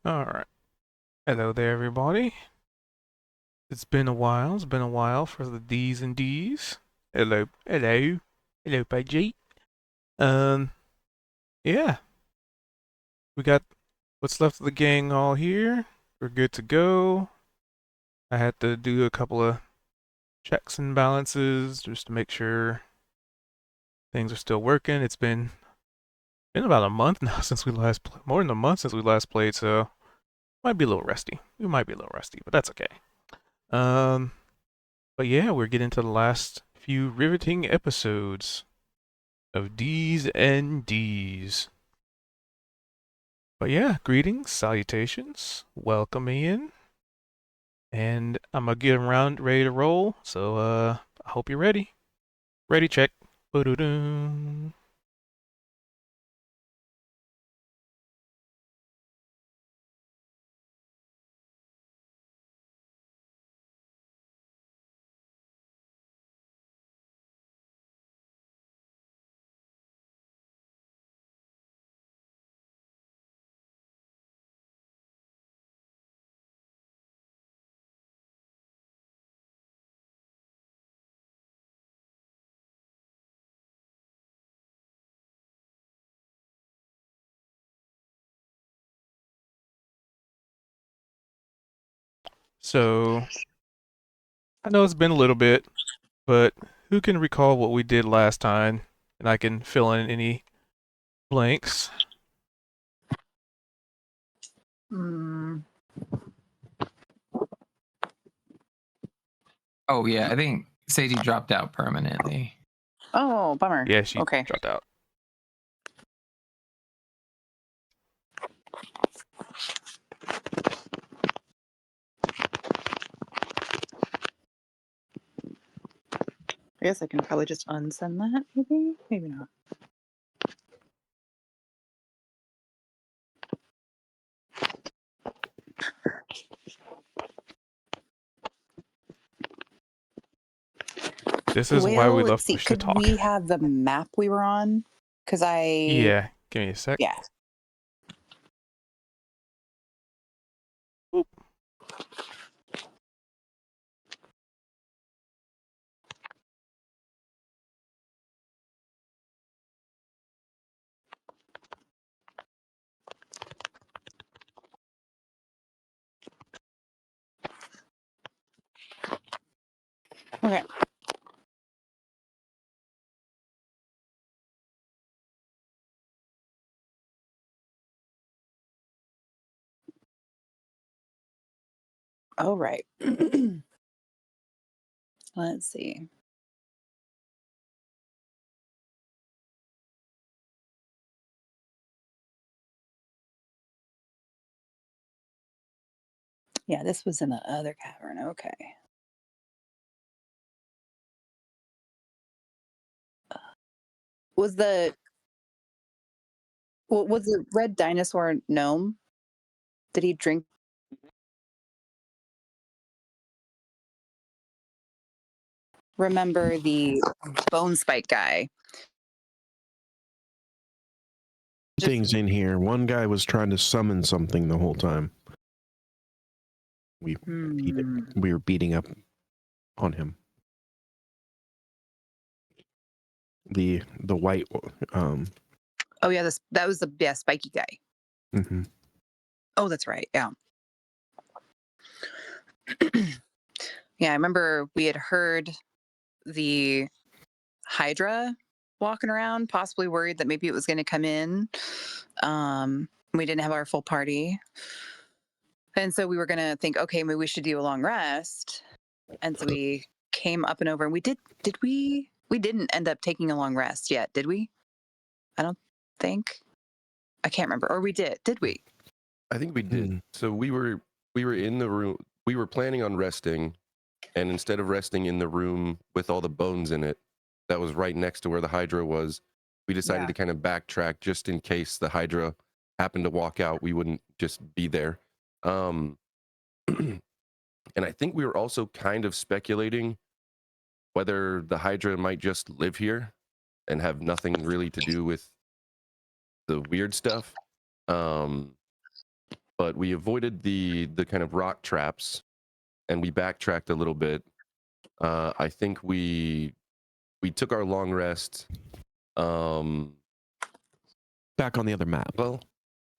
All right. Hello there, everybody. It's been a while. It's been a while for the D's and D's. Hello, Pudgy. Um, yeah, we got what's left of the gang all here. We're good to go. I had to do a couple of checks and balances just to make sure things are still working. It's been about a month now since we last more than a month since we last played, so might be a little rusty. We might be a little rusty, but that's okay. Um, But yeah, we're getting to the last few riveting episodes of D's and D's. But yeah, greetings, salutations, welcome in, and I'm gonna get around ready to roll. So I hope you're ready. Ready, check. Ba-do-dum. So I know it's been a little bit, but who can recall what we did last time? And I can fill in any blanks. Mm, Oh yeah, I think Sadie dropped out permanently. oh, bummer. Yeah, she Okay. dropped out. I guess I can probably just unsend that, maybe? Maybe not. This is why we Let's love see. push to Could talk. we have the map we were on? Because Yeah, give me a sec. Yeah. Oop. Okay. All right. Let's see. Yeah, this was in the other cavern. Okay. Was the was the red dinosaur gnome? Did he drink? Remember the bone spike guy? Things in here. One guy was trying to summon something the whole time. We were beating up on him. The white Oh yeah, that was the spiky guy. mhm. Oh, that's right. Yeah. Yeah, I remember we had heard the hydra walking around, possibly worried that maybe it was going to come in. We didn't have our full party. And so we were going to think, okay, maybe we should do a long rest. And so we came up and over, and we didn't end up taking a long rest yet, did we? I don't think. I can't remember. Or we did. Did we? I think we did. So we were in the room. We were planning on resting, and instead of resting in the room with all the bones in it, that was right next to where the hydra was, we decided to kind of backtrack just in case the hydra happened to walk out. We wouldn't just be there. And I think we were also kind of speculating whether the hydra might just live here and have nothing really to do with the weird stuff. but we avoided the kind of rock traps, and we backtracked a little bit. I think we took our long rest. Back on the other map. Well,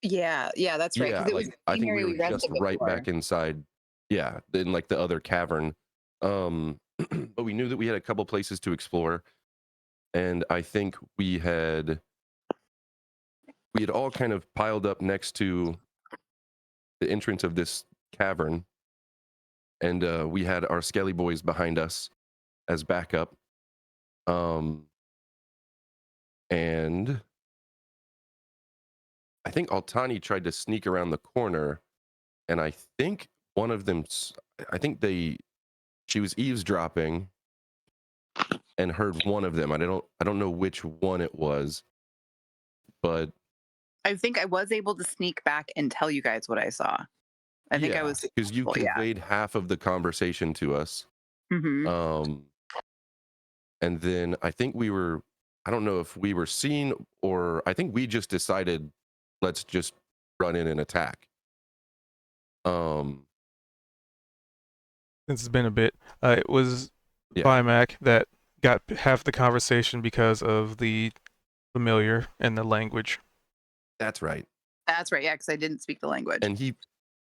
Yeah, that's right. yeah, Because it was like the I same think we area were we just rested right before. back inside. Yeah, in like the other cavern. But we knew that we had a couple places to explore, and I think we had all kind of piled up next to the entrance of this cavern, and we had our Skelly boys behind us as backup. And I think Altani tried to sneak around the corner, and I think one of them, I think she was eavesdropping and heard one of them. I don't know which one it was, but I think I was able to sneak back and tell you guys what I saw. I think I was because you successful, yeah. conveyed half of the conversation to us. Mm-hmm. And then I think I don't know if we were seen, or I think we just decided, let's just run in and attack. Since it's been a bit, it was Yeah. Bimac that got half the conversation because of the familiar and the language. That's right. That's right, yeah, because I didn't speak the language. And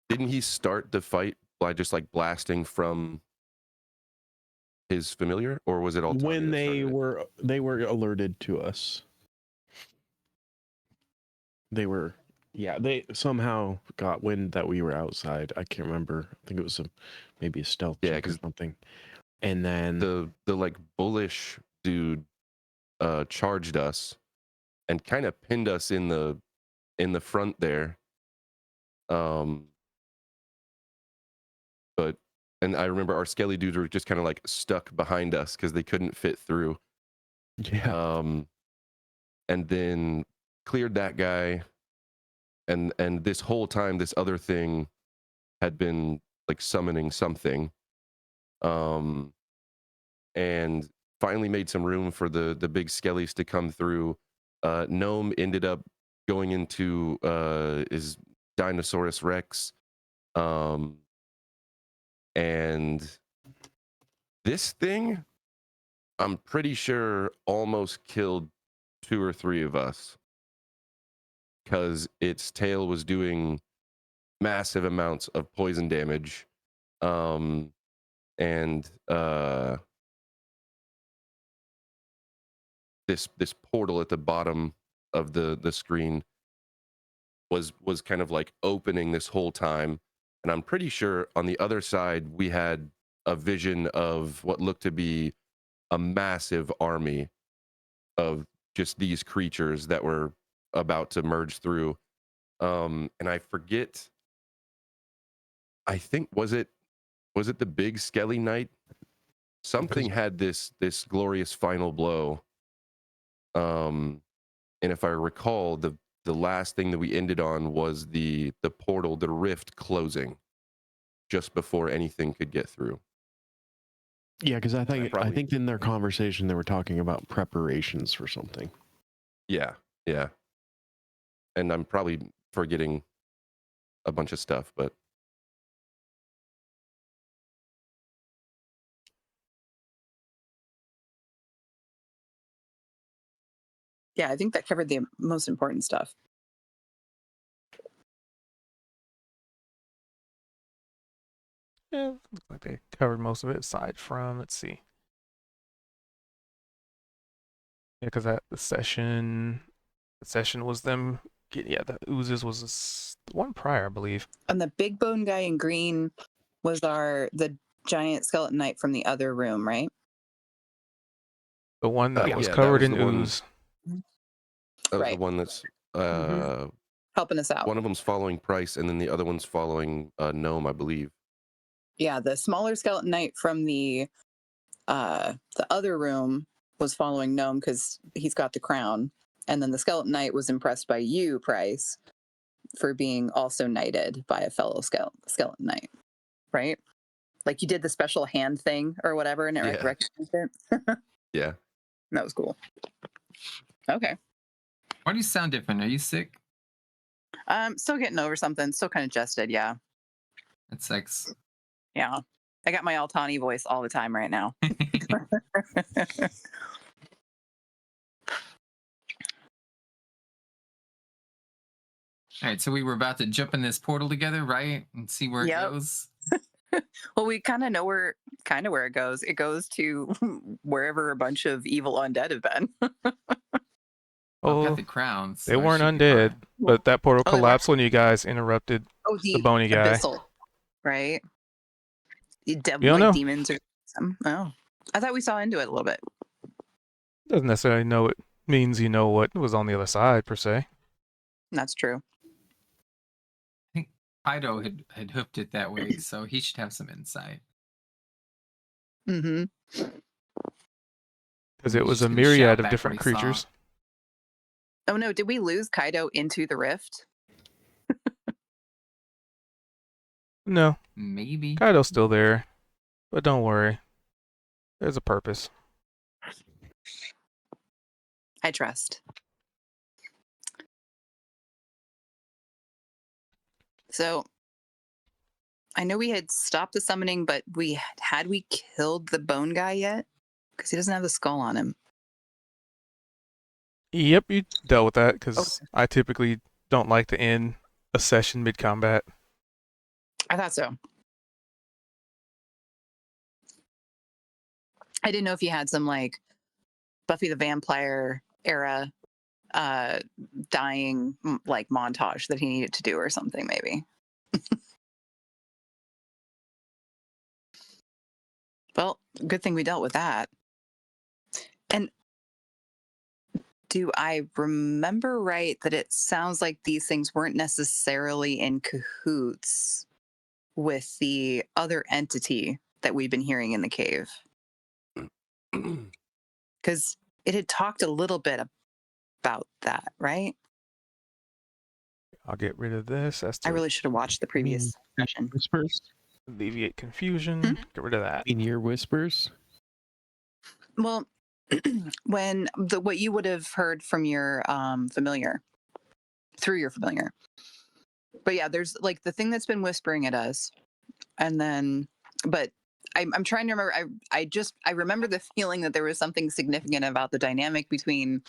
didn't he start the fight by just like blasting from his familiar, or was it all When they were alerted to us. They somehow got wind that we were outside. I can't remember. I think it was maybe a stealth check or something. And then the like bullish dude charged us and kind of pinned us in the front there. But and I remember our skelly dudes were just kind of like stuck behind us because they couldn't fit through. Yeah. And then cleared that guy, and this whole time this other thing had been like summoning something, and finally made some room for the big skellies to come through. Gnome ended up going into his Dinosaurus Rex, and this thing, I'm pretty sure, almost killed 2 or 3 of us because its tail was doing massive amounts of poison damage. And this portal at the bottom of the screen was kind of like opening this whole time, and I'm pretty sure on the other side we had a vision of what looked to be a massive army of just these creatures that were about to merge through. And I forget, I think was it the big Skelly Knight? Something had this glorious final blow. And if I recall, the last thing that we ended on was the portal, the rift closing just before anything could get through. Yeah, because I think in their conversation they were talking about preparations for something. Yeah. And I'm probably forgetting a bunch of stuff, but Yeah, I think that covered the most important stuff. Yeah, looks like they covered most of it aside from, let's see. Yeah, because the session was them. Yeah, the oozes was the one prior, I believe. And the big bone guy in green was the giant skeleton knight from the other room, right? The one that was yeah, covered that was in the one. ooze. That was Right. the one that's Helping us out. one of them's following Price, and then the other one's following Gnome, I believe. Yeah, the smaller skeleton knight from the other room was following Gnome because he's got the crown, and then the skeleton knight was impressed by you, Price, for being also knighted by a fellow skeleton knight, right? Like you did the special hand thing or whatever, and it recognized it. Yeah. That was cool. Okay. Why do you sound different? Are you sick? Still getting over something. Still kind of adjusted. Yeah. It sucks. Yeah. I got my Altani voice all the time right now. All right, so we were about to jump in this portal together, right? And see where it Yep. goes. Well, we kind of know where it goes. It goes to wherever a bunch of evil undead have been. I've got Oh, the crown, so they I weren't should be undead, fine. but that portal Oh, they weren't? collapsed when you guys interrupted Oh, the the bony guy. abyssal, right? We don't Like know. demons or something. Oh, I thought we saw into it a little bit. Doesn't necessarily know it means you know what was on the other side per se. That's true. I think Ido had hooked it that way, so he should have some insight. Mm-hmm. Because We it was just a get myriad shout of back different what he saw. creatures. Oh no, did we lose Kaido into the rift? No, Maybe. Kaido's still there, but don't worry. There's a purpose. I trust. So I know we had stopped the summoning, but had we killed the bone guy yet? Because he doesn't have the skull on him. Yep, you dealt with that because Okay. I typically don't like to end a session mid-combat. I thought so. I didn't know if you had some like Buffy the Vampire era dying like montage that he needed to do or something maybe. Well, good thing we dealt with that. And do I remember right that it sounds like these things weren't necessarily in cahoots with the other entity that we've been hearing in the cave? Because it had talked a little bit about that, right? I'll get rid of this. That's I to really should have watched the previous session. Whispers? alleviate confusion. Get rid of that. In your whispers? Well, when what you would have heard from your familiar through your familiar. But yeah, there's like the thing that's been whispering at us, and then, but I'm trying to remember. I remember the feeling that there was something significant about the dynamic between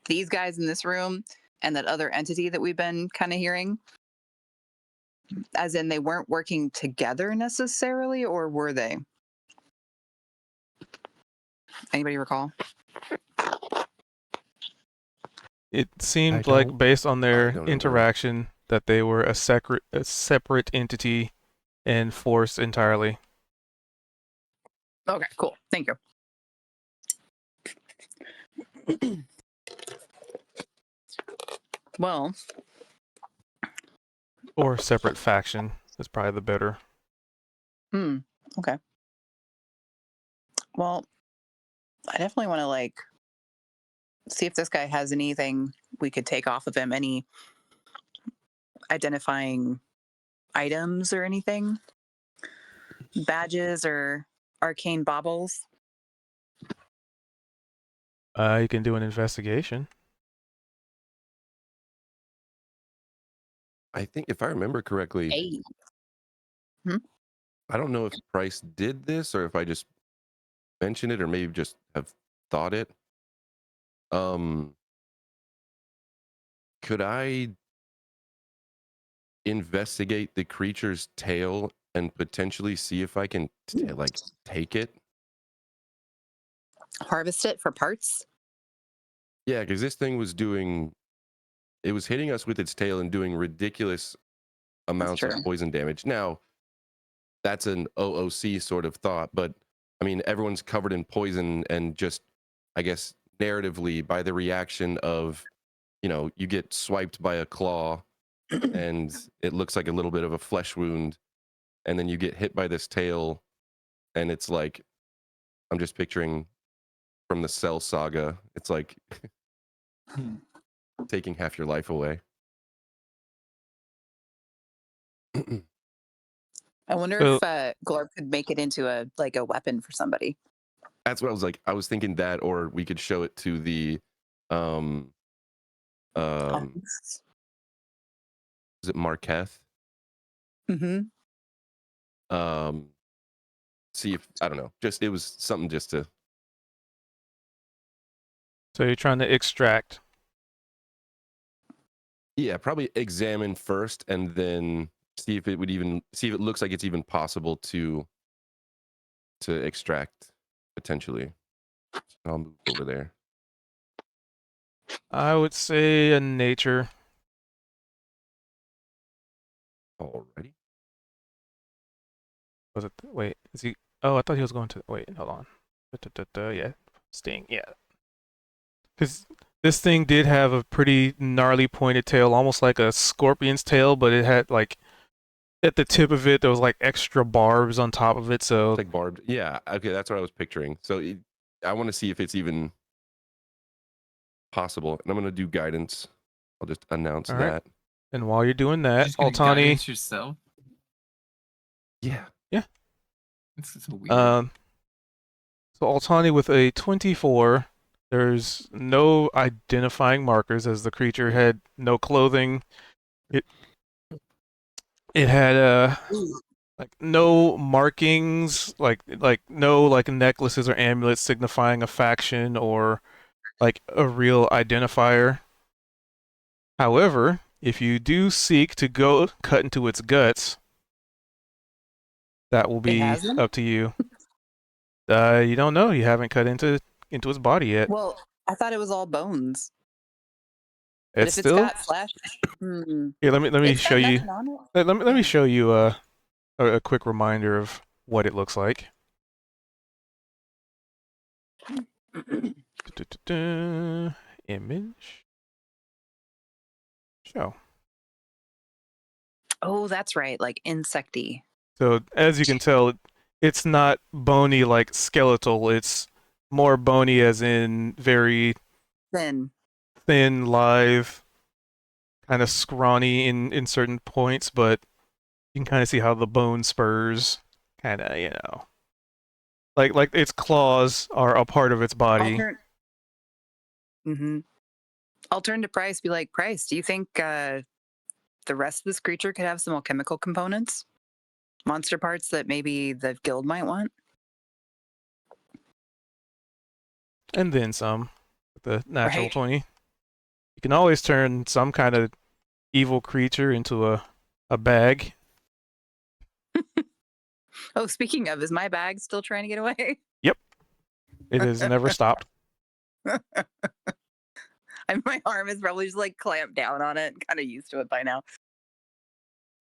these guys in this room and that other entity that we've been kind of hearing. As in, they weren't working together necessarily, or were they? Anybody recall? It I seemed don't. like, based on I their don't remember. interaction, that they were a separate entity and force entirely. Okay, cool. Thank you. Well, Or separate faction is probably the better. okay. Well, I definitely want to like see if this guy has anything we could take off of him, any identifying items or anything, badges or arcane baubles. You can do an investigation. I think if I remember correctly, Hey. I don't know if Price did this or if I just mentioned it or maybe just have thought it. Could I investigate the creature's tail and potentially see if I can like take it? Harvest it for parts. Yeah, because this thing was it was hitting us with its tail and doing ridiculous amounts of true. poison damage. Now, that's an OOC sort of thought, but I mean, everyone's covered in poison and just, I guess, narratively by the reaction of, you get swiped by a claw and it looks like a little bit of a flesh wound, and then you get hit by this tail, and it's like, I'm just picturing from the Cell Saga, it's like taking half your life away. I wonder So- if Glorb could make it into a weapon for somebody. That's what I was like. I was thinking that, or we could show it to the is it Marqueth? Mm-hmm. See if I don't know. Just it was something just to. So you're trying to extract. Yeah, probably examine first and then see if it looks like it's even possible to extract potentially. I'll move over there. I would say a nature. Alrighty. Was it? Wait, is he? Oh, I thought he was going to. Wait, hold on. Yeah, sting. Yeah, because this thing did have a pretty gnarly pointed tail, almost like a scorpion's tail, but it had like at the tip of it there was like extra barbs on top of it. So It's like barbed. Yeah. Okay, that's what I was picturing. So I want to see if it's even possible, and I'm gonna do guidance. I'll just announce all right. that. And while you're doing You're that, just gonna Altani. guidance yourself. Yeah. It's so weird. So Altani with a 24. There's no identifying markers as the creature had no clothing. It had like no markings, like no like necklaces or amulets signifying a faction or like a real identifier. However, if you do seek to go cut into its guts, that will It be has them? up to you. You don't know. You haven't cut into its body yet. Well, I thought it was all bones. But It's if it's still got flesh, here. Let me it's show got you. nothing on it. Let me show you a quick reminder of what it looks like. Image. Show. Oh, that's right, like insecty. So as you can tell, it's not bony like skeletal. It's more bony as in very Thin. thin, lithe, kind of scrawny in certain points, but you can kind of see how the bone spurs kind of, like its claws are a part of its body. Mm-hmm. I'll turn to Price, be like, Price, do you think the rest of this creature could have some alchemical components? Monster parts that maybe the guild might want? And then some with the natural Right. 20. You can always turn some kind of evil creature into a bag. Oh, speaking of, is my bag still trying to get away? Yep. It has never stopped. My arm is probably just like clamped down on it. Kind of used to it by now.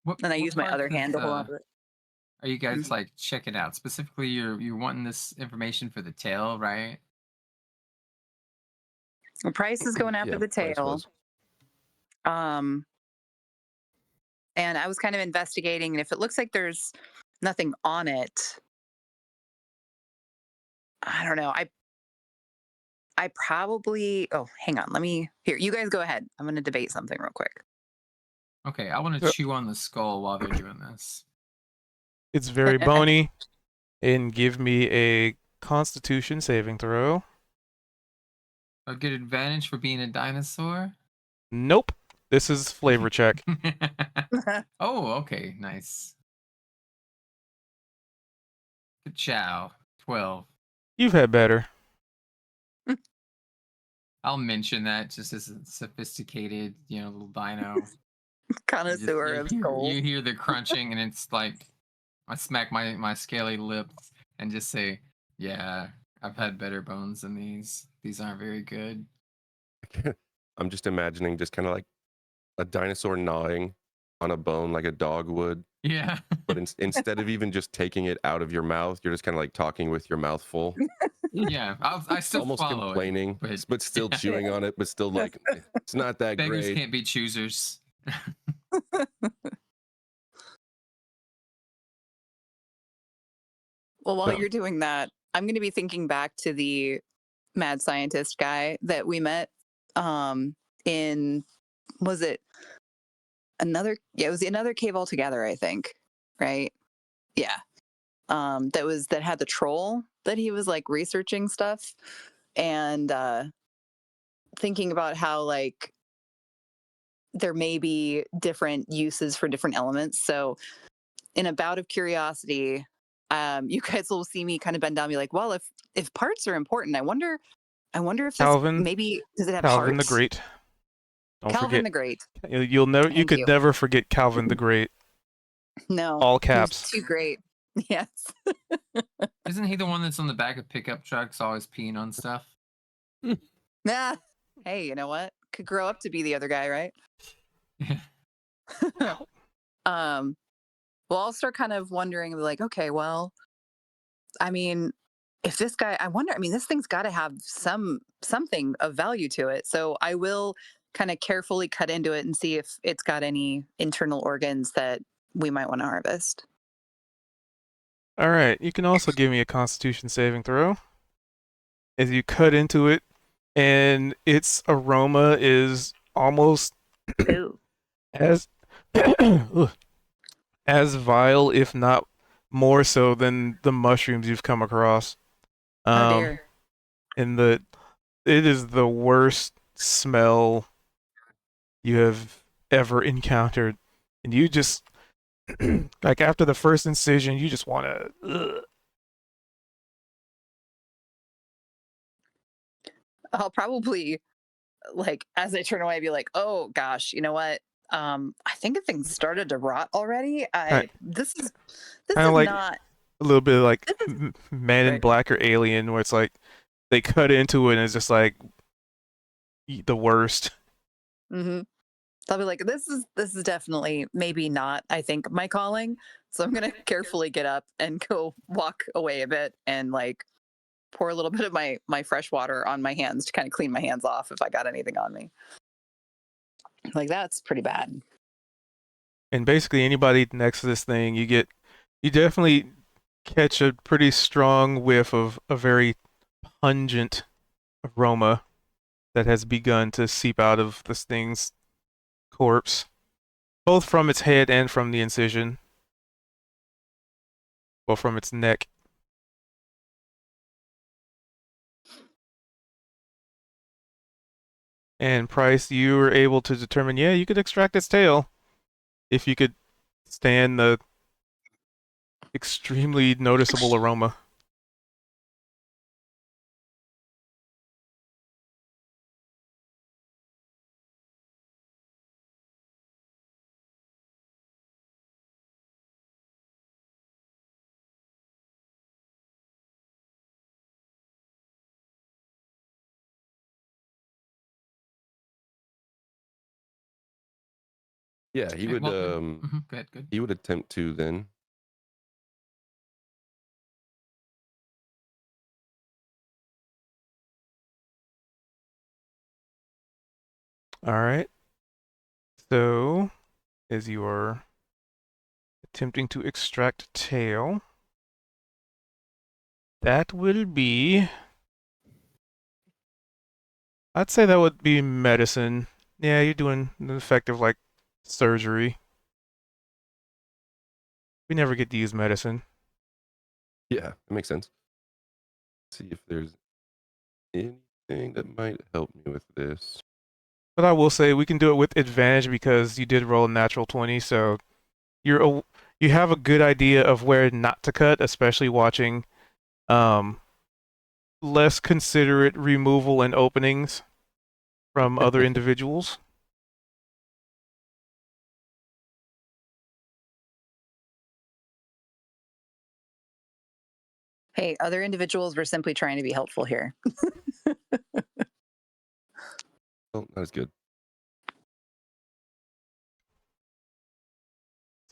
And I What use my parts other of hand to hold on the- to it. Are you guys like checking out? Specifically, you're wanting this information for the tail, right? Well, Price is going after Yeah, the Price tail. was. And I was kind of investigating, and if it looks like there's nothing on it, I don't know. I probably. Oh, hang on. Here. You guys go ahead. I'm going to debate something real quick. Okay, I want to chew on the skull while they're doing this. It's very bony. And give me a Constitution saving throw. A good advantage for being a dinosaur. Nope. This is flavor check. Oh, okay, nice. Good chow. 12. You've had better. I'll mention that just as a sophisticated, little dino. Connoisseur of skulls. You hear the crunching, and it's like I smack my scaly lips and just say, "Yeah, I've had better bones than these. These aren't very good." I'm just imagining just kind of like a dinosaur gnawing on a bone like a dog would. Yeah. But instead of even just taking it out of your mouth, you're just kind of like talking with your mouth full. Yeah, I still Almost swallow complaining, it, but still yeah. chewing on it, but still like, it's not that Beggars great. can't be choosers. Well, while No. you're doing that, I'm going to be thinking back to the mad scientist guy that we met in, was it another? Yeah, it was another cave altogether, I think. Right? Yeah. That had the troll that he was like researching stuff and thinking about how like there may be different uses for different elements. So in a bout of curiosity, you guys will see me kind of bend down and be like, well, if parts are important, I wonder if this Calvin, maybe does it have Calvin the hearts? Great. Don't Calvin forget. the Great. You Thank could you. never forget Calvin the Great. No, All he was caps. too great. Yes. Isn't he the one that's on the back of pickup trucks, always peeing on stuff? Nah. Hey, you know what? Could grow up to be the other guy, right? Well, I'll start kind of wondering, like, okay, well, I mean, if this guy, I wonder, I mean, this thing's got to have something of value to it. So I will kind of carefully cut into it and see if it's got any internal organs that we might want to harvest. All right. You can also give me a Constitution saving throw as you cut into it, and its aroma is almost Ooh. as as vile, if not more so, than the mushrooms you've come across. Oh dear. And it is the worst smell you have ever encountered, and you just like after the first incision, you just want to. I'll probably, like, as I turn away, be like, oh gosh, you know what? I think the thing started to rot already. This is Kind of like not a little bit like this is Man in right. Black or Alien, where it's like they cut into it and it's just like the worst. Mm-hmm. I'll be like, this is definitely maybe not, I think, my calling. So I'm gonna carefully get up and go walk away a bit and like pour a little bit of my fresh water on my hands to kind of clean my hands off if I got anything on me. Like that's pretty bad. And basically, anybody next to this thing, you definitely catch a pretty strong whiff of a very pungent aroma that has begun to seep out of this thing's corpse, both from its head and from the incision, well, from its neck. And Price, you were able to determine, yeah, you could extract its tail if you could stand the extremely noticeable aroma. Yeah, he Okay, would. well, good, good. He would attempt to then. All right. So, as you are attempting to extract tail, that will be. I'd say that would be medicine. Yeah, you're doing an effective like surgery. We never get to use medicine. Yeah, that makes sense. See if there's anything that might help me with this. But I will say we can do it with advantage because you did roll a natural 20, so you have a good idea of where not to cut, especially watching um less considerate removal and openings from other individuals. Hey, other individuals were simply trying to be helpful here. Oh, not as good.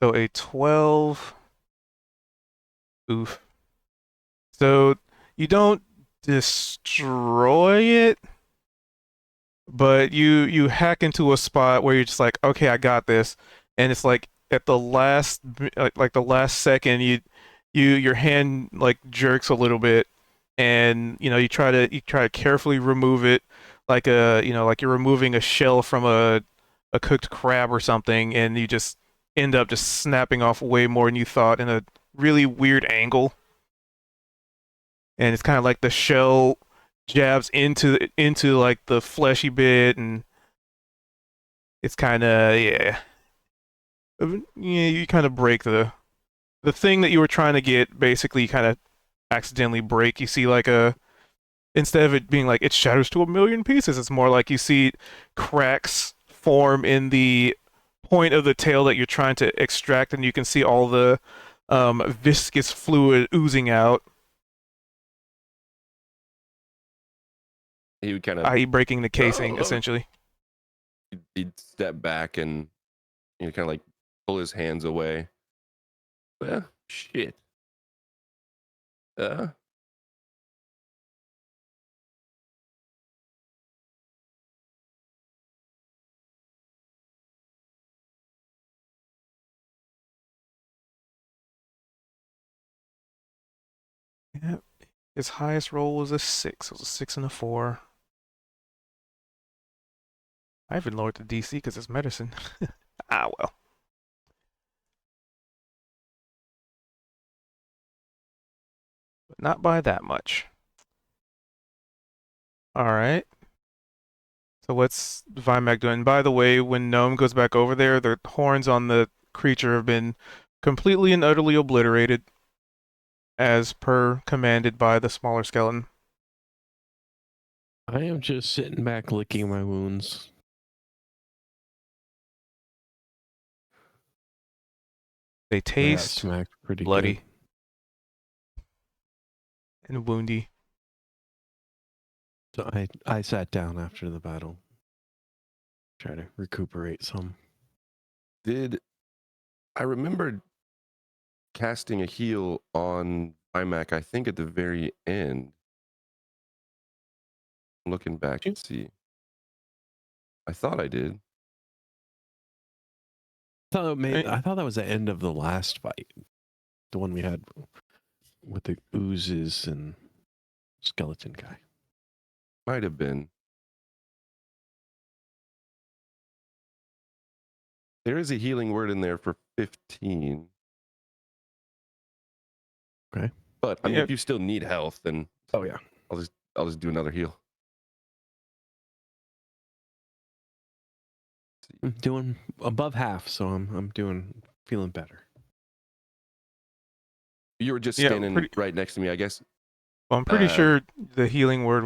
So a 12. Oof. So you don't destroy it, but you hack into a spot where you're just like, okay, I got this, and it's like at the last like the last second, your hand like jerks a little bit, and you try to carefully remove it, like like you're removing a shell from a cooked crab or something, and you just end up just snapping off way more than you thought in a really weird angle, and it's kind of like the shell jabs into like the fleshy bit, and it's kind of yeah. Yeah, you kind of break the thing that you were trying to get. Basically, kind of accidentally break. You see like a instead of it being like it shatters to a million pieces, it's more like you see cracks form in the point of the tail that you're trying to extract, and you can see all the viscous fluid oozing out, He would kind of, i.e., breaking the casing, oh, essentially. he'd step back and kind of like pull his hands away. Well, shit. Uh, Yeah, his highest roll was a 6. It was a 6 and a 4. I even lowered the DC because it's medicine. Ah, well. But not by that much. Alright. So what's Vimac doing? By the way, when Gnome goes back over there, the horns on the creature have been completely and utterly obliterated, as per commanded by the smaller skeleton. I am just sitting back licking my wounds. They I got taste smacked pretty bloody good. and woundy. So I sat down after the battle. Try to recuperate some. I remembered casting a heal on iMac, I think at the very end. I'm looking back to see. I thought I did. I thought that was the end of the last fight. The one we had with the oozes and skeleton guy. Might have been. There is a healing word in there for 15. Okay. But I mean, Yeah. if you still need health, then Oh yeah. I'll just do another heal. I'm doing above half, so I'm feeling better. You were just Yeah, standing right next to me, I guess. Well, I'm pretty sure the healing word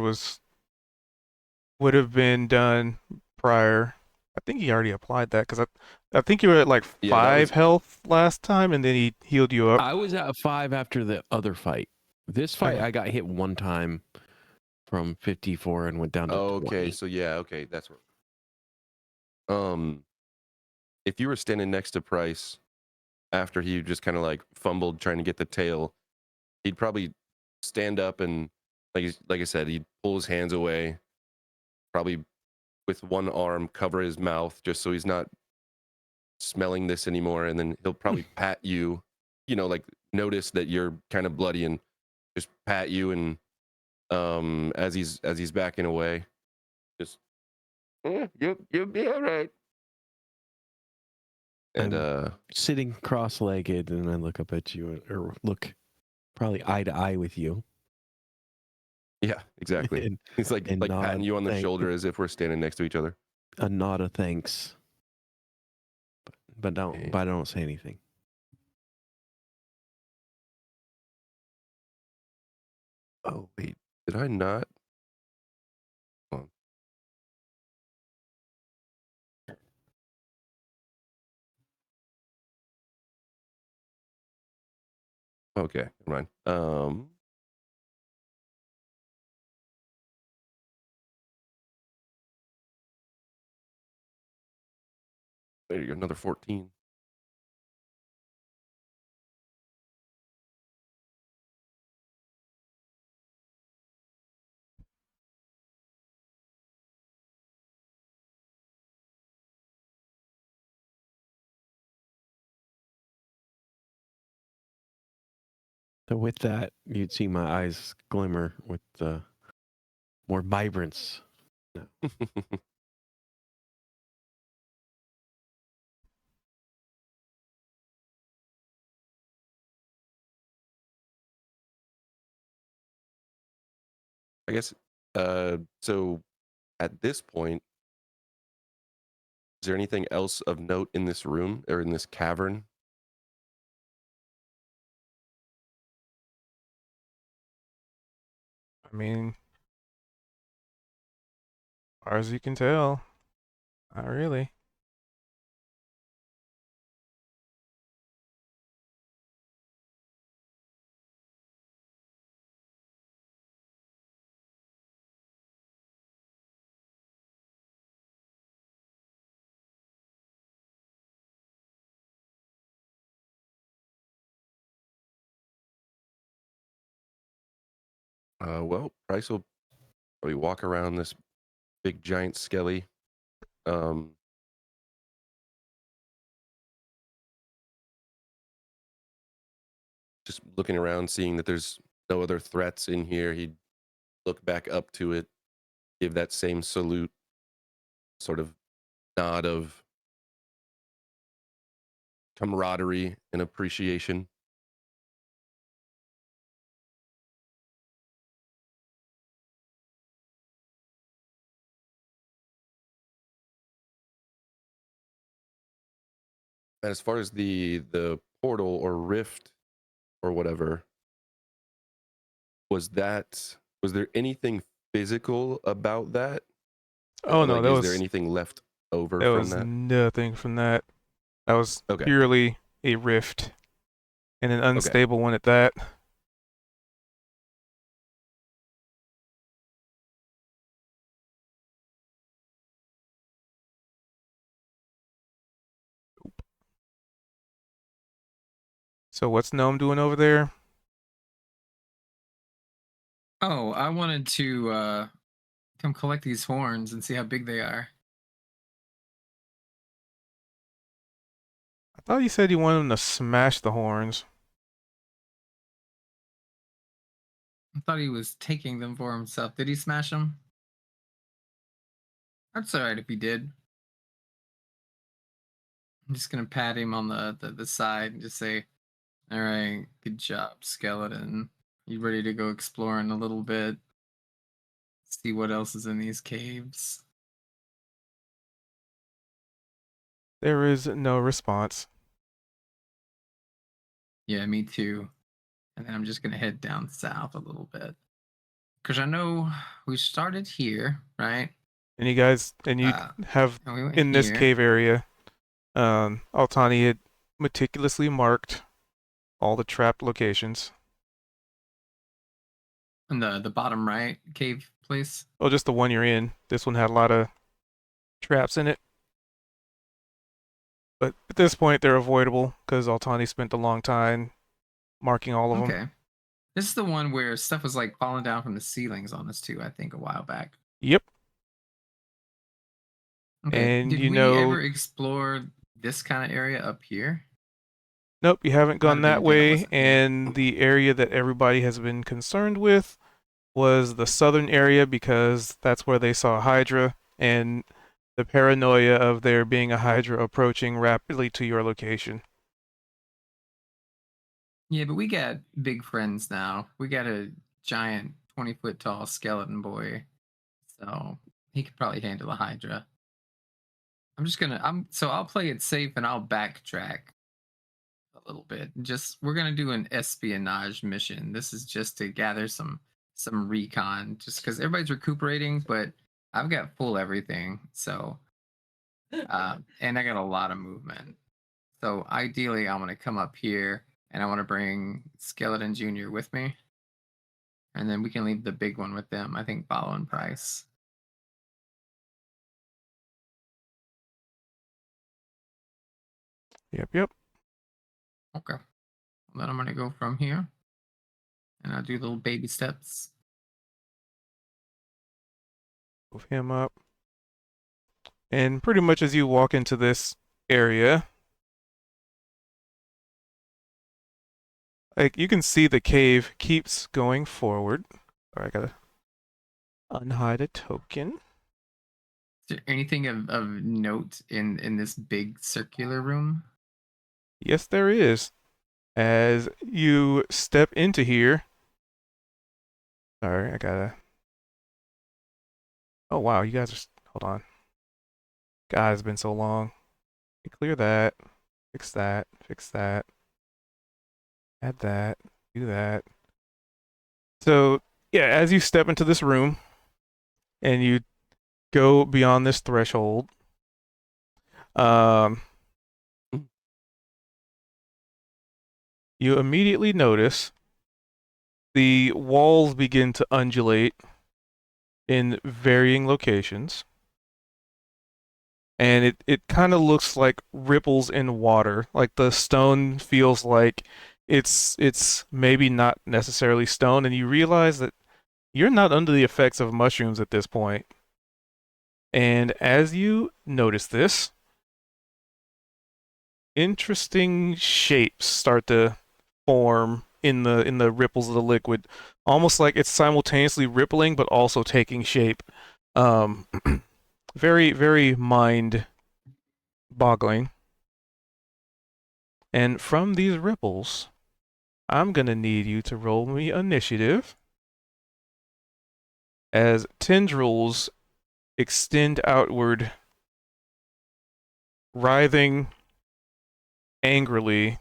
would have been done prior. I think he already applied that because I think you were at like Yeah, that 5 was health last time, and then he healed you up. I was at 5 after the other fight. This fight, Okay. I got hit one time from 54 and went down to 20. okay. So yeah, okay, that's what. If you were standing next to Price after he just kind of like fumbled trying to get the tail, he'd probably stand up and like I said, he'd pull his hands away, probably with one arm cover his mouth just so he's not smelling this anymore, and then he'll probably pat you, like notice that you're kind of bloody and just pat you, and as he's backing away, just you'll be all right. And I'm sitting cross-legged, and I look up at you, or look probably eye to eye with you. yeah, exactly. And, He's like and nod, patting you on the shoulder as if we're standing next to each other. a nod of thanks, but I don't say anything. Oh wait, did I not? Hold on. Okay, never mind. There you go, another 14. So with that, you'd see my eyes glimmer with more vibrance. I guess so at this point, there anything else of note in this room or in this cavern? I mean, as far as you can tell, not really. Well, Price will probably walk around this big giant skelly. Just looking around, seeing that there's no other threats in here. He'd look back up to it, give that same salute, sort of nod of camaraderie and appreciation. And as far as the portal or rift or whatever, was there anything physical about that? Oh no, Like, is there anything left over there from was that? nothing from that. That was Okay. purely a rift, and an Okay. unstable one at that. So what's Gnome doing over there? Oh, I wanted to come collect these horns and see how big they are. I thought you said you wanted him to smash the horns. I thought he was taking them for himself. Did he smash them? That's all right if he did. I'm just gonna pat him on the side and just say, "All right, good job, skeleton. You ready to go exploring a little bit? See what else is in these caves?" There is no response. Yeah, me too. And then I'm just gonna head down south a little bit because I know we started here, right? And you Uh, have and we went in this here. cave area, Altani had meticulously marked all the trapped locations. In the bottom right cave place. Oh, just the one you're in. This one had a lot of traps in it. But at this point, they're avoidable because Altani spent a long time marking all of them. Okay. This is the one where stuff was like falling down from the ceilings on us too, I think, a while back. Yep. Okay. And Did we ever explore this kind of area up here? nope, you haven't Might gone have been that good I way. wasn't here. And the area that everybody has been concerned with was the southern area because that's where they saw Hydra and the paranoia of there being a Hydra approaching rapidly to your location. Yeah, but we got big friends now. We got a giant 20-foot tall skeleton boy. So he could probably handle a Hydra. So I'll play it safe and I'll backtrack a little bit. We're gonna do an espionage mission. This is just to gather some recon, just because everybody's recuperating, but I've got full everything. So and I got a lot of movement. So ideally, I'm gonna come up here and I want to bring Skeleton Junior with me, and then we can leave the big one with them. I think following Price. Yep. Okay. Well, then I'm gonna go from here, and I'll do little baby steps. Move him up. And pretty much as you walk into this area, like you can see the cave keeps going forward. Alright, I gotta unhide a token. Is there anything of note in this big circular room? Yes, there is. As you step into here. Sorry, I gotta. Oh wow, you guys are. Hold on. God, it's been so long. Clear that. Fix that. Fix that. Add that. Do that. So, yeah, as you step into this room and you go beyond this threshold, um, you immediately notice the walls begin to undulate in varying locations. And it kind of looks like ripples in water. Like the stone feels like it's maybe not necessarily stone, and you realize that you're not under the effects of mushrooms at this point. And as you notice this, interesting shapes start to form in the ripples of the liquid, almost like it's simultaneously rippling but also taking shape. Um, very very mind-boggling. And from these ripples, I'm gonna need you to roll me initiative as tendrils extend outward, writhing angrily,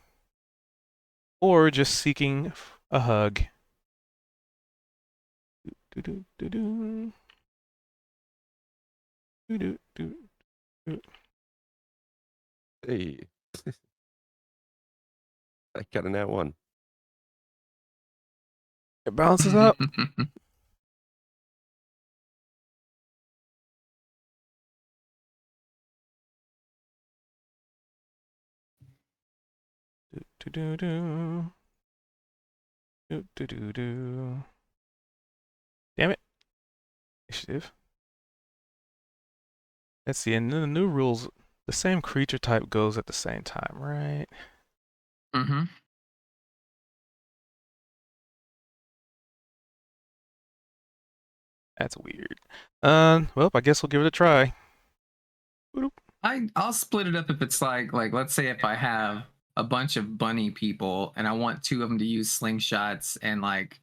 or just seeking a hug. Do-do-do-do. Do-do-do-do. Hey, I got a nat one. It bounces up. Do-do-do-do. Do-do-do-do. Damn it. Initiative. Let's see, and then the new rules, the same creature type goes at the same time, right? Mm-hmm. That's weird. Well, I guess we'll give it a try. I'll split it up if it's like let's say if I have a bunch of bunny people and I want 2 of them to use slingshots and like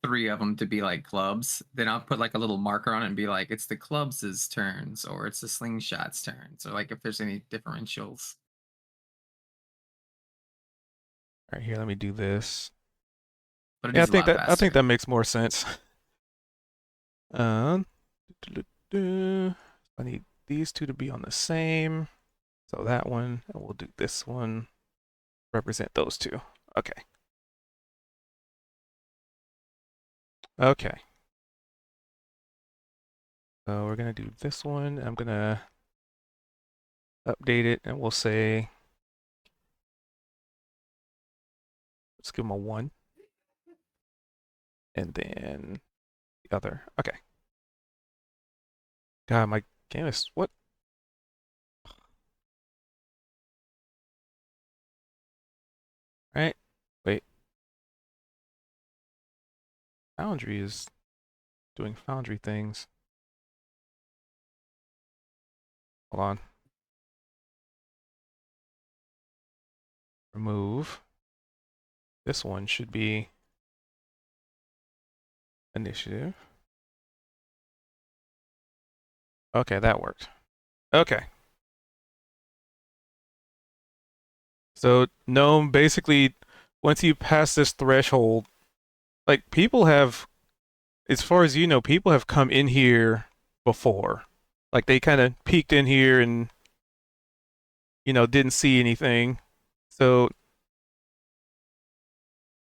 3 of them to be like clubs, then I'll put like a little marker on it and be like it's the clubs' turns or it's the slingshots' turns, or like if there's any differentials. All right, here, let me do this. But it Yeah, is a lot I faster. think that makes more sense. I need these two to be on the same. So that one, and we'll do this one. Represent those two. Okay. Okay. So we're gonna do this one. I'm gonna update it, and we'll say, let's give them a 1. And then the other. Okay. God, my game is what? Right? Wait. Foundry is doing Foundry things. Hold on. Remove. This one should be initiative. Okay, that worked. Okay. So, Gnome, basically, once you pass this threshold, like, people have, as far as you know, people have come in here before. Like, they kind of peeked in here and, didn't see anything. So,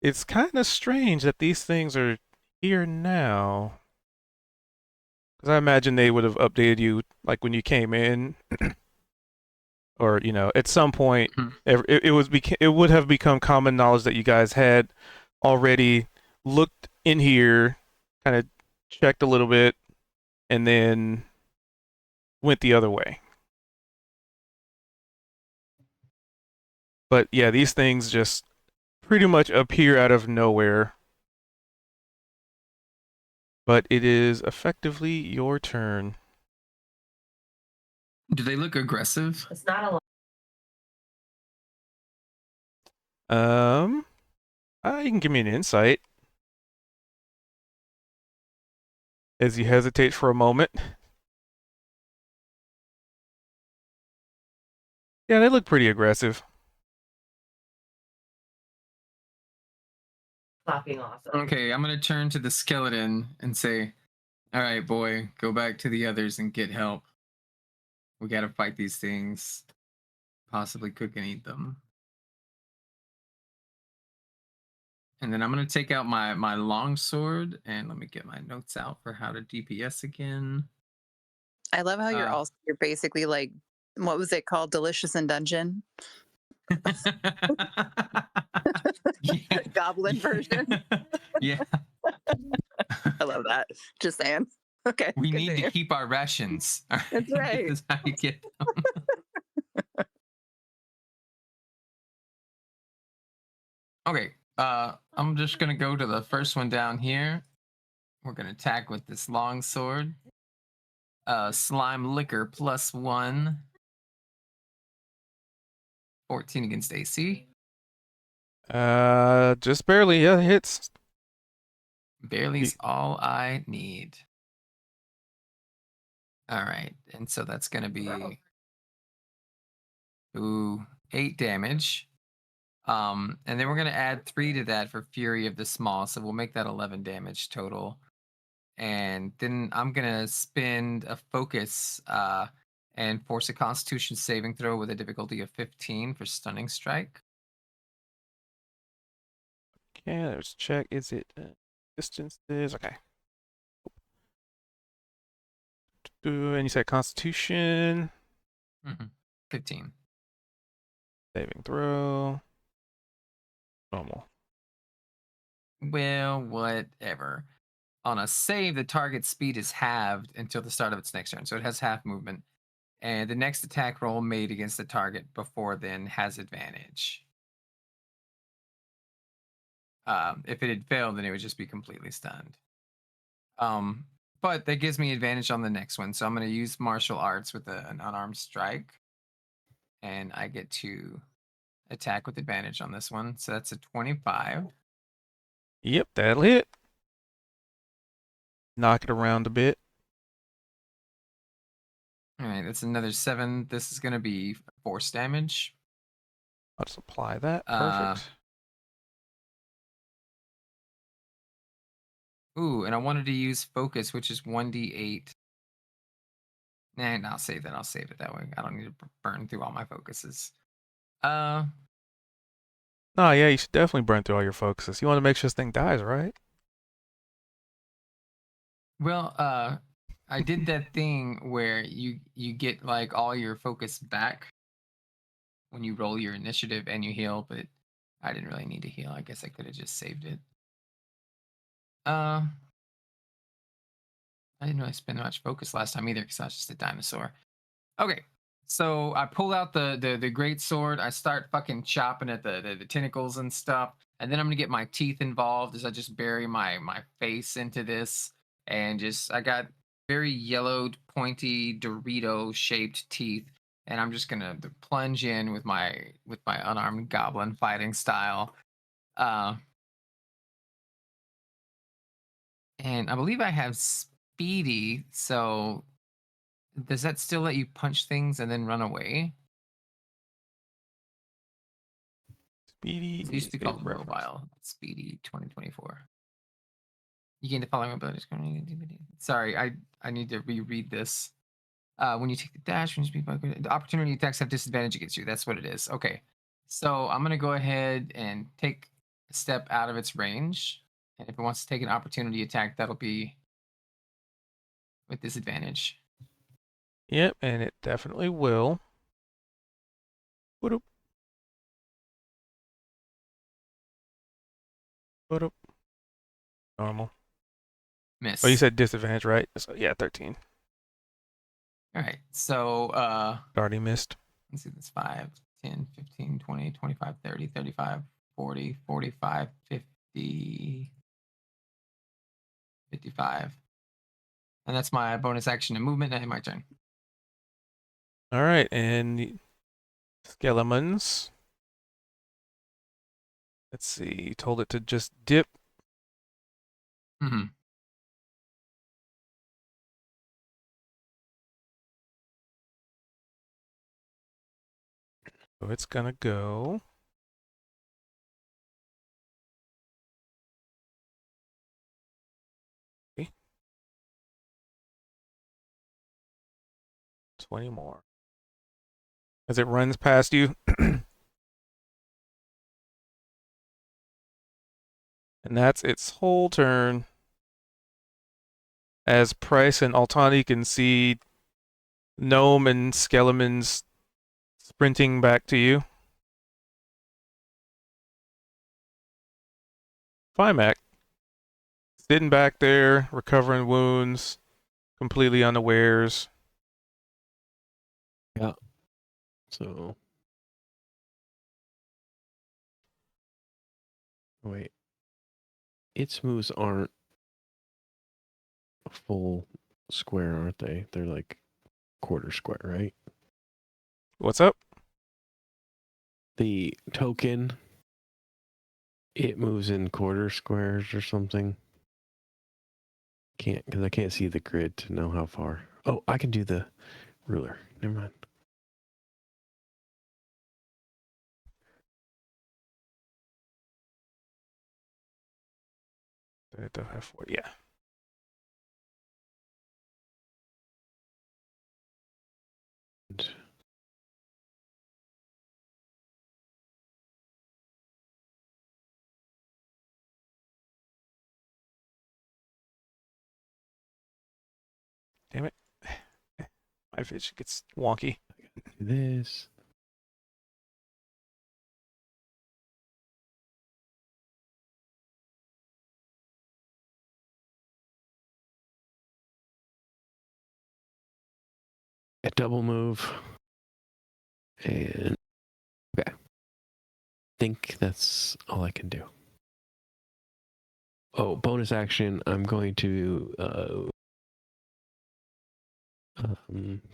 it's kind of strange that these things are here now. Because I imagine they would have updated you, like, when you came in. Or, at some point, it would have become common knowledge that you guys had already looked in here, kind of checked a little bit, and then went the other way. But yeah, these things just pretty much appear out of nowhere. But it is effectively your turn. Do they look aggressive? It's not a lot. You can give me an insight as you hesitate for a moment. Yeah, they look pretty aggressive. Clapping awesome. Okay, I'm gonna turn to the skeleton and say, "All right, boy, go back to the others and get help. We gotta fight these things. Possibly cook and eat them." And then I'm gonna take out my long sword and let me get my notes out for how to DPS again. I love how Uh, you're basically like, what was it called? Delicious in Dungeon? yeah, Goblin version. yeah. I love that. Just saying. Okay. We need to continue. keep our rations. All That's right, right. this is how you get them. Okay, I'm just gonna go to the first one down here. We're gonna attack with this long sword. Slime liquor +1. 14 against AC. Just barely. Yeah, hits. Barely's all I need. All right, and so that's gonna be 8 damage. And then we're gonna add 3 to that for Fury of the Small, so we'll make that 11 damage total. And then I'm gonna spend a focus and force a Constitution saving throw with a difficulty of 15 for stunning strike. Okay, let's check. Is it distances? Okay. And you said Constitution 15. saving throw. Normal. Well, whatever. On a save, the target's speed is halved until the start of its next turn, so it has half movement. And the next attack roll made against the target before then has advantage. If it had failed, then it would just be completely stunned. But that gives me advantage on the next one, so I'm going to use martial arts with an unarmed strike, and I get to attack with advantage on this one. So that's a 25. Yep, that'll hit. Knock it around a bit. All right, that's another 7. This is going to be force damage. I'll just apply that. Uh, Perfect. Ooh, and I wanted to use focus, which is 1d8. Nah, I'll save that. I'll save it that way. I don't need to burn through all my focuses. No, yeah, you should definitely burn through all your focuses. You want to make sure this thing dies, right? Well, I did that thing where you get like all your focus back when you roll your initiative and you heal, but I didn't really need to heal. I guess I could have just saved it. I didn't really spend much focus last time either because I was just a dinosaur. Okay, so I pull out the great sword. I start fucking chopping at the tentacles and stuff, and then I'm gonna get my teeth involved as I just bury my face into this, and just I got very yellowed, pointy Dorito shaped teeth, and I'm just gonna plunge in with my unarmed goblin fighting style. And I believe I have speedy, so does that still let you punch things and then run away? Speedy It used is to be a called reference. mobile. Speedy 2024. You gain the following abilities. Sorry, I need to reread this. When you take the dash, when you speed, the opportunity attacks have disadvantage against you. That's what it is. Okay, so I'm gonna go ahead and take a step out of its range, and if it wants to take an opportunity attack, that'll be with disadvantage. Yep, and it definitely will. Boop. Boop. Normal. Miss. Oh, you said disadvantage, right? So yeah, 13. All right, so Already missed. let's see, that's 5, 10, 15, 20, 25, 30, 35, 40, 45, 50, 55. And that's my bonus action and movement. And my turn. All right, and Skelemons. Let's see. You told it to just dip. Mm-hmm. So it's gonna go. Okay. 20 more. As it runs past you. And that's its whole turn. As Price and Altani can see Gnome and Skelemons sprinting back to you. Fimac, sitting back there, recovering wounds, completely unawares. Yeah. So. Wait. Its moves aren't a full square, aren't they? They're like quarter square, right? What's up? The token, it moves in quarter squares or something. Can't, because I can't see the grid to know how far. Oh, I can do the ruler. Never mind. Yeah. Damn it. My vision gets wonky. Do this. A double move. And okay. Think that's all I can do. Oh, bonus action. I'm going to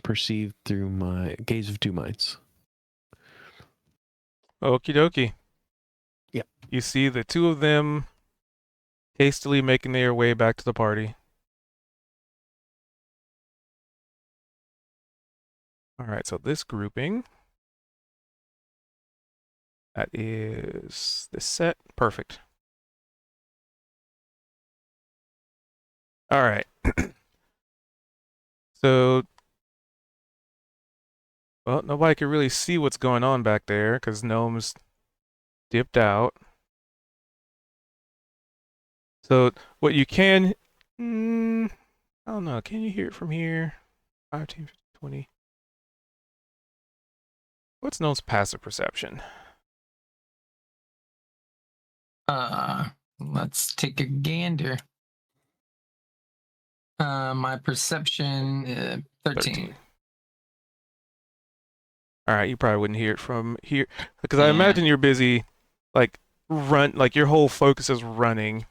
perceive through my gaze of two minds. Okie dokie. Yep. You see the two of them hastily making their way back to the party. All right, so this grouping. That is this set. Perfect. All right. So, well, nobody can really see what's going on back there because Gnome's dipped out. So, what you can, I don't know, can you hear it from here? 15, 15, 20. What's Gnome's passive perception? Let's take a gander. My perception 13. All right, you probably wouldn't hear it from here because I Yeah. imagine you're busy, like your whole focus is running.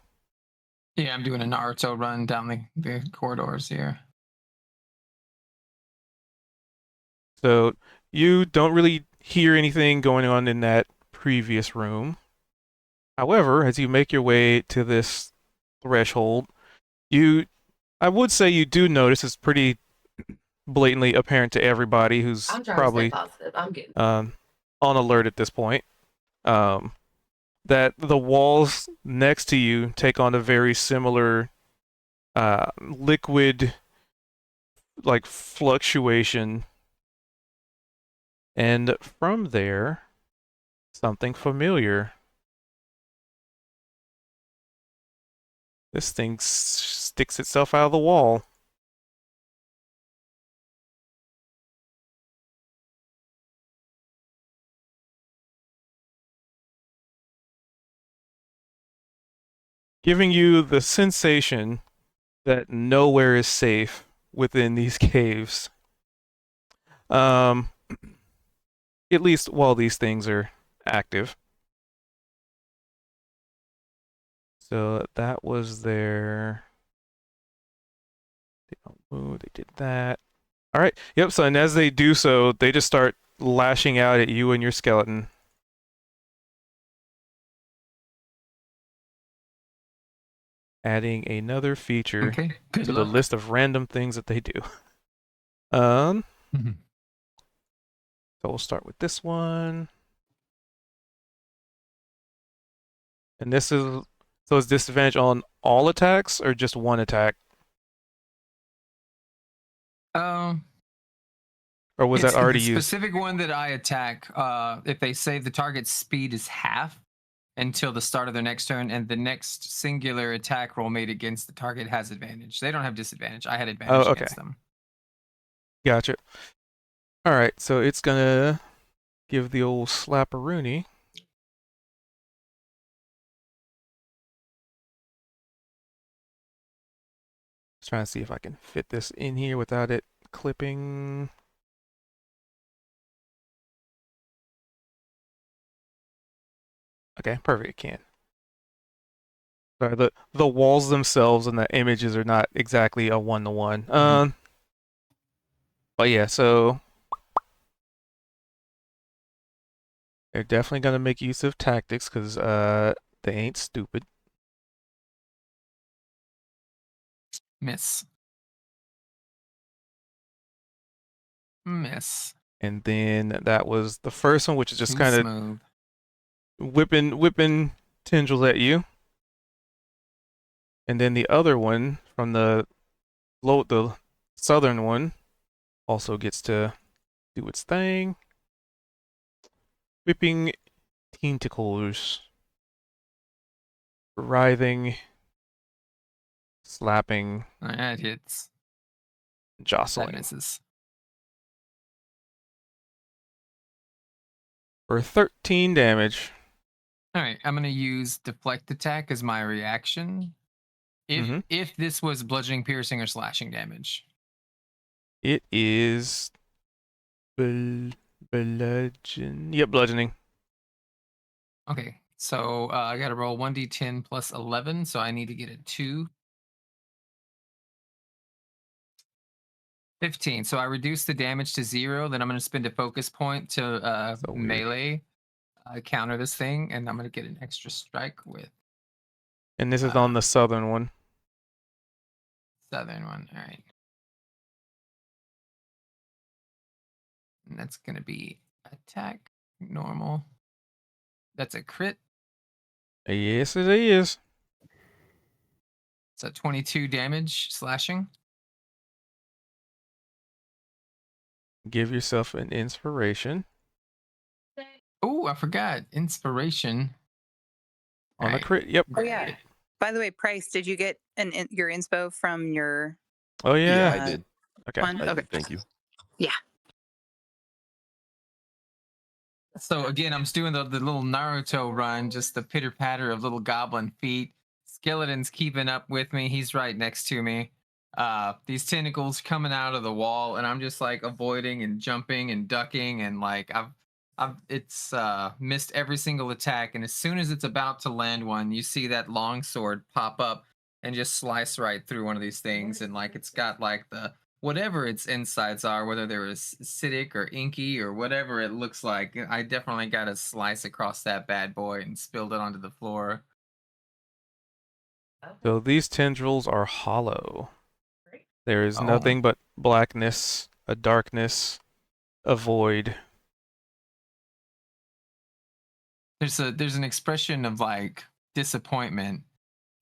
Yeah, I'm doing a Naruto run down the corridors here. So you don't really hear anything going on in that previous room. However, as you make your way to this threshold, I would say you do notice it's pretty blatantly apparent to everybody who's probably on alert at this point. That the walls next to you take on a very similar liquid like fluctuation, and from there something familiar. This thing sticks itself out of the wall. Giving you the sensation that nowhere is safe within these caves. At least while these things are active. So that was their. They don't move. They did that. All right. Yep. So and as they do so, they just start lashing out at you and your skeleton. Adding another feature Good to luck. the list of random things that they do. Um. So we'll start with this one. And this is, so is disadvantage on all attacks or just one attack? Or was that It's already the used? specific one that I attack. If they say the target's speed is half until the start of their next turn, and the next singular attack roll made against the target has advantage. They don't have disadvantage. I had advantage Oh, okay. against them. Gotcha. All right, so it's gonna give the old slapperoonie. Just trying to see if I can fit this in here without it clipping. Okay, perfect. It can. Sorry, the walls themselves and the images are not exactly a one-to-one. But yeah, so they're definitely gonna make use of tactics because they ain't stupid. Miss. Miss. And then that was the first one, which is just Too kind of smooth. whipping tendrils at you. And then the other one from the southern one also gets to do its thing. Whipping tentacles. Writhing. Slapping. That hits. That Jostling. misses. For 13 damage. All right, I'm gonna use deflect attack as my reaction. If this was bludgeoning, piercing, or slashing damage. It is bludgeon. Yep, bludgeoning. Okay, so I got to roll 1d10 plus 11, so I need to get a 2. 15. So I reduce the damage to 0. Then I'm going to spend a focus point to So weird. melee counter this thing, and I'm going to get an extra strike with And this is on the southern one. southern one. All right. And that's going to be attack normal. That's a crit. Yes, it is. So 22 damage slashing. Give yourself an inspiration Oh, I forgot. Inspiration. on a Alright. crit. Yep. Oh yeah. By the way, Price, did you get your inspo from your Oh Yeah, yeah. I did. Okay. one? I Okay. did. Thank you. Yeah. So again, I'm just doing the little Naruto run, just the pitter patter of little goblin feet. Skeleton's keeping up with me. He's right next to me. These tentacles coming out of the wall, and I'm just like avoiding and jumping and ducking, and like it's missed every single attack. And as soon as it's about to land one, you see that long sword pop up and just slice right through one of these things, and like it's got like the whatever its insides are, whether they're acidic or inky or whatever it looks like. I definitely got a slice across that bad boy and spilled it onto the floor. So these tendrils are hollow. There is Oh. nothing but blackness, a darkness, a void. There's an expression of like disappointment,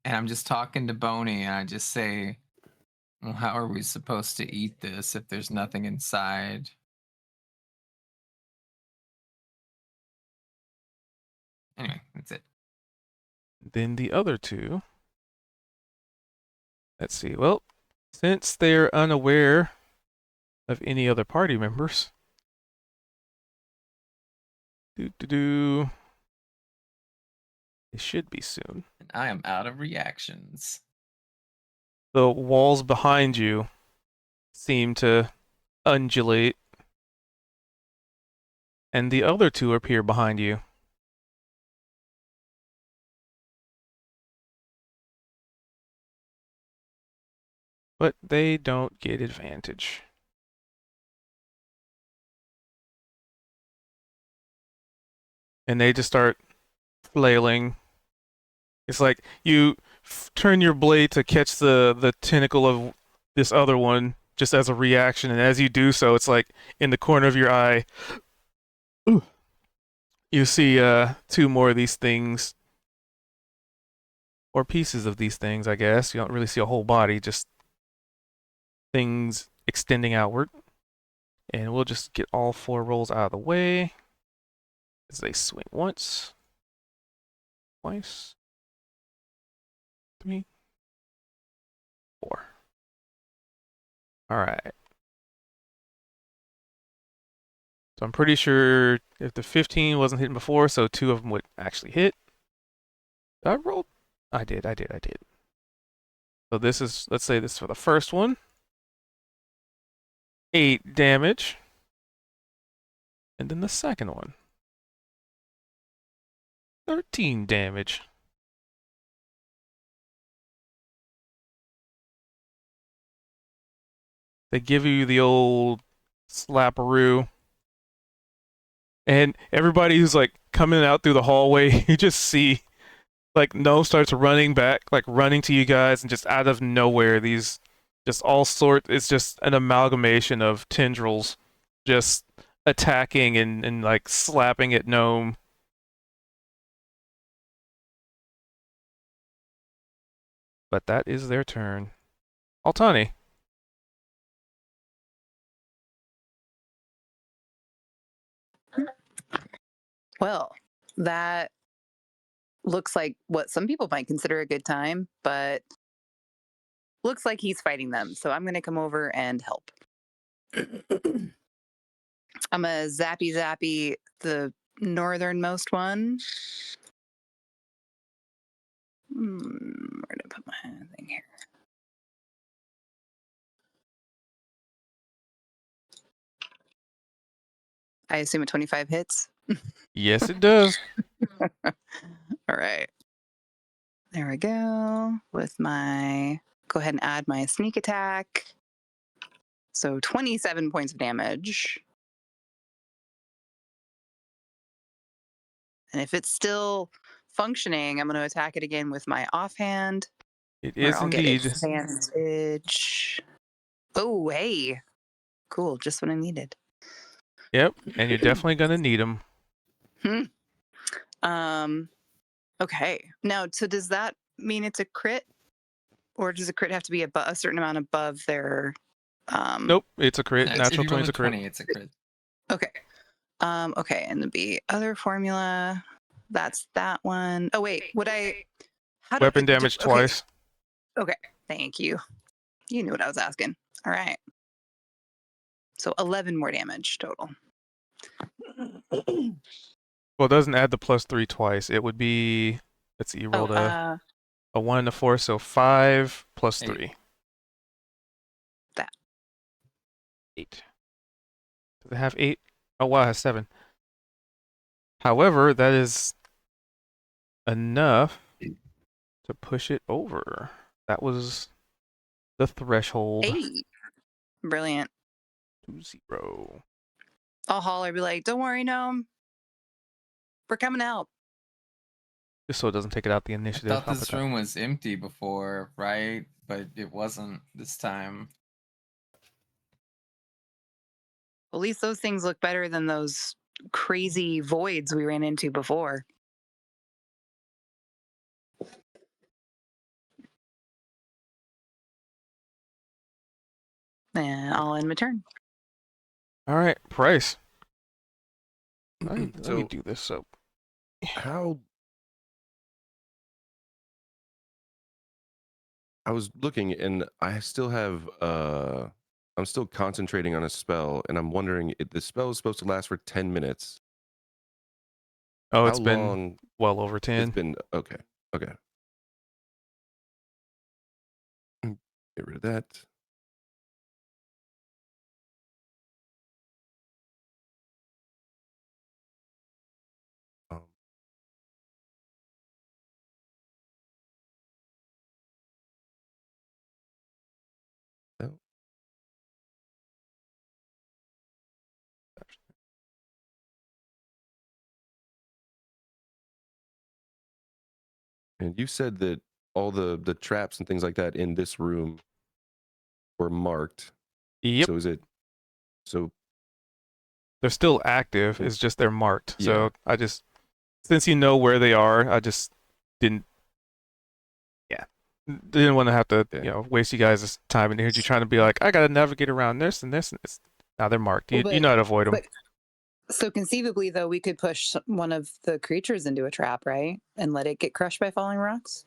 and I'm just talking to Boney, and I just say, well, how are we supposed to eat this if there's nothing inside? Anyway, that's it. Then the other two. Let's see. Well, since they're unaware of any other party members. It should be soon. And I am out of reactions. The walls behind you seem to undulate. And the other two appear behind you. But they don't get advantage. And they just start flailing. It's like you turn your blade to catch the tentacle of this other one just as a reaction, and as you do so, it's like in the corner of your eye, Ooh. You see two more of these things, or pieces of these things, I guess. You don't really see a whole body, just things extending outward. And we'll just get all 4 rolls out of the way as they swing once, twice, 3, 4. All right. So I'm pretty sure if the 15 wasn't hitting before, so 2 of them would actually hit. I rolled. I did. So this is, let's say this for the first one. 8 damage. And then the second one. 13 damage. They give you the old slapperoo. And everybody who's like coming out through the hallway, you just see like No starts running back, like running to you guys, and just out of nowhere, these just all sort. It's just an amalgamation of tendrils, just attacking and like slapping at Gnome. But that is their turn. Altani. Well, that looks like what some people might consider a good time, but looks like he's fighting them. So I'm going to come over and help. I'm a zappy the northernmost one. Where did I put my thing here? I assume a 25 hits. Yes, it does. All right. There we go. With my, go ahead and add my sneak attack. So 27 points of damage. And if it's still functioning, I'm going to attack it again with my offhand, It where is I'll get indeed. advantage. Oh, hey. Cool. Just what I needed. Yep, and you're definitely gonna need them. Okay. Now, so does that mean it's a crit? Or does a crit have to be a certain amount above their Nope, it's a crit. If Natural you roll 20's a a crit. 20, it's a crit. Okay. Okay, and the other formula, that's that one. Oh wait, would I how do Weapon damage twice. Okay, thank you. You knew what I was asking. All right. So 11 more damage total. Well, it doesn't add the +3 twice. It would be, let's see, you rolled a 1 and a 4, so 5 plus 3. That. 8. Does it have 8? Oh wow, it has 7. However, that is enough to push it over. That was the threshold. 8. Brilliant. 2-0. I'll holler, be like, don't worry, Gnome. We're coming out. Just so it doesn't take it out the I initiative. thought this room was empty before, right? But it wasn't this time. At least those things look better than those crazy voids we ran into before. And I'll end my turn. All right, Price. Let me So do this. So how I was looking and I still have I'm still concentrating on a spell and I'm wondering if the spell is supposed to last for 10 minutes. oh, How it's been long? well over 10. It's been okay. Okay. Get rid of that. Um, no. And you said that all the traps and things like that in this room were marked. Yep. So is it so they're still active. It's just they're marked. Yeah. So I just, since you know where they are, I just didn't. Yeah, didn't want to have to waste you guys' time and energy trying to be like, I gotta navigate around this and this and this. Now they're marked. You know how to avoid them. So conceivably, though, we could push one of the creatures into a trap, right, and let it get crushed by falling rocks.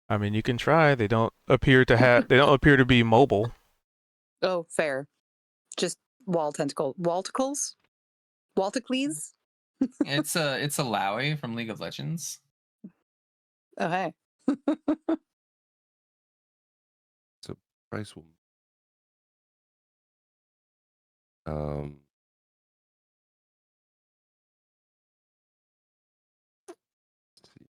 I mean, you can try. They don't appear to have. They don't appear to be mobile. Oh, fair. Just walticles. It's a Lowy from League of Legends. Oh, hey. So price will. Let's see.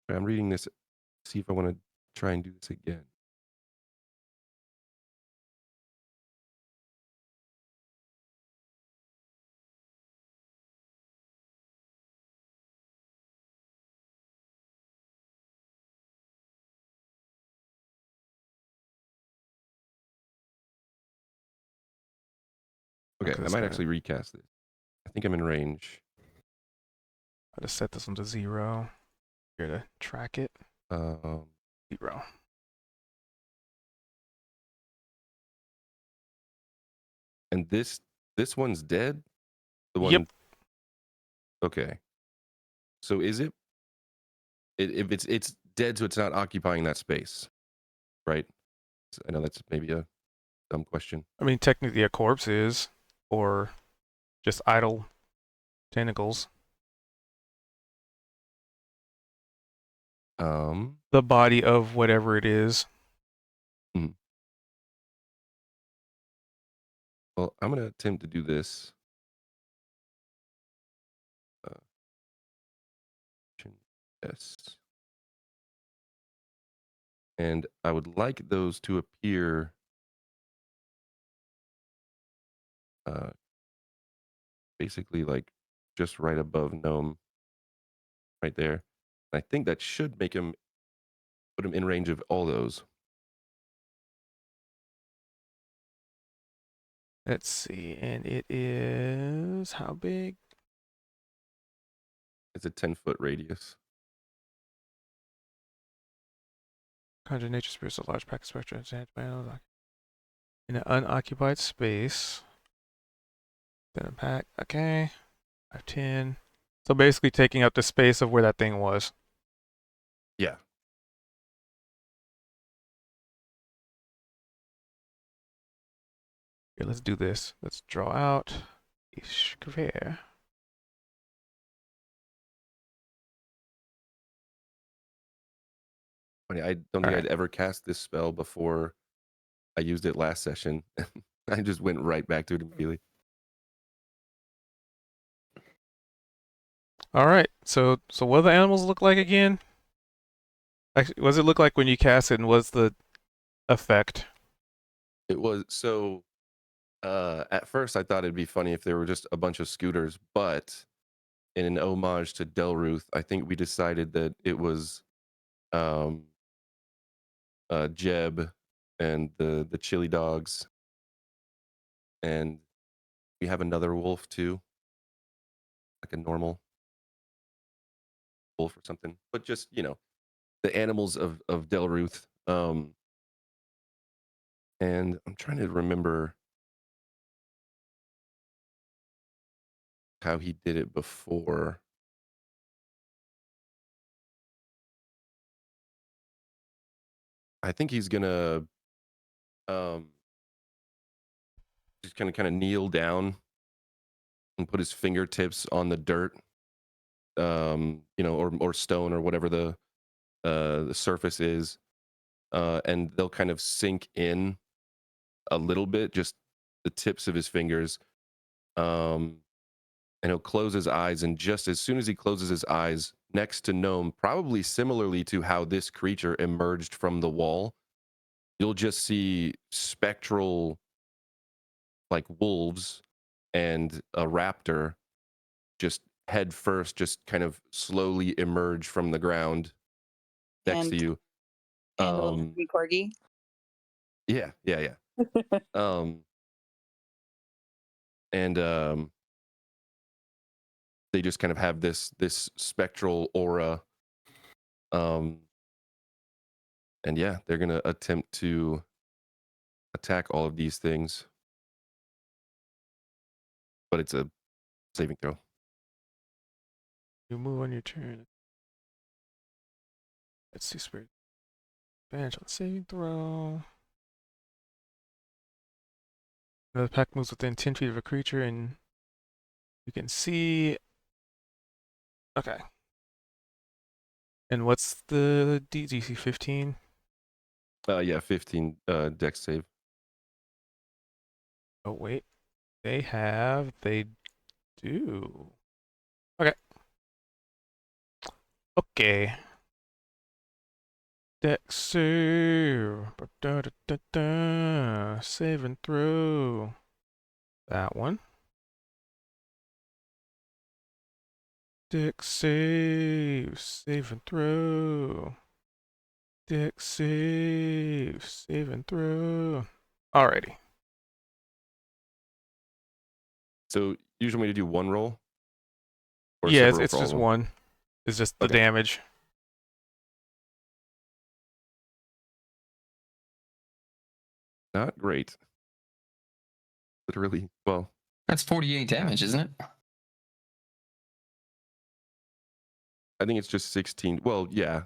I'm reading this. See if I want to try and do this again. Okay, I might actually recast this. I think I'm in range. I just set this one to 0. Here to track it. 0. And this one's dead? The one. Yep. Okay. So is it if it's dead, so it's not occupying that space, right? I know that's maybe a dumb question. I mean, technically a corpse is, or just idle tentacles. The body of whatever it is. Well, I'm gonna attempt to do this. Yes. And I would like those to appear basically like just right above Gnome, right there. I think that should make him put him in range of all those. Let's see, and it is how big? It's a 10-foot radius. Conjure nature spirits, a large pack of spectra in an unoccupied space. Then a pack. Okay. 5, 10. So basically taking up the space of where that thing was. Yeah. Here, let's do this. Let's draw out a square. I don't think I'd ever cast this spell before I used it last session. I just went right back to it immediately. All right. So what do the animals look like again? Actually, what does it look like when you cast it, and what's the effect? It was so. At first, I thought it'd be funny if there were just a bunch of scooters, but in an homage to Delruth, I think we decided that it was Jeb and the chili dogs, and we have another wolf too, like a normal wolf or something, but just the animals of Delruth. And I'm trying to remember how he did it before. I think he's gonna just kind of kneel down and put his fingertips on the dirt, or stone or whatever the surface is, and they'll kind of sink in a little bit, just the tips of his fingers, and he'll close his eyes, and just as soon as he closes his eyes, next to Gnome, probably similarly to how this creature emerged from the wall. You'll just see spectral, like wolves and a raptor, just head first, just kind of slowly emerge from the ground next to And you. a little baby corgi. Yeah. And they just kind of have this spectral aura. And yeah, they're gonna attempt to attack all of these things, but it's a saving throw. You move on your turn. Let's see, spirit. Advantage on saving throw. The pack moves within 10 feet of a creature, and you can see. Okay. And what's the DC 15? Yeah, 15 dex save. Oh, wait. They do. Okay. Okay. Dex save. Save and throw. That one. Dex save. Save and throw. Dex save. Save and throw. Alrighty. So usually when you do one roll, or Yeah, separate roll it's for all just of them? one. It's just the Okay. damage. Not great. Literally, well, That's 48 damage, isn't it? I think it's just 16. Well, yeah,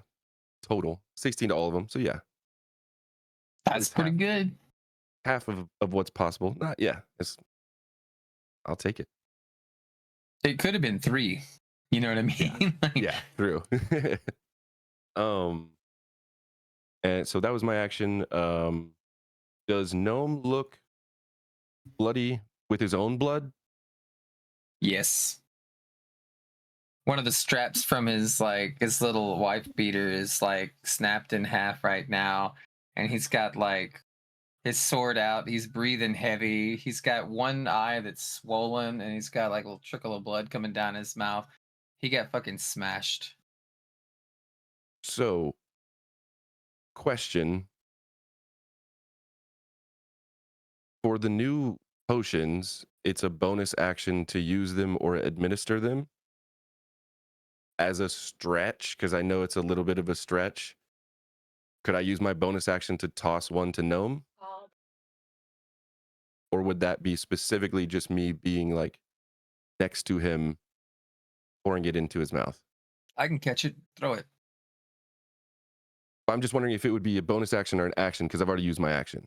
total 16 to all of them. So yeah, That's it's pretty good. half of what's possible. Not yeah, I'll take it. It could have been 3. You know what I mean? Like, Yeah, true. And so that was my action. Does Gnome look bloody with his own blood? yes. One of the straps from his little wife beater is like snapped in half right now, and he's got like his sword out. He's breathing heavy. He's got one eye that's swollen, and he's got like a little trickle of blood coming down his mouth. He got fucking smashed. So, question for the new potions, it's a bonus action to use them or administer them as a stretch, because I know it's a little bit of a stretch. Could I use my bonus action to toss one to Gnome? Or would that be specifically just me being like next to him, pouring it into his mouth? I can catch it, throw it. I'm just wondering if it would be a bonus action or an action, because I've already used my action.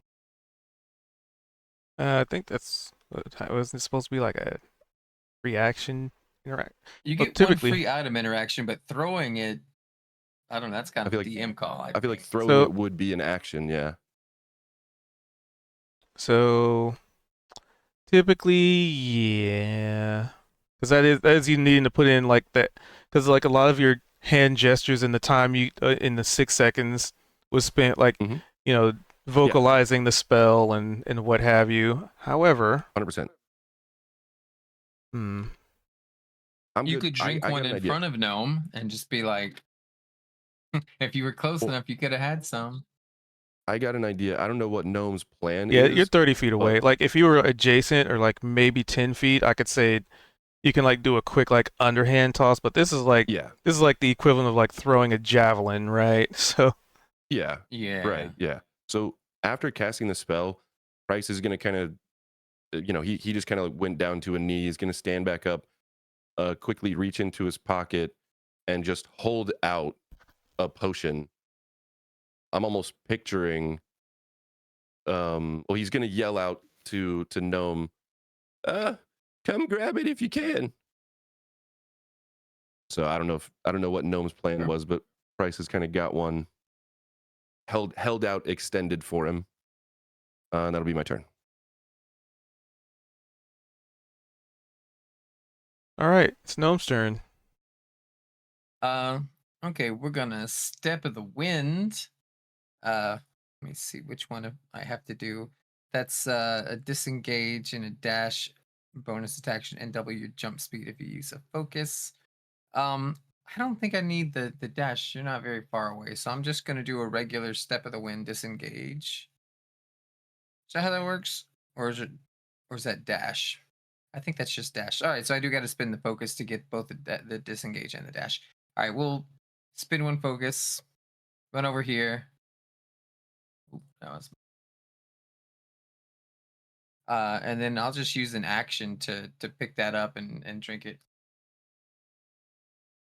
I think that's. Wasn't it supposed to be like a reaction interact? You Well, get one typically. free item interaction, but throwing it, I don't know. That's kind I of feel a like- DM call. I feel like think. throwing So- it would be an action, yeah. So typically, yeah, because that is you needing to put in like that, because like a lot of your hand gestures and the time you in the 6 seconds was spent like Mhm. you know vocalizing the spell and what have you. However, 100%. hmm, I'm You good. could drink I one got an in idea. front of Gnome and just be like, if you were close Well- enough, you could have had some. I got an idea. I don't know what Gnome's plan yeah, is. you're 30 feet away. Like if you were adjacent or like maybe 10 feet, I could say you can like do a quick like underhand toss. But this is like Yeah. the equivalent of like throwing a javelin, right? So. Yeah. Yeah. Right. Yeah. So after casting the spell, Price is going to kind of, he just kind of went down to a knee. He's going to stand back up, quickly reach into his pocket, and just hold out a potion. I'm almost picturing, well, he's going to yell out to Gnome, come grab it if you can. So I don't know what Gnome's plan Sure. was, but Price has kind of got one held out, extended for him. And that'll be my turn. All right, it's Gnome's turn. Uh, okay, we're gonna step of the wind. Let me see which one I have to do. That's a disengage and a dash bonus attack and double your jump speed if you use a focus. I don't think I need the dash. You're not very far away, so I'm just gonna do a regular step of the wind disengage. Is that how that works, or is that dash? I think that's just dash. All right, so I do got to spin the focus to get both the disengage and the dash. All right, we'll spin one focus, run over here. Ooh, that was. And then I'll just use an action to pick that up and drink it.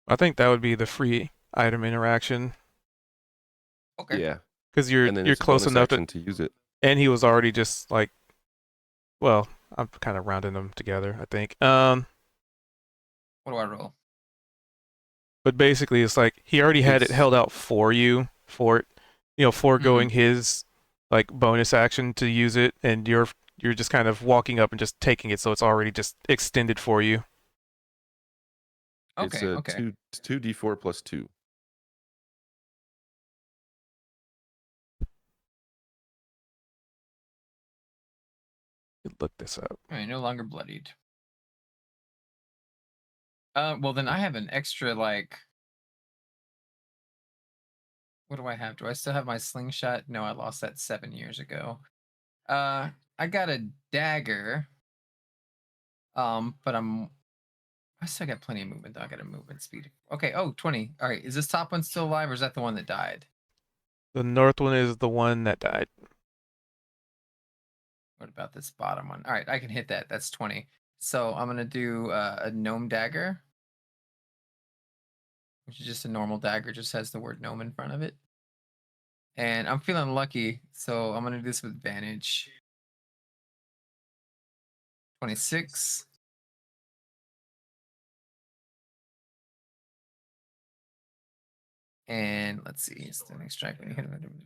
I think that would be the free item interaction Okay. Yeah. because And then you're it's a close bonus enough action to use it. and he was already just like, well, I'm kind of rounding them together, I think. What do I roll? But basically, it's like he already had it It's- held out for you for, foregoing Mm-hmm. his like bonus action to use it, and you're just kind of walking up and just taking it, so it's already just extended for you. It's Okay. a Okay. 2d4 plus 2. Look this up. All right. No longer bloodied. Well then I have an extra like. What do I have? Do I still have my slingshot? No, I lost that 7 years ago. I got a dagger. But I still got plenty of movement though. I got a movement speed. Okay, 20. All right, is this top one still alive or is that the one that died? The north one is the one that died. What about this bottom one? All right, I can hit that. That's 20. So I'm gonna do a gnome dagger, which is just a normal dagger, just has the word gnome in front of it. And I'm feeling lucky, so I'm gonna do this with advantage. 26. And let's see, stunning strike when you hit him.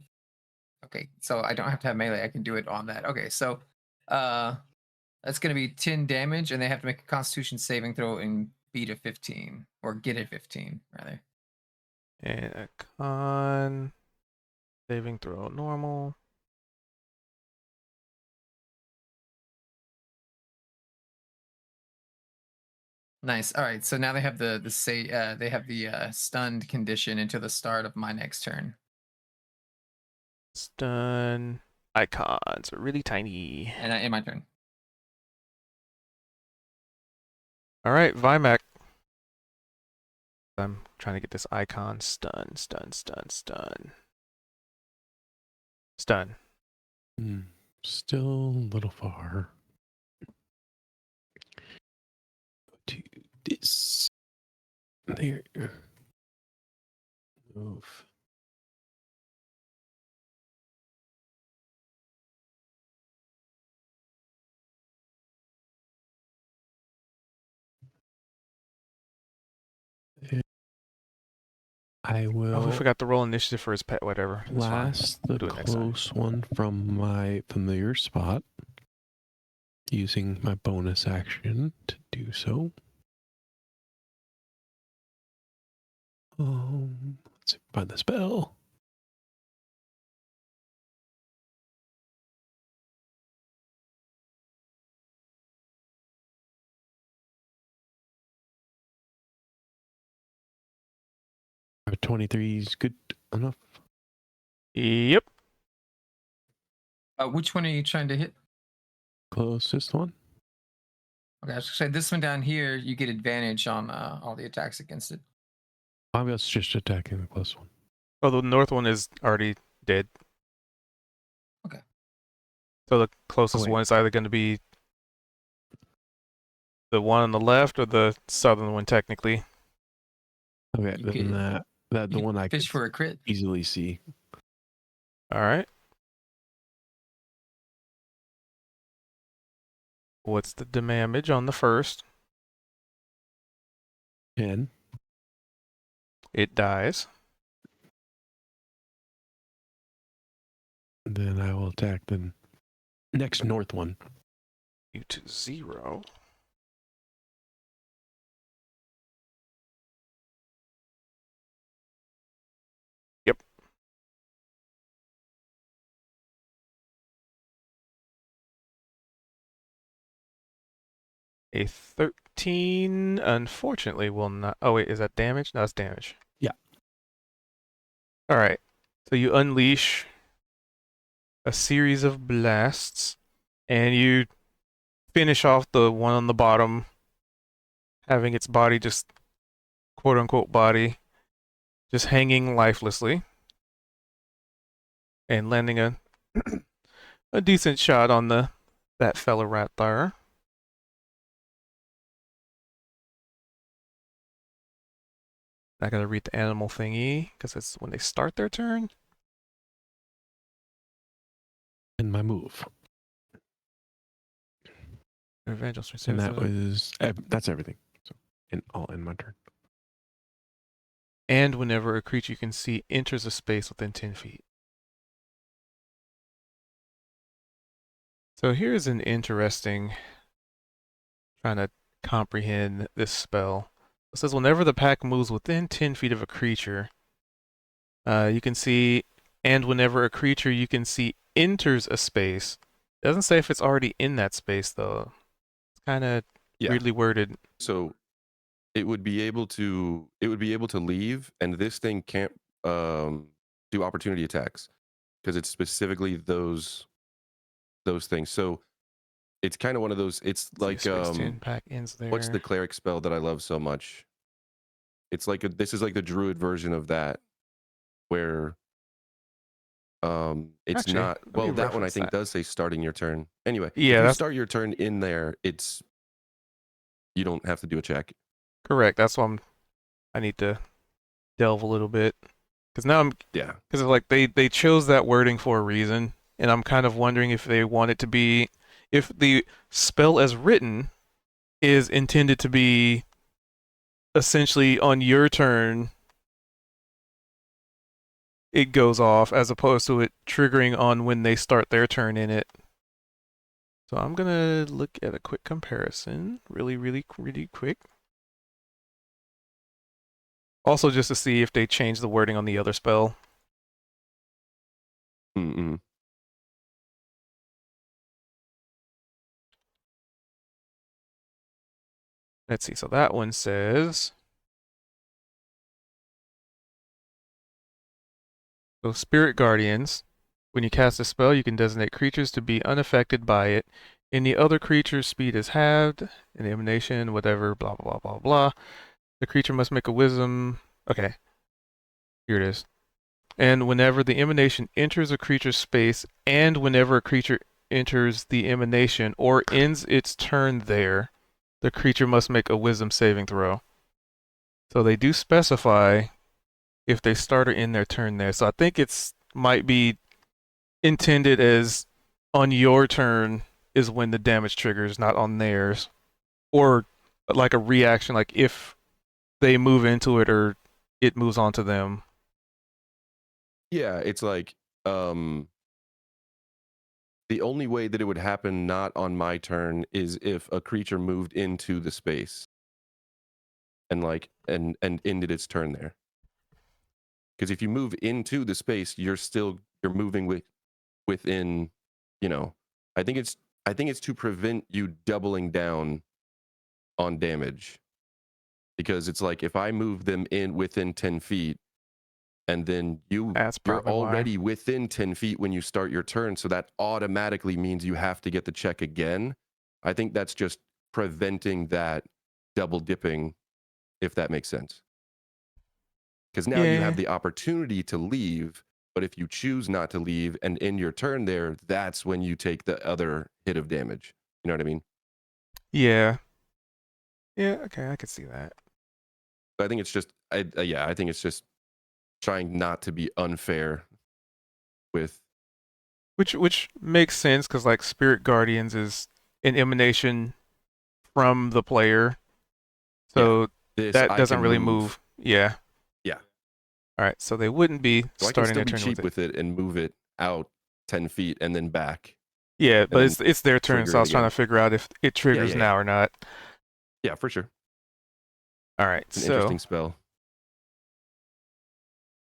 Okay, so I don't have to have melee. I can do it on that. Okay, so that's going to be 10 damage, and they have to make a Constitution saving throw and beat a 15, or get a 15 rather. And a con saving throw normal. Nice. All right, so now they have the stunned condition until the start of my next turn. Stun icons are really tiny. And in my turn. All right, Vimac. I'm trying to get this icon. Stun, stun, stun, stun. Stun. Still a little far. Go to this. There. Move. I will. Oh, we forgot to roll initiative for his pet. Whatever. That's fine. Blast the Do it next time. close one from my familiar spot, using my bonus action to do so. Let's find the spell. Our 23 is good enough. Yep. Which one are you trying to hit? Closest one. Okay, I was gonna say this one down here, you get advantage on all the attacks against it. I was just attacking the close one. Oh, the north one is already dead. Okay. So the closest wait. one is either going to be the one on the left or the southern one, technically. Okay, You then could- that the You one I fish could for a crit. easily see. All right. What's the damage on the first? 10. It dies. Then I will attack the next north one. You to 0. A 13, unfortunately, will not. Oh, wait, is that damage? No, that's damage. Yeah. All right. So you unleash a series of blasts, and you finish off the one on the bottom, having its body just, quote unquote, body, just hanging lifelessly, and landing a decent shot on that fella right there. I gotta read the animal thingy because it's when they start their turn. And my move. Revenge. And that was that's everything. So all in my turn. And whenever a creature you can see enters a space within 10 feet. So here's an interesting, trying to comprehend this spell. It says whenever the pack moves within 10 feet of a creature, you can see, and whenever a creature you can see enters a space. It doesn't say if it's already in that space though. It's kind of weirdly worded. So it would be able to leave, and this thing can't do opportunity attacks because it's specifically those things. So it's kind of one of those. It's like Space 10 pack ends there. what's the cleric spell that I love so much? It's like this is like the druid version of that, where it's Actually, not well. That one I reference think that. does say starting your turn. Anyway, Yeah, if you that's start your turn in there, you don't have to do a check. correct. That's why I need to delve a little bit because now because like they chose that wording for a reason, and I'm kind of wondering if they want it to be, if the spell as written is intended to be essentially on your turn it goes off as opposed to it triggering on when they start their turn in it. So I'm gonna look at a quick comparison, really quick. Also just to see if they change the wording on the other spell. Mm-mm. Let's see, so that one says, so Spirit Guardians, when you cast a spell, you can designate creatures to be unaffected by it. Any other creature's speed is halved, an emanation, whatever, blah, blah, blah, blah, blah. The creature must make a wisdom. Okay, here it is. And whenever the emanation enters a creature's space, and whenever a creature enters the emanation or ends its turn there, the creature must make a wisdom saving throw. So they do specify if they start or end their turn there. So I think it's might be intended as on your turn is when the damage triggers, not on theirs. Or like a reaction, like if they move into it or it moves on to them. Yeah, it's like the only way that it would happen not on my turn is if a creature moved into the space and and ended its turn there. Because if you move into the space, you're moving within, I think it's to prevent you doubling down on damage. Because it's like if I move them in within 10 feet and then you're already within 10 feet when you start your turn, so that automatically means you have to get the check again. I think that's just preventing that double dipping, if that makes sense. Because now you have the opportunity to leave, but if you choose not to leave and end your turn there, that's when you take the other hit of damage. You know what I mean? Yeah. Yeah, okay, I could see that. I think it's just, I think it's just trying not to be unfair with. Which makes sense because like Spirit Guardians is an emanation from the player, so that doesn't really move. Yeah. Yeah. All right, so they wouldn't be So starting I can their still be turn cheap with it and move it out 10 feet and then back. Yeah, but it's their turn, so I was trying again. to figure out if it triggers now or not. Yeah, for sure. All right, It's an interesting spell.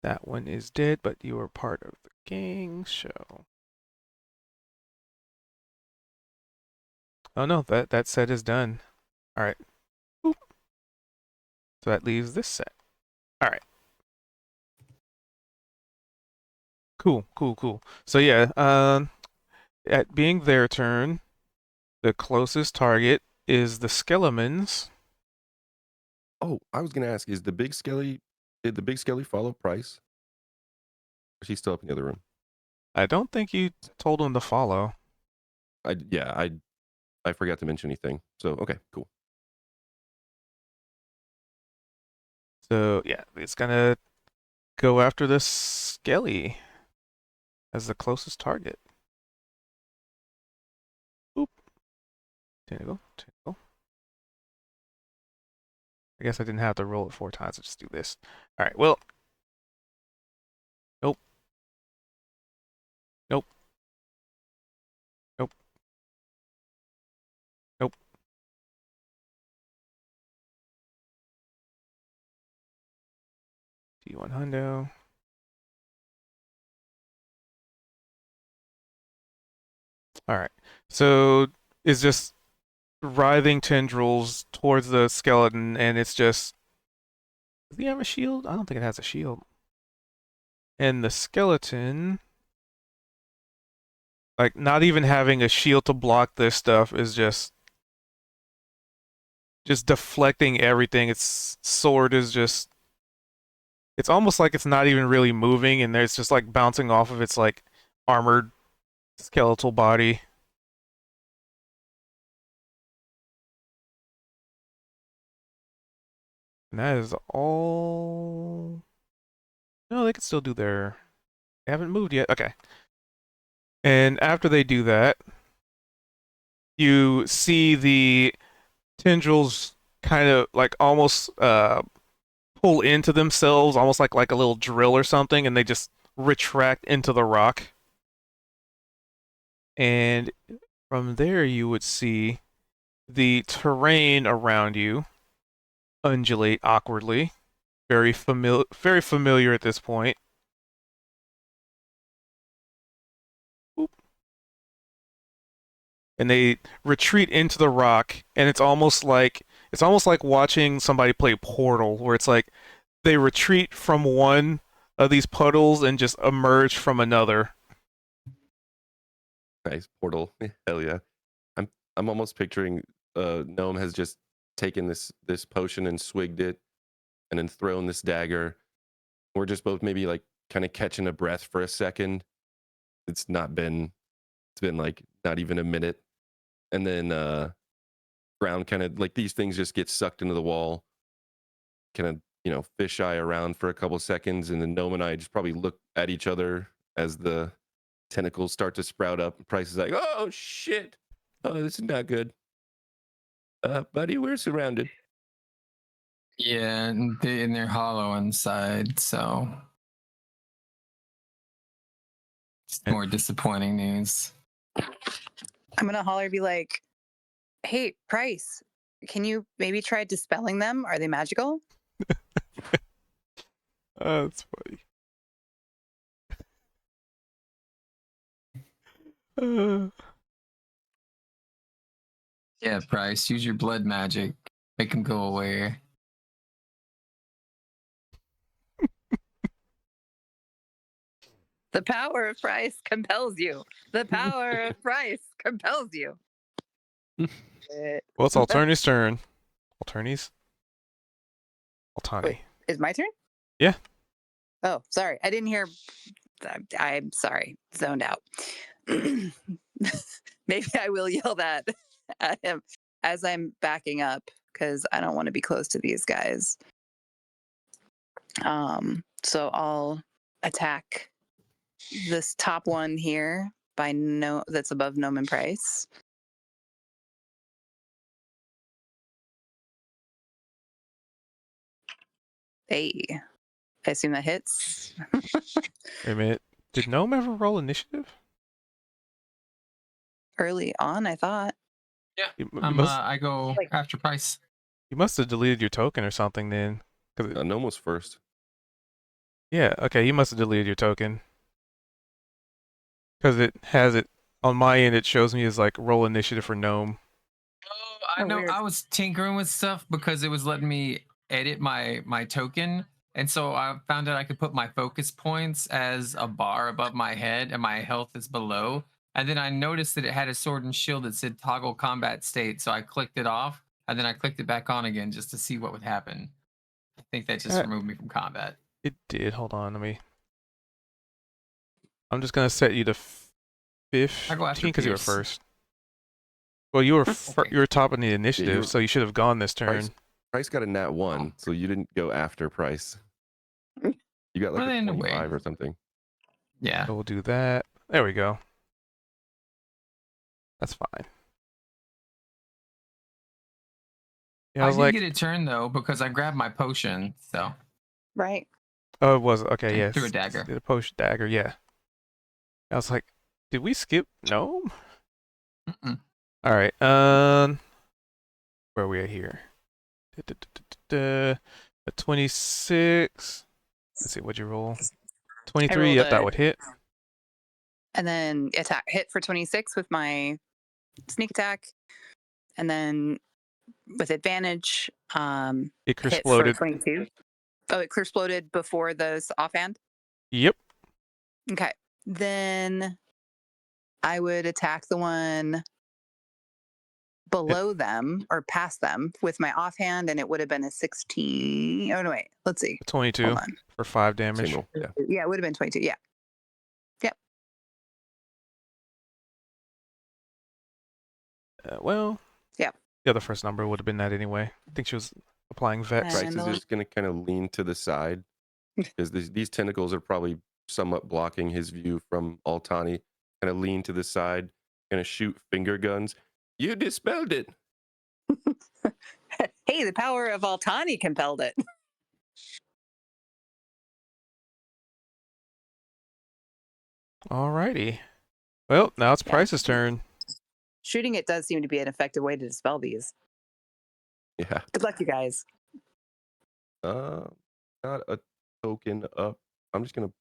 That one is dead, but you are part of the gang show. Oh no, that set is done. All right. Boop. So that leaves this set. All right. Cool, cool, cool. So yeah, at being their turn, the closest target is the Skelemans. Oh, I was gonna ask: Is the big skelly? Did the big skelly follow Price? Or is he still up in the other room? I don't think you told him to follow. I forgot to mention anything. So okay, cool. So yeah, it's gonna go after the Skelly as the closest target. Boop. Tentacle, tentacle. I guess I didn't have to roll it 4 times. I'll just do this. All right. Well. Nope. Nope. Nope. Nope. T1 hundo. All right. So it's just writhing tendrils towards the skeleton, and it's just. Does he have a shield? I don't think it has a shield. And the skeleton, like, not even having a shield to block this stuff is just deflecting everything. Its sword is just. It's almost like it's not even really moving, and there's just like bouncing off of its like armored skeletal body. And that is all. No, they can still do their. They haven't moved yet. Okay. And after they do that, you see the tendrils kind of like almost pull into themselves, almost like a little drill or something, and they just retract into the rock. And from there, you would see the terrain around you undulate awkwardly. Very familiar at this point. Boop. And they retreat into the rock, and it's almost like watching somebody play Portal, where it's like they retreat from one of these puddles and just emerge from another. Nice portal. Hell yeah. I'm almost picturing Gnome has just taken this potion and swigged it and then thrown this dagger. We're just both maybe like kind of catching a breath for a second. It's been like not even a minute. And then ground kind of like these things just get sucked into the wall, kind of, fisheye around for a couple seconds, and then Gnome and I just probably look at each other as the tentacles start to sprout up. Price is like, oh shit. Oh, this is not good. Buddy, we're surrounded. Yeah, and they're hollow inside, so it's more disappointing news. I'm gonna holler and be like, "Hey, Price, can you maybe try dispelling them? Are they magical?" That's funny. Yeah, Price, use your blood magic. Make them go away. The power of Price compels you. The power of Price compels you. Well, it's Alterni's turn. Altani. Wait, is my turn? Yeah. Oh, sorry. I didn't hear. I'm sorry. Zoned out. Maybe I will yell that at him as I'm backing up because I don't want to be close to these guys. So I'll attack this top one here that's above Gnome and Price. Hey, I assume that hits. Wait a minute. Did Gnome ever roll initiative? Early on, I thought. Yeah, You I go after Price. You must have deleted your token or something then. Gnome was first. Yeah, okay, you must have deleted your token. Because it has it, on my end, it shows me as like roll initiative for Gnome. Oh, I Oh, know weird. I was tinkering with stuff because it was letting me edit my token. And so I found out I could put my focus points as a bar above my head and my health is below. And then I noticed that it had a sword and shield that said toggle combat state. So I clicked it off and then I clicked it back on again just to see what would happen. I think that just removed me from combat. It did. Hold on, let me. I'm just gonna set you to I go after 15 because you were Pierce. first. Well, you were Okay. you were top in the initiative, were- so you should have gone this turn. Price got a nat 1, so you didn't go after Price. You got like Well, a in a way. 25 or something. Yeah. So we'll do that. There we go. That's fine. Yeah, I I was did like, get a turn though because I grabbed my potion. So Right. oh, it was okay. and Yes, threw a dagger. did a potion dagger. Yeah. I was like, did we skip? No. Mm-mm. All right. Where are we at here? A 26. Let's see. What'd you roll? 23. rolled Yep, that a- would hit. And then attack hit for 26 with my sneak attack. And then with advantage, It clear hit for exploded. 22. Oh, it clear exploded before those offhand? Yep. Okay. Then I would attack the one below them or past them with my offhand, and it would have been a 16. Oh, no, wait. Let's see. 22 Hold on. for 5 Same damage. roll. Yeah. Yeah, it would have been 22. Yeah. Well. Yep. Yeah, the first number would have been that anyway. I think she was applying vex. And Price is the- just going to kind of lean to the side because these tentacles are probably somewhat blocking his view from Altani. Kind of lean to the side, going to shoot finger guns. You dispelled it. Hey, the power of Altani compelled it. Alrighty. Well, now it's Yeah. Price's turn. Shooting it does seem to be an effective way to dispel these. Yeah. Good luck, you guys. Got a token up. I'm just going to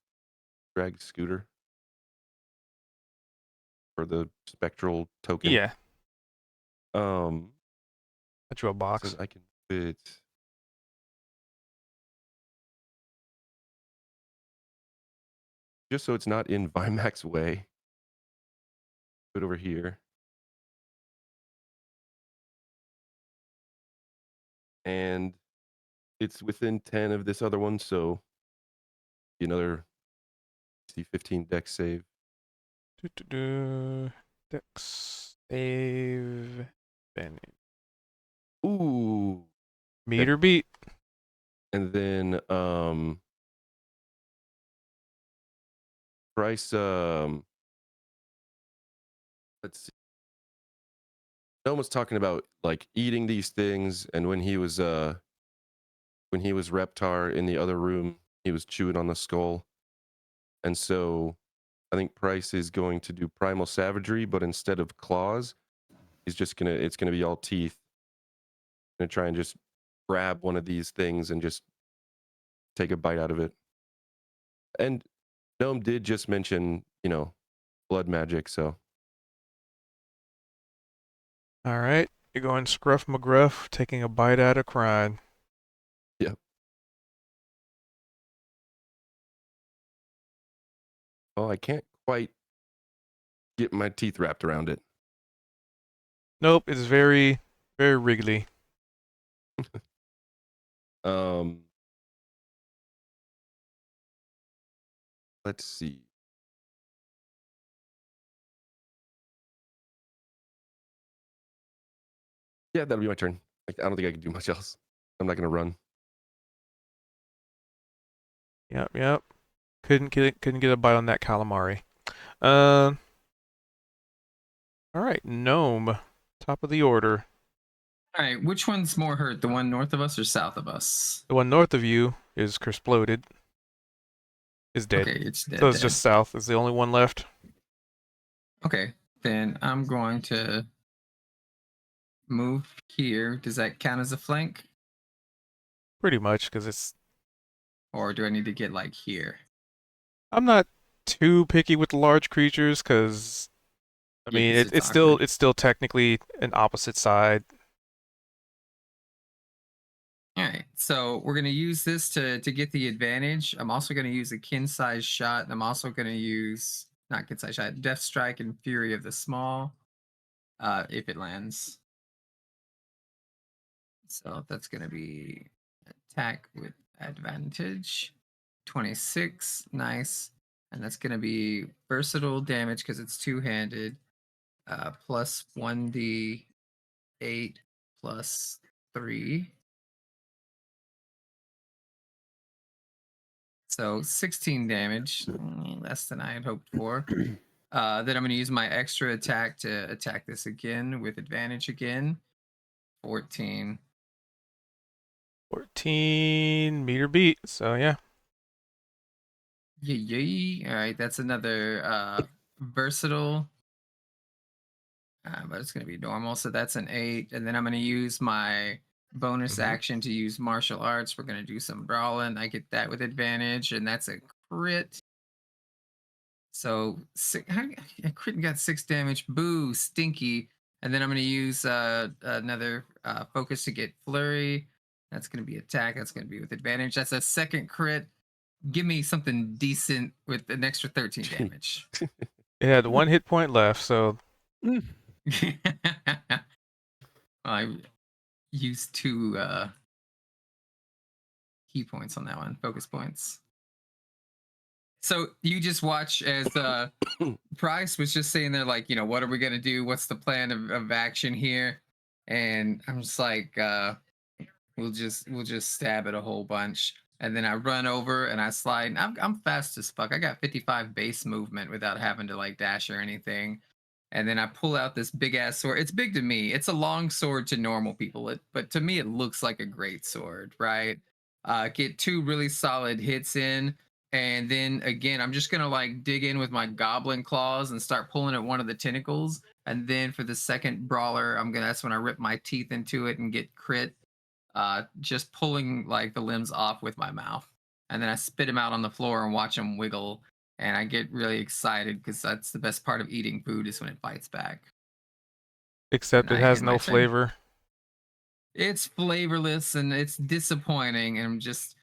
drag Scooter for the spectral token. Yeah, I I drew a box. I can fit. Just so it's not in Vimax way. Put it over here. And it's within 10 of this other one, so another C15 dex save. Dex save. Bennett. Ooh. Meter beat. And then Price let's see. No one was talking about like eating these things, and when he was Reptar in the other room, he was chewing on the skull. And so I think Price is going to do primal savagery, but instead of claws, it's gonna be all teeth. Gonna try and just grab one of these things and just take a bite out of it. And Gnome did just mention, blood magic, so All right, you're going Scruff McGruff, taking a bite out of crying. yep. Oh, I can't quite get my teeth wrapped around it. Nope, it's very, very wriggly. Let's see. Yeah, that'll be my turn. I don't think I can do much else. I'm not gonna run. Yep. Couldn't get a bite on that calamari. All right, Gnome, top of the order. All right, which one's more hurt? The one north of us or south of us? The one north of you is exploded. Is dead. Okay, it's dead. So it's just south is the only one left. Okay, then I'm going to move here. Does that count as a flank? Pretty much, because it's. Or do I need to get like here? I'm not too picky with the large creatures, because I Yeah, mean 'cause it's awkward. still technically an opposite side. All right, so we're gonna use this to get the advantage. I'm also gonna use a kin size shot, and I'm also gonna use not kin size shot, Death Strike and Fury of the Small, if it lands. So that's gonna be attack with advantage, 26, nice, and that's gonna be versatile damage because it's two-handed, plus 1d8 plus 3. So 16 damage, less than I had hoped for. Then I'm going to use my extra attack to attack this again with advantage again. 14. 14 meter beat. So yeah. Yay. All right, that's another versatile. But it's going to be normal. So that's an 8. And then I'm going to use my bonus action to use martial arts. We're going to do some brawling. I get that with advantage, and that's a crit. So I crit and got 6 damage. Boo, stinky. And then I'm going to use another focus to get flurry. That's going to be attack. That's going to be with advantage. That's a second crit. Give me something decent with an extra 13 damage. It had 1 hit point left, so I used 2 key points on that one, focus points. So you just watch as Price was just saying there, like, what are we gonna do? What's the plan of action here? And I'm just like, we'll just stab it a whole bunch. And then I run over and I slide. I'm fast as fuck. I got 55 base movement without having to like dash or anything. And then I pull out this big ass sword. It's big to me. It's a long sword to normal people, but to me it looks like a great sword, right? Get 2 really solid hits in, and then again I'm just gonna like dig in with my goblin claws and start pulling at one of the tentacles. And then for the second brawler, that's when I rip my teeth into it and get crit, just pulling like the limbs off with my mouth. And then I spit him out on the floor and watch him wiggle. And I get really excited because that's the best part of eating food is when it fights back. except And it I has end my no turn. flavor. It's flavorless and it's disappointing. And I'm just,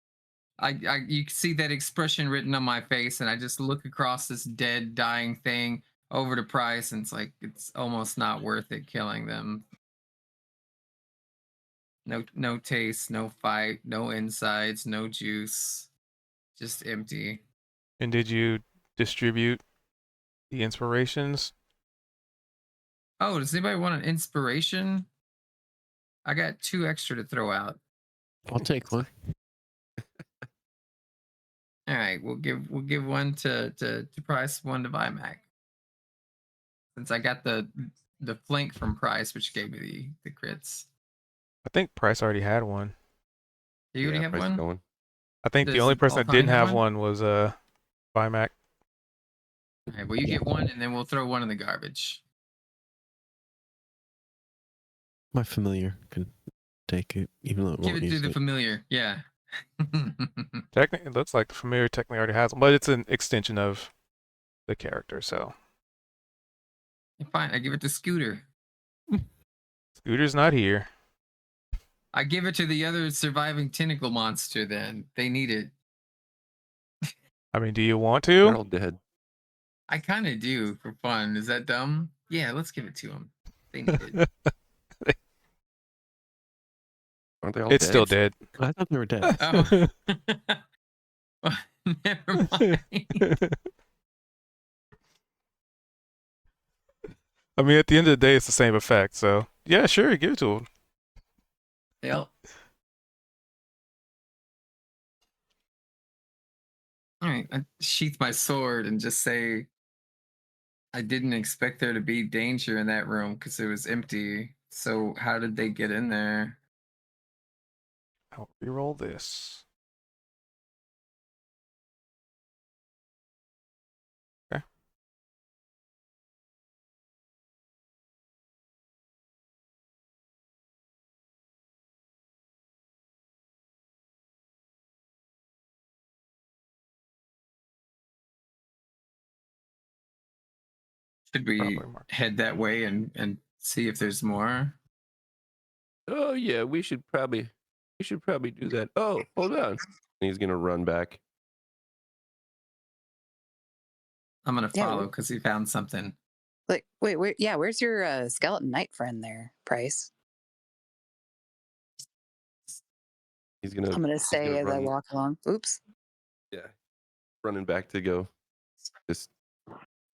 you can see that expression written on my face. And I just look across this dead, dying thing over to Price. And it's like, it's almost not worth it killing them. No taste, no fight, no insides, no juice. Just empty. And did you distribute the inspirations? Oh, does anybody want an inspiration? I got 2 extra to throw out. I'll take one. All right, we'll give one to Price, one to Vimac. Since I got the flank from Price, which gave me the crits. I think Price already had one. Do you already have Price is one? going. I think the Does only person that Altani didn't have have one was Vimac. All right, well you get one, and then we'll throw one in the garbage. My familiar can take it, even though it Give won't it to use the it. familiar. Yeah. Technically, it looks like the familiar technically already has one, but it's an extension of the character. So Fine, I give it to Scooter. Scooter's not here. I give it to the other surviving tentacle monster. Then they need it. I mean, do you want They're to? all dead. I kind of do for fun. Is that dumb? Yeah, let's give it to them. They need it. Aren't they all It's dead? still dead. I thought they were dead. Oh. Never mind. I mean, at the end of the day, it's the same effect. So yeah, sure, give it to him. Yep. All right, I sheath my sword and just say, I didn't expect there to be danger in that room because it was empty. So how did they get in there? I'll reroll this. Okay. Should we Probably more. head that way and see if there's more? Oh yeah, we should probably You should probably do that. Oh, hold on. And he's gonna run back. I'm gonna Yeah, follow because he found something. Like, wait, yeah, where's your skeleton knight friend there, Price? He's gonna I'm gonna he's say gonna as I run. walk along. Oops. Yeah, running back to go just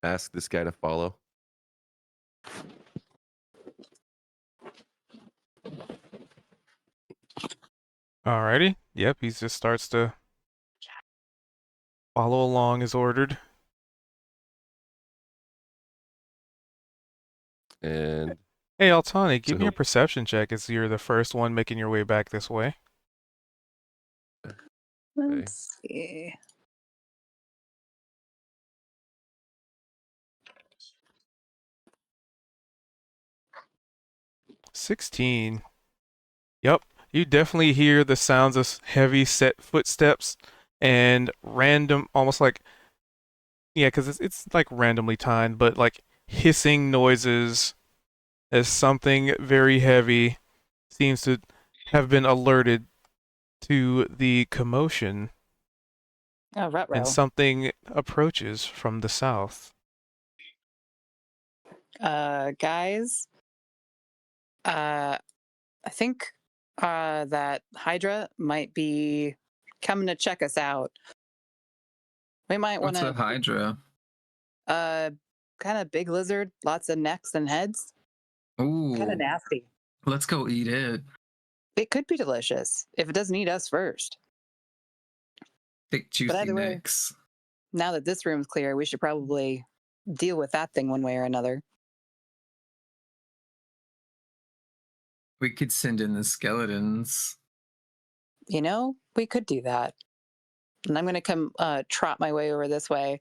ask this guy to follow. Alrighty. Yep, he just starts to follow along as ordered. And Hey, Altani, so give me a perception check as you're the first one making your way back this way. Let's see. $16. Yep, you definitely hear the sounds of heavy set footsteps and random, almost like, yeah, because it's like randomly timed, but like hissing noises as something very heavy seems to have been alerted to the commotion Oh, and Rutro. something approaches from the south. Guys, I think that Hydra might be coming to check us out. We might want What's a to hydra? kind of big lizard, lots of necks and heads. Kind of Ooh, nasty. let's go eat it. It could be delicious if it doesn't eat us first. Thick, But juicy either way, necks. now that this room's clear, we should probably deal with that thing one way or another. We could send in the skeletons. You know, we could do that. And I'm going to come trot my way over this way.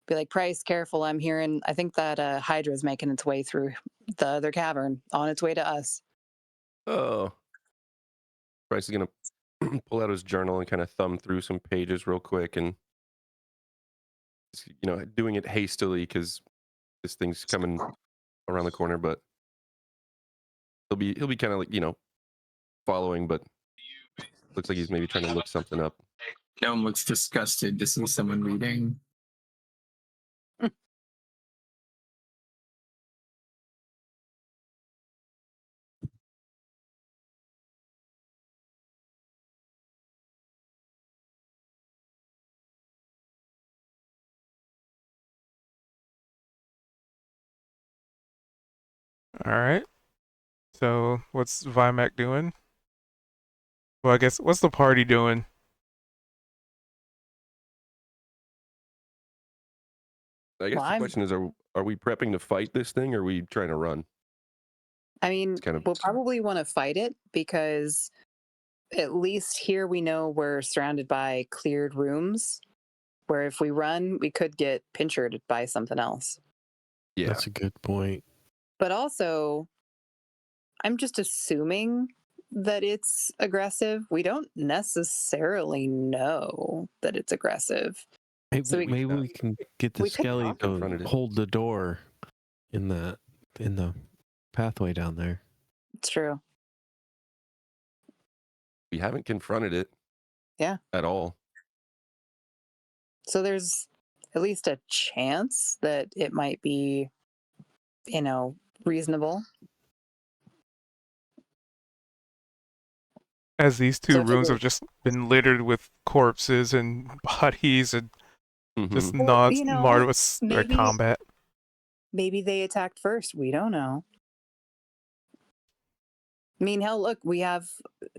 Be like, Price, careful. I'm hearing, I think that Hydra's making its way through the other cavern on its way to us. oh, Bryce is gonna pull out his journal and kind of thumb through some pages real quick, and doing it hastily because this thing's coming around the corner. But he'll be kind of like following, but looks like he's maybe trying to look something up. No one looks disgusted to see someone reading. All right. So what's Vimac doing? Well, I guess what's the party doing? I guess Well, the question is, are we prepping to fight this thing, or are we trying to run? I mean, It's kind of we'll probably want to fight it because at least here we know we're surrounded by cleared rooms where if we run, we could get pinchered by something else. yeah. That's a good point. But also, I'm just assuming that it's aggressive. We don't necessarily know that it's aggressive. Hey, So maybe we can get the we could skelly confront to it. hold the door in the pathway down there. It's true. We haven't confronted it. Yeah. At all. So there's at least a chance that it might be, reasonable. As these two So if it rooms was, have just been littered with corpses and bodies and just Mhm. well, not marred with maybe combat. maybe they attacked first. We don't know. I mean, hell, look, we have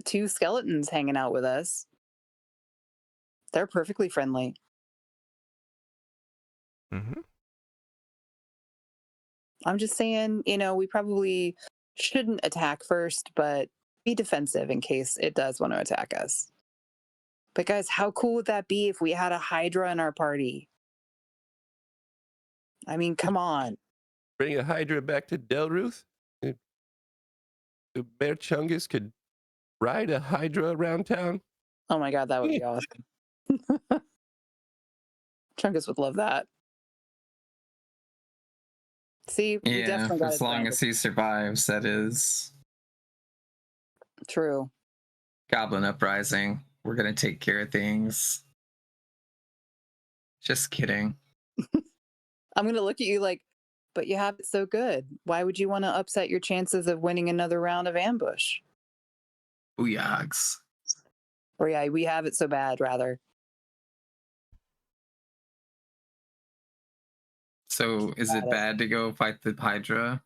two skeletons hanging out with us. They're perfectly friendly. Mm-hmm. I'm just saying, we probably shouldn't attack first, but be defensive in case it does want to attack us. But guys, how cool would that be if we had a Hydra in our party? I mean, come on. Bring a Hydra back to Delruth? The Bear Chungus could ride a Hydra around town? Oh my God, that would be awesome. Chungus would love that. See, we Yeah, definitely for got as it long planned. as he survives, that is. True. Goblin Uprising. We're gonna take care of things. Just kidding. I'm gonna look at you like, but you have it so good. Why would you want to upset your chances of winning another round of ambush? Booyags. Or yeah, we have it so bad, rather. So is it bad to go fight the Hydra?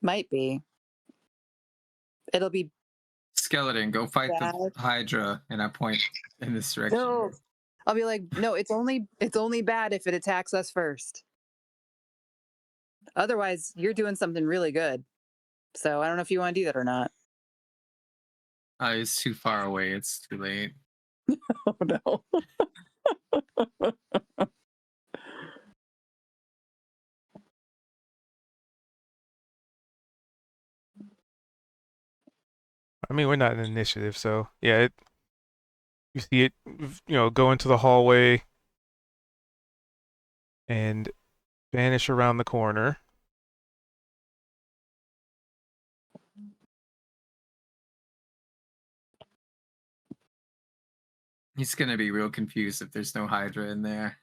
Might be. It'll be Skeleton, go fight bad. the Hydra, and I point in this direction. No. I'll be like, no, it's only bad if it attacks us first. Otherwise, you're doing something really good. So I don't know if you want to do that or not. It's too far away. It's too late. Oh no. I mean, we're not in initiative, so yeah. You see it, go into the hallway and vanish around the corner. He's gonna be real confused if there's no Hydra in there.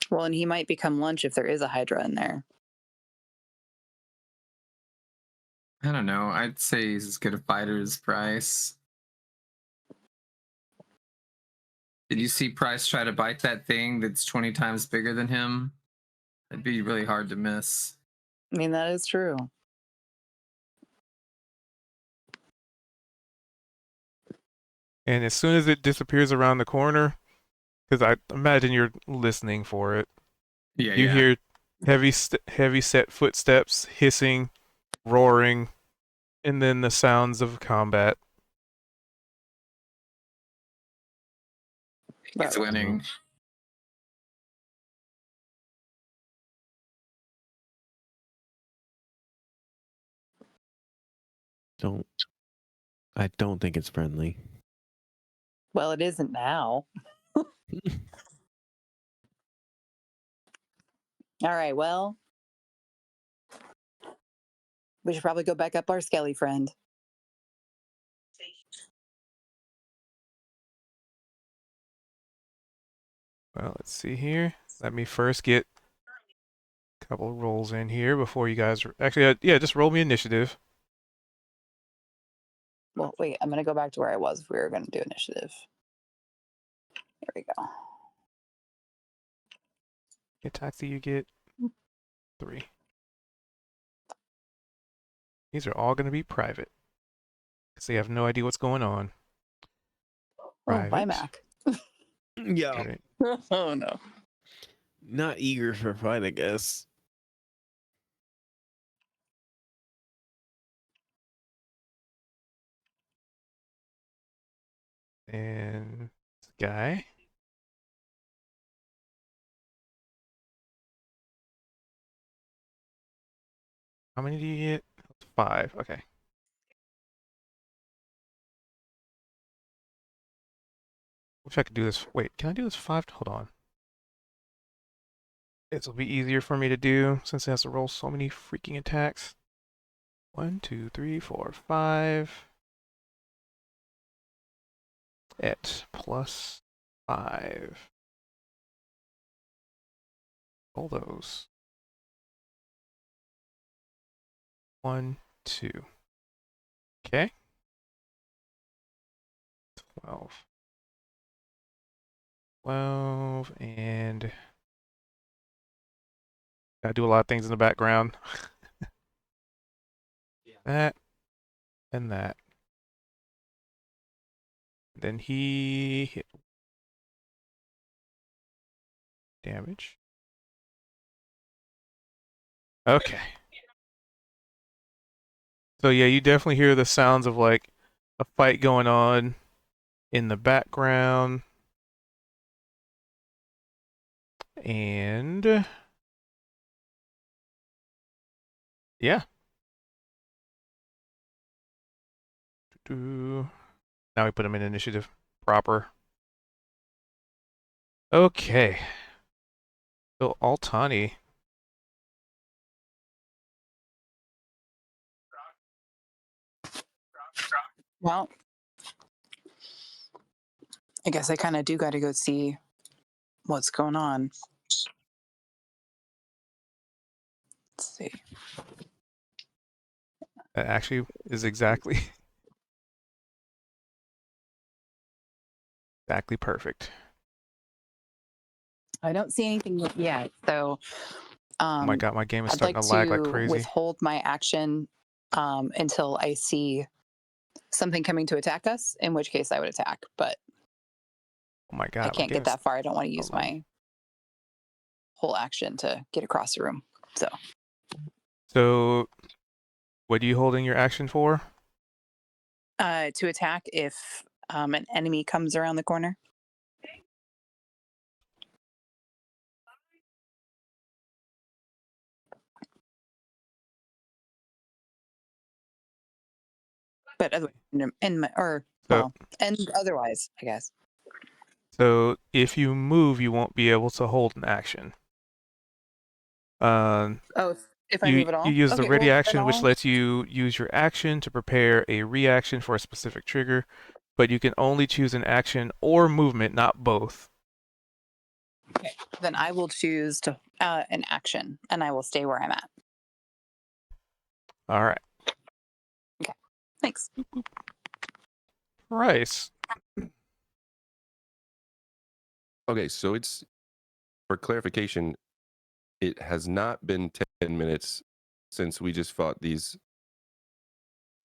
Well, and he might become lunch if there is a Hydra in there. I don't know. I'd say he's as good a fighter as Price. Did you see Price try to bite that thing that's 20 times bigger than him? It'd be really hard to miss. I mean, that is true. And as soon as it disappears around the corner, because I imagine you're listening for it, Yeah, you hear heavy set footsteps, hissing, roaring, and then the sounds of combat. He's winning. I don't think it's friendly. Well, it isn't now. All right, well, we should probably go back up our skelly friend. Well, let's see here. Let me first get a couple rolls in here before you guys... Actually, yeah, just roll me initiative. Well, wait, I'm going to go back to where I was if we were going to do initiative. There we go. Get taxi, you get 3. These are all going to be private. Because they have no idea what's going on. Oh, bye, Mac. Yeah. Right. Oh, no. Not eager for a fight, I guess. And this guy. How many do you get? 5. Okay. Wish I could do this. Wait, can I do this 5? Hold on. This will be easier for me to do since it has to roll so many freaking attacks. 1, 2, 3, 4, 5. At plus 5. Roll those. 1, 2. Okay. 12. 12 and gotta do a lot of things in the background. That and that. Then he hit damage. Okay. So yeah, you definitely hear the sounds of like a fight going on in the background. And yeah. Now we put him in initiative proper. Okay. So Altani, Well, I guess I kind of do got to go see what's going on. Let's see. That actually is exactly exactly perfect. I don't see anything yet, so Oh my god, my game is I'd starting like to lag like to crazy. withhold my action until I see something coming to attack us, in which case I would attack. But Oh my god, I my can't game get is that far. I don't want to so use low. my whole action to get across the room. So, what are you holding your action for? To attack if an enemy comes around the corner. But So, and otherwise, I guess. so if you move, you won't be able to hold an action. Oh, if I You move at all. use the Okay, ready well then action, which I'll. lets you use your action to prepare a reaction for a specific trigger, but you can only choose an action or movement, not both. Okay, then I will choose to an action, and I will stay where I'm at. All right. Okay, thanks. Rice. Okay, so it's for clarification, it has not been 10 minutes since we just fought these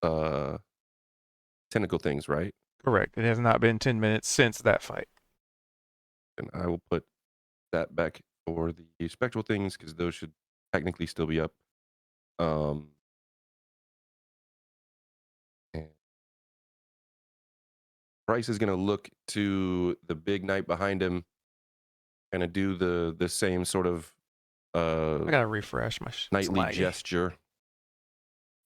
tentacle things, right? Correct. It has not been 10 minutes since that fight. And I will put that back for the spectral things because those should technically still be up. And Bryce is gonna look to the big knight behind him and do the same sort of I gotta refresh my knightly laggy. gesture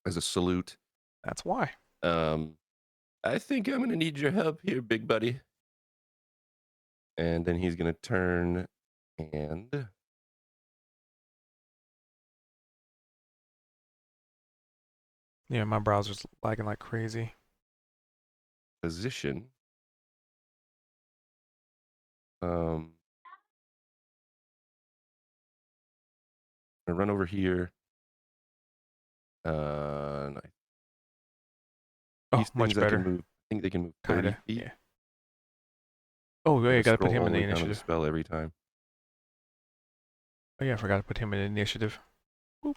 as a salute. That's why. I think I'm gonna need your help here, big buddy. And then he's gonna turn and Yeah, my browser's lagging like crazy. position. I run over here. Nice. Oh, These much things I can better. move. I think they can move 30 Kinda. feet. Yeah. Oh, yeah, I you gotta put scroll him all in the the way down to the initiative. spell every time. Oh yeah, I forgot to put him in the initiative. Boop.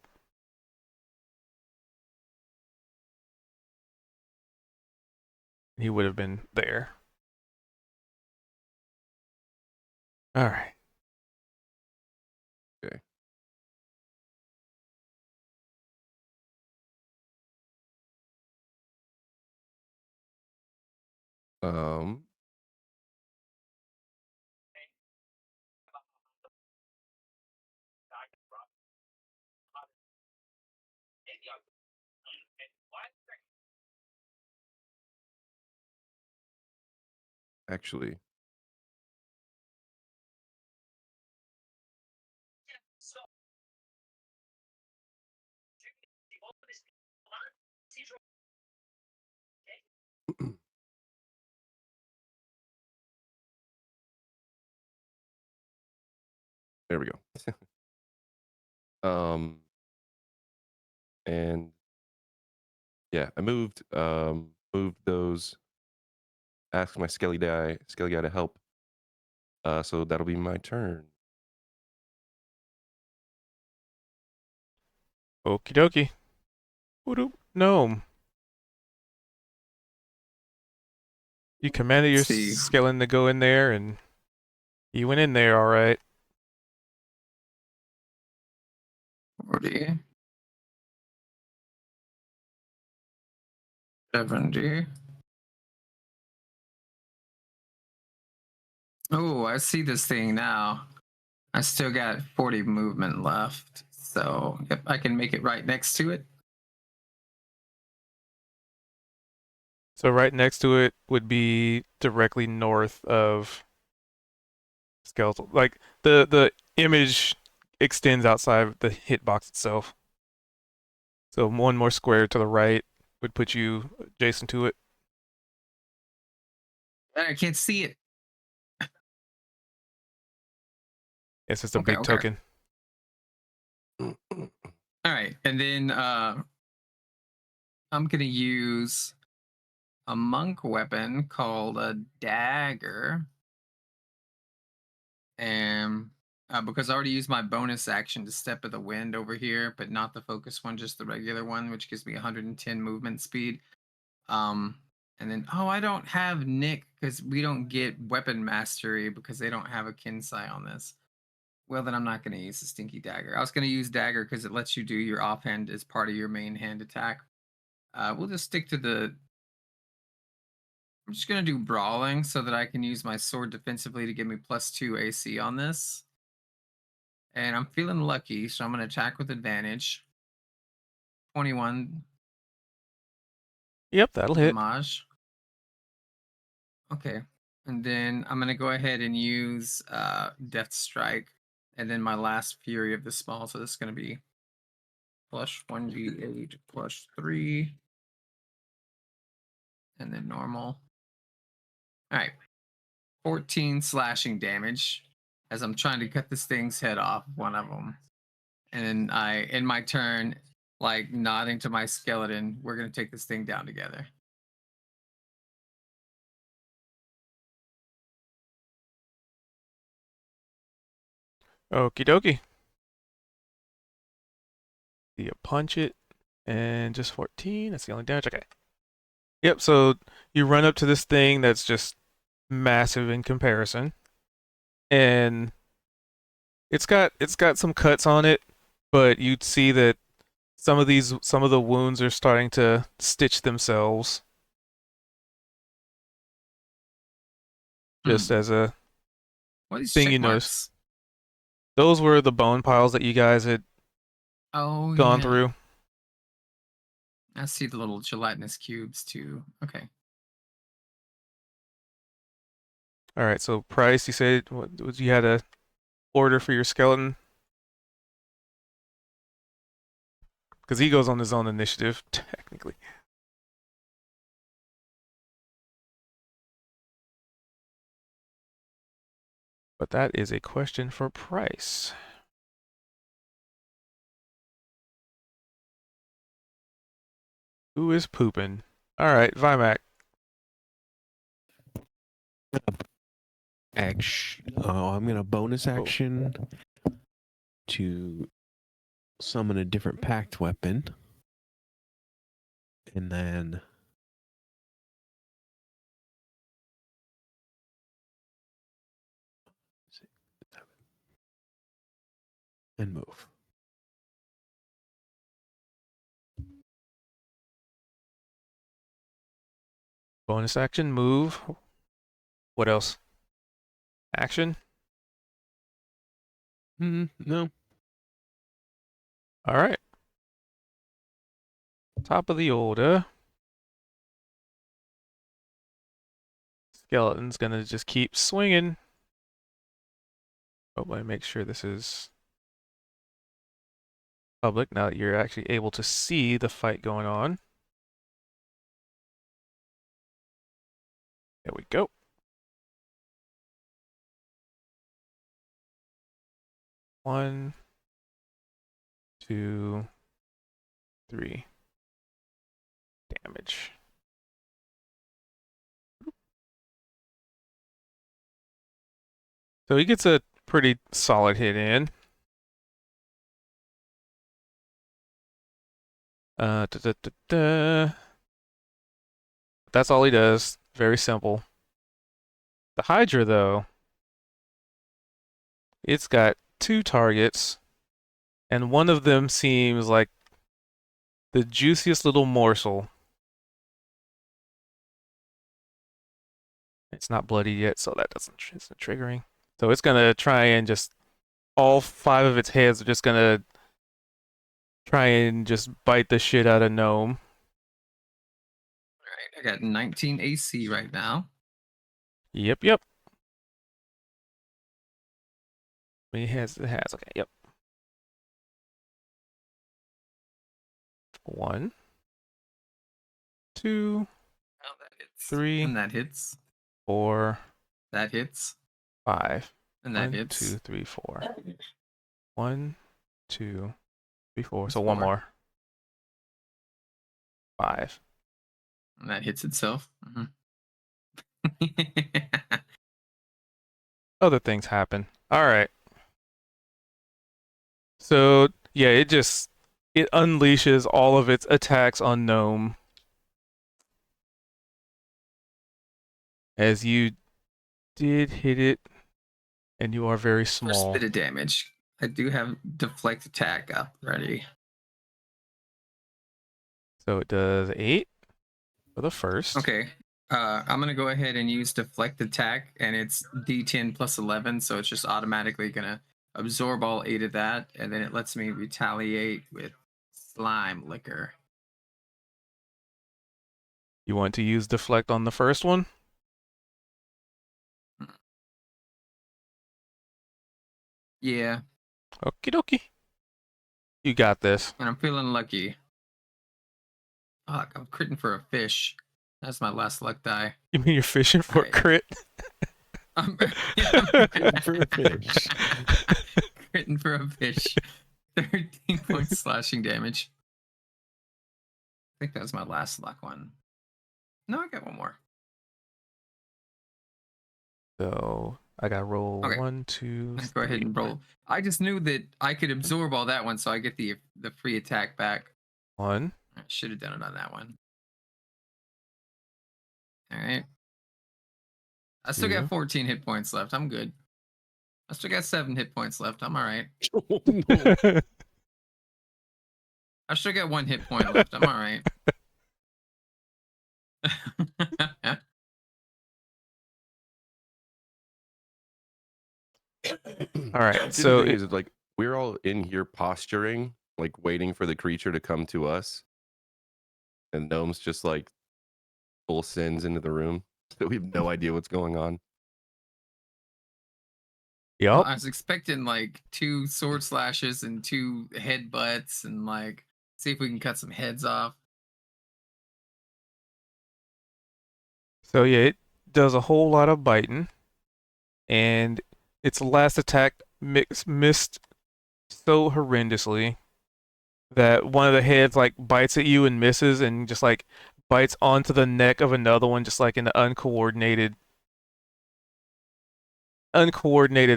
He would have been there. All right. Okay. Um. Actually, there we go. And yeah, I moved those. Asked my skelly guy to help. So that'll be my turn. Okie dokie. Whoop. Gnome. You commanded your Let's see. skeleton to go in there, and he went in there all right. 40. 70. Oh, I see this thing now. I still got 40 movement left. So if I can make it right next to it. So right next to it would be directly north of skeletal. Like the image extends outside the hitbox itself. So one more square to the right would put you adjacent to it. I can't see it. It's just a Okay, big okay. token. All right, and then I'm gonna use a monk weapon called a dagger, and because I already used my bonus action to step of the wind over here, but not the focus one, just the regular one, which gives me 110 movement speed. Um, and then I don't have Nick because we don't get weapon mastery because they don't have a Kinsai on this. Well, then I'm not going to use the stinky dagger. I was going to use dagger because it lets you do your offhand as part of your main hand attack. We'll just stick to the. I'm just going to do brawling so that I can use my sword defensively to give me +2 AC on this. And I'm feeling lucky, so I'm going to attack with advantage. 21 Yep, that'll hit. damage. Okay. And then I'm going to go ahead and use Death Strike. And then my last Fury of the Small. So this is going to be +1d8 +3. And then normal. All right. 14 slashing damage as I'm trying to cut this thing's head off, one of them. And I, in my turn, like nodding to my skeleton, we're going to take this thing down together. Okie dokie. You punch it, and just 14. That's the only damage. Okay. Yep. So you run up to this thing that's just massive in comparison, and it's got some cuts on it, but you'd see that some of the wounds are starting to stitch themselves. Just as a What are these thing check you noticed. marks? Those were the bone piles that you guys had Oh, gone yeah. through. I see the little gelatinous cubes too. Okay. All right. So Price, you said what was you had a order for your skeleton? Because he goes on his own initiative, technically. But that is a question for Price. Who is pooping? All right, Vimac. I'm gonna bonus action to summon a different pact weapon, and then and move. Bonus action, move. What else? Action? No. All right. Top of the order. Skeleton's gonna just keep swinging. Oh, let me make sure this is public now that you're actually able to see the fight going on. There we go. One, two, three. Damage. So he gets a pretty solid hit in. Da, da, da, da. That's all he does. Very simple. The Hydra, though, it's got 2 targets, and one of them seems like the juiciest little morsel. It's not bloody yet, so that isn't triggering. So it's gonna try and just all 5 of its heads are just gonna try and just bite the shit out of Gnome. All right. I got 19 AC right now. Yep, yep. It has. Okay, yep. 1, 2, Oh, that hits. 3, And that hits. 4, That hits. 5. And that 1, hits. 2, 3, 4. 1, 2, 3, 4. That's So one 4. more. 5. And that hits itself. Other things happen. All right. So yeah, it unleashes all of its attacks on Gnome as you did hit it, and you are very First small. bit of damage. I do have deflect attack up ready. So it does 8 for the first. Okay. I'm gonna go ahead and use deflect attack, and it's D10 plus 11, so it's just automatically gonna absorb all 8 of that, and then it lets me retaliate with slime liquor. You want to use deflect on the first one? Yeah, Okie dokie. You got this. and I'm feeling lucky. Fuck, I'm critting for a fish. That's my last luck die. You mean you're fishing for a Alright. crit? I'm Critting for a fish. Critting for a fish. 13 points slashing damage. I think that was my last luck one. No, I got one more. So I got to roll Okay. 1, 2, Let's go ahead 3. and roll. I just knew that I could absorb all that one, so I get the free attack back. 1. I should have done it on that one. All right. I still Two. got 14 hit points left. I'm good. I still got 7 hit points left. I'm all right. Oh, no. I still got 1 hit point left. I'm all right. All right. See, So the thing is, like, we're all in here posturing, like waiting for the creature to come to us, and Gnome's just like full sends into the room, so we have no idea what's going on. Well, Yup. I was expecting like 2 sword slashes and 2 headbutts and like see if we can cut some heads off. So yeah, it does a whole lot of biting, and its last attack missed so horrendously that one of the heads like bites at you and misses, and just like bites onto the neck of another one, just like in an uncoordinated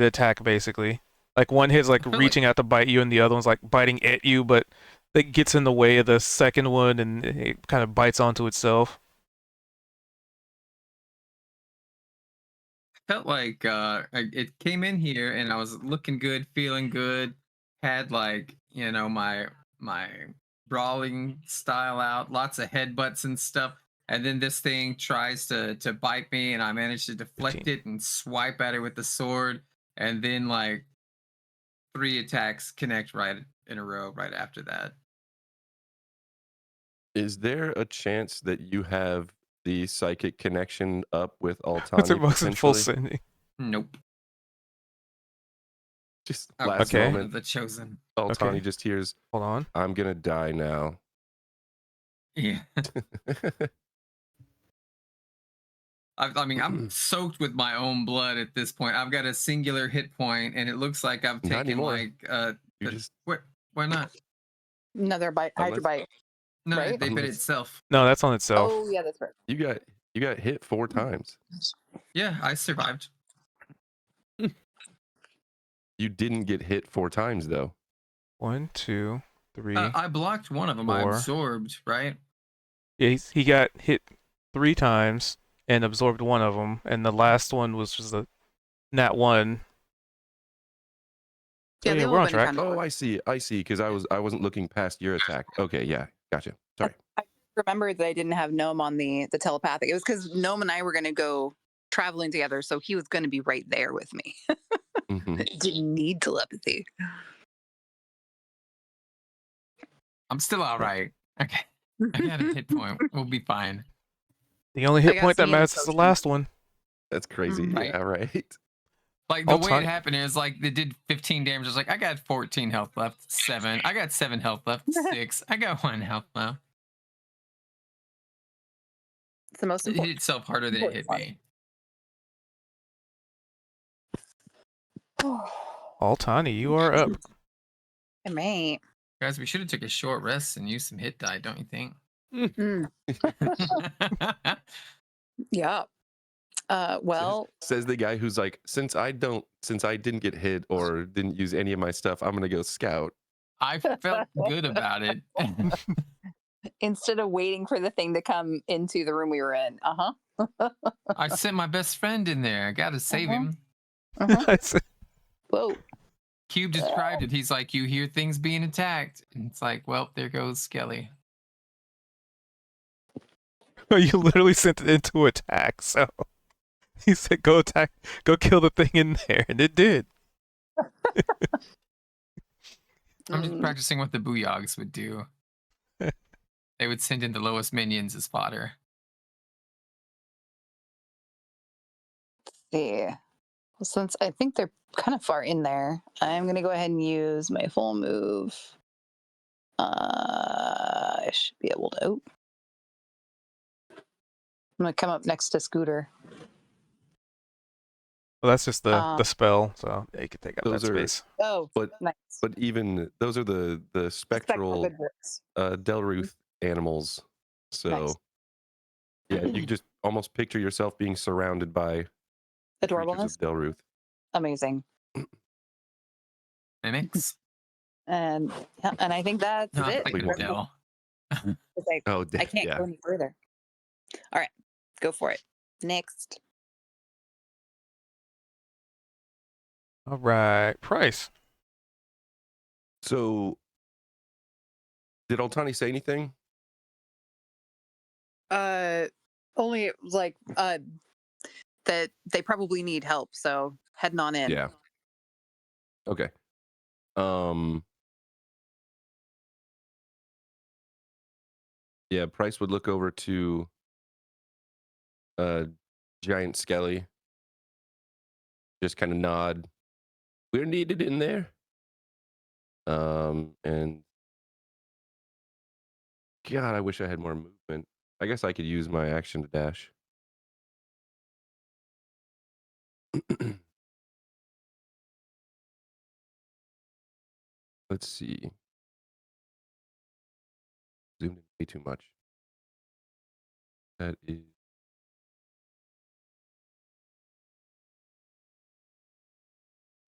attack, basically. Like one head's like I feel reaching out to bite you, and the other one's like biting at you, but it gets in the way of the second one, and it kind of bites onto itself. Felt like it came in here and I was looking good, feeling good, had like, you know, my brawling style out, lots of headbutts and stuff. And then this thing tries to bite me and I managed to deflect 15. it and swipe at it with the sword. And then like 3 attacks connect right in a row right after that. Is there a chance that you have the psychic connection up with What's it Altani most in full potentially? sending? Nope. Just I last was Okay. one moment, of the chosen. Altani Okay. just hears, Hold on. "I'm gonna die now." Yeah. I mean, I'm soaked with my own blood at this point. I've got a singular hit point, and it looks like I've Not taken anymore. like You just why not? Another bite, hydra Unless- bite. No, Right? they bit Unless- itself. No, that's on itself. Oh, yeah, that's right. you got hit 4 times. Yeah, I survived. You didn't get hit 4 times though. 1, 2, 3. I blocked one of them. I 4. absorbed, right? Yeah, he got hit 3 times and absorbed one of them, and the last one was just a nat 1. So Yeah, yeah, they we're all on been track. kind of. Oh, I see, because I wasn't looking past your attack. Okay, yeah, gotcha. Sorry. I remembered that I didn't have Gnome on the telepathic. It was because Gnome and I were going to go traveling together, so he was going to be right there with me. Mhm. Didn't need telepathy. I'm still all right. Okay, I got a hit point. We'll be fine. The only I hit got point that some healing matters is the potions. last one. That's crazy. Mhm. Right. Yeah, right. Like the way Altani- it happened is like they did 15 damage. I was like, I got 14 health left. 7. I got 7 health left. 6. I got 1 health left. It's the most It hit important. itself harder than it hit me. All Tani, you are up. All right. Guys, we should have took a short rest and used some hit die, don't you think? Mm, yeah. Well, Says the guy who's like, since I didn't get hit or didn't use any of my stuff, I'm gonna go scout. I felt good about it. instead of waiting for the thing to come into the room we were in. I sent my best friend in there. I gotta save Uh-huh. him. I said, Whoa. Cube described it. He's like, you hear things being attacked. And it's like, well, there goes Skelly. you literally sent it into attack, so he said, go attack, go kill the thing in there, and it did. I'm just practicing what the Booyogs would do. They would send in the lowest minions as fodder. Yeah. Well, since I think they're kind of far in there, I'm going to go ahead and use my full move. I should be able to. Oh. I'm going to come up next to Scooter. Well, that's just the Um, spell, so yeah, you can take out Those that are- space. Oh, But nice. but even those are the spectral good works. Delruth animals. So Nice. yeah, you just almost picture yourself being surrounded by creatures Adorableness. of Delruth. Amazing. Mimics? And I think that's No, I'm it. thinking Wait, Adele. It's like, Oh, I can't yeah. go any further. All right, go for it. Next. All right, Price. So did Altani say anything? Only like that they probably need help, so heading on in. Yeah. Okay. Yeah, Price would look over to Giant Skelly. Just kind of nod. We're needed in there. And God, I wish I had more movement. I guess I could use my action to dash. Let's see. Zoomed in way too much. That is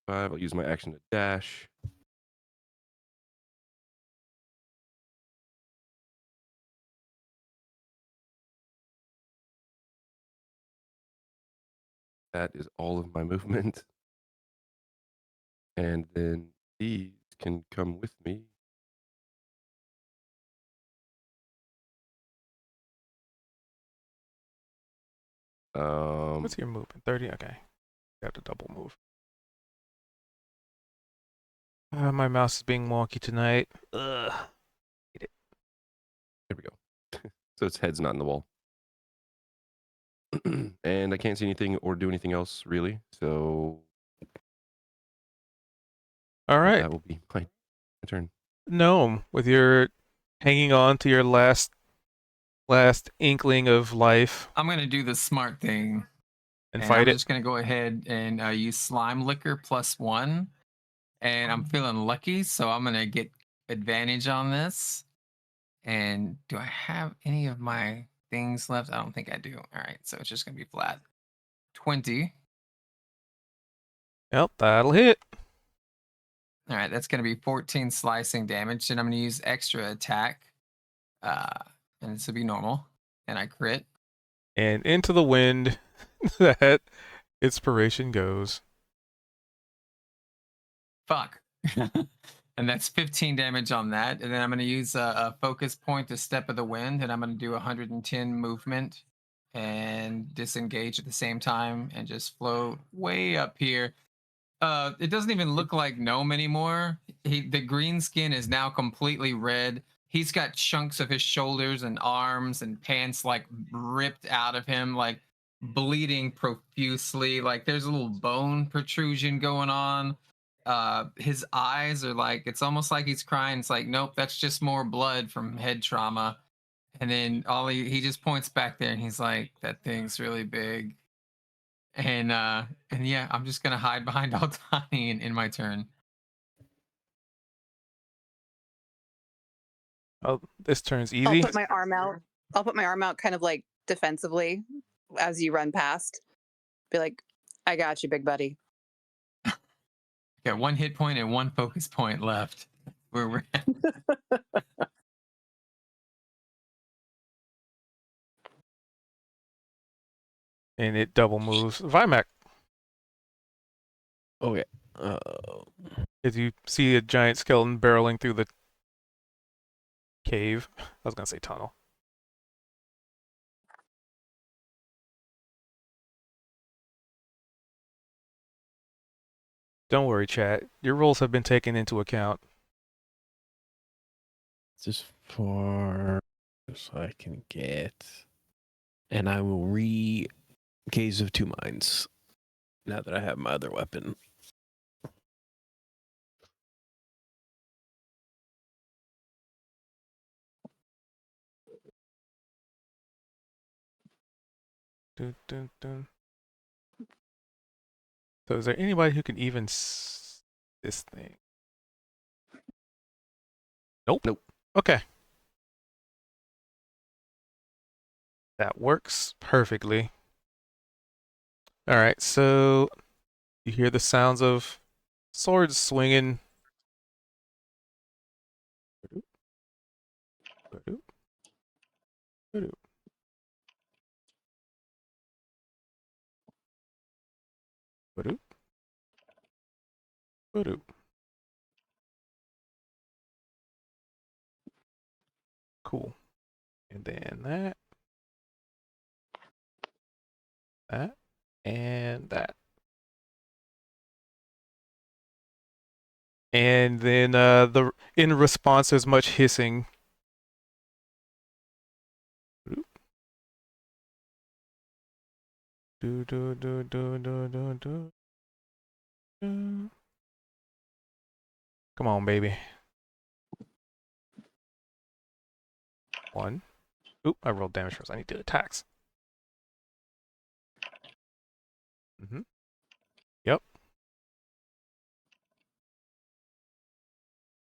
5. I'll use my action to dash. That is all of my movement. And then these can come with me. What's your movement? 30? Okay. Got to double move. My mouse is being wonky tonight. Ugh. There we go. So its head's not in the wall. And I can't see anything or do anything else really. So All right. that will be my turn. Gnome, with your hanging on to your last inkling of life I'm going to do the smart thing. and I'm fight it. just going to go ahead and use Slime Liquor +1. And I'm feeling lucky, so I'm going to get advantage on this. And do I have any of my things left? I don't think I do. All right, so it's just going to be flat. 20. Yep, that'll hit. All right, that's going to be 14 slicing damage. And I'm going to use extra attack. And this will be normal. And I crit. And into the wind that inspiration goes. Fuck. And that's 15 damage on that. And then I'm going to use a focus point to Step of the Wind. And I'm going to do 110 movement and disengage at the same time and just float way up here. It doesn't even look like Gnome anymore. The green skin is now completely red. He's got chunks of his shoulders and arms and pants like ripped out of him, like bleeding profusely. Like there's a little bone protrusion going on. His eyes are like, it's almost like he's crying. It's like, nope, that's just more blood from head trauma. And then he just points back there and he's like, that thing's really big. and yeah, I'm just gonna hide behind Altani in my turn. Oh, this turn's I'll easy. put my arm out. I'll put my arm out kind of like defensively as you run past. Be like, I got you, big buddy. Got 1 hit point and 1 focus point left. Where we're at. And it double moves. Vimac, Okay. as you see a giant skeleton barreling through the cave. I was gonna say tunnel. Don't worry, chat. Your rolls have been taken into account. It's as far as I can get. And I will Gaze of Two Minds now that I have my other weapon. Dun, dun, dun. So is there anybody who can even this thing? Nope. Nope. Okay. That works perfectly. All right, so you hear the sounds of swords swinging. Cool. And then that, and that. And then in response there's much hissing. Do do do do do do do. Come on, baby. 1. Oop, I rolled damage first. I need to do attacks. Yep.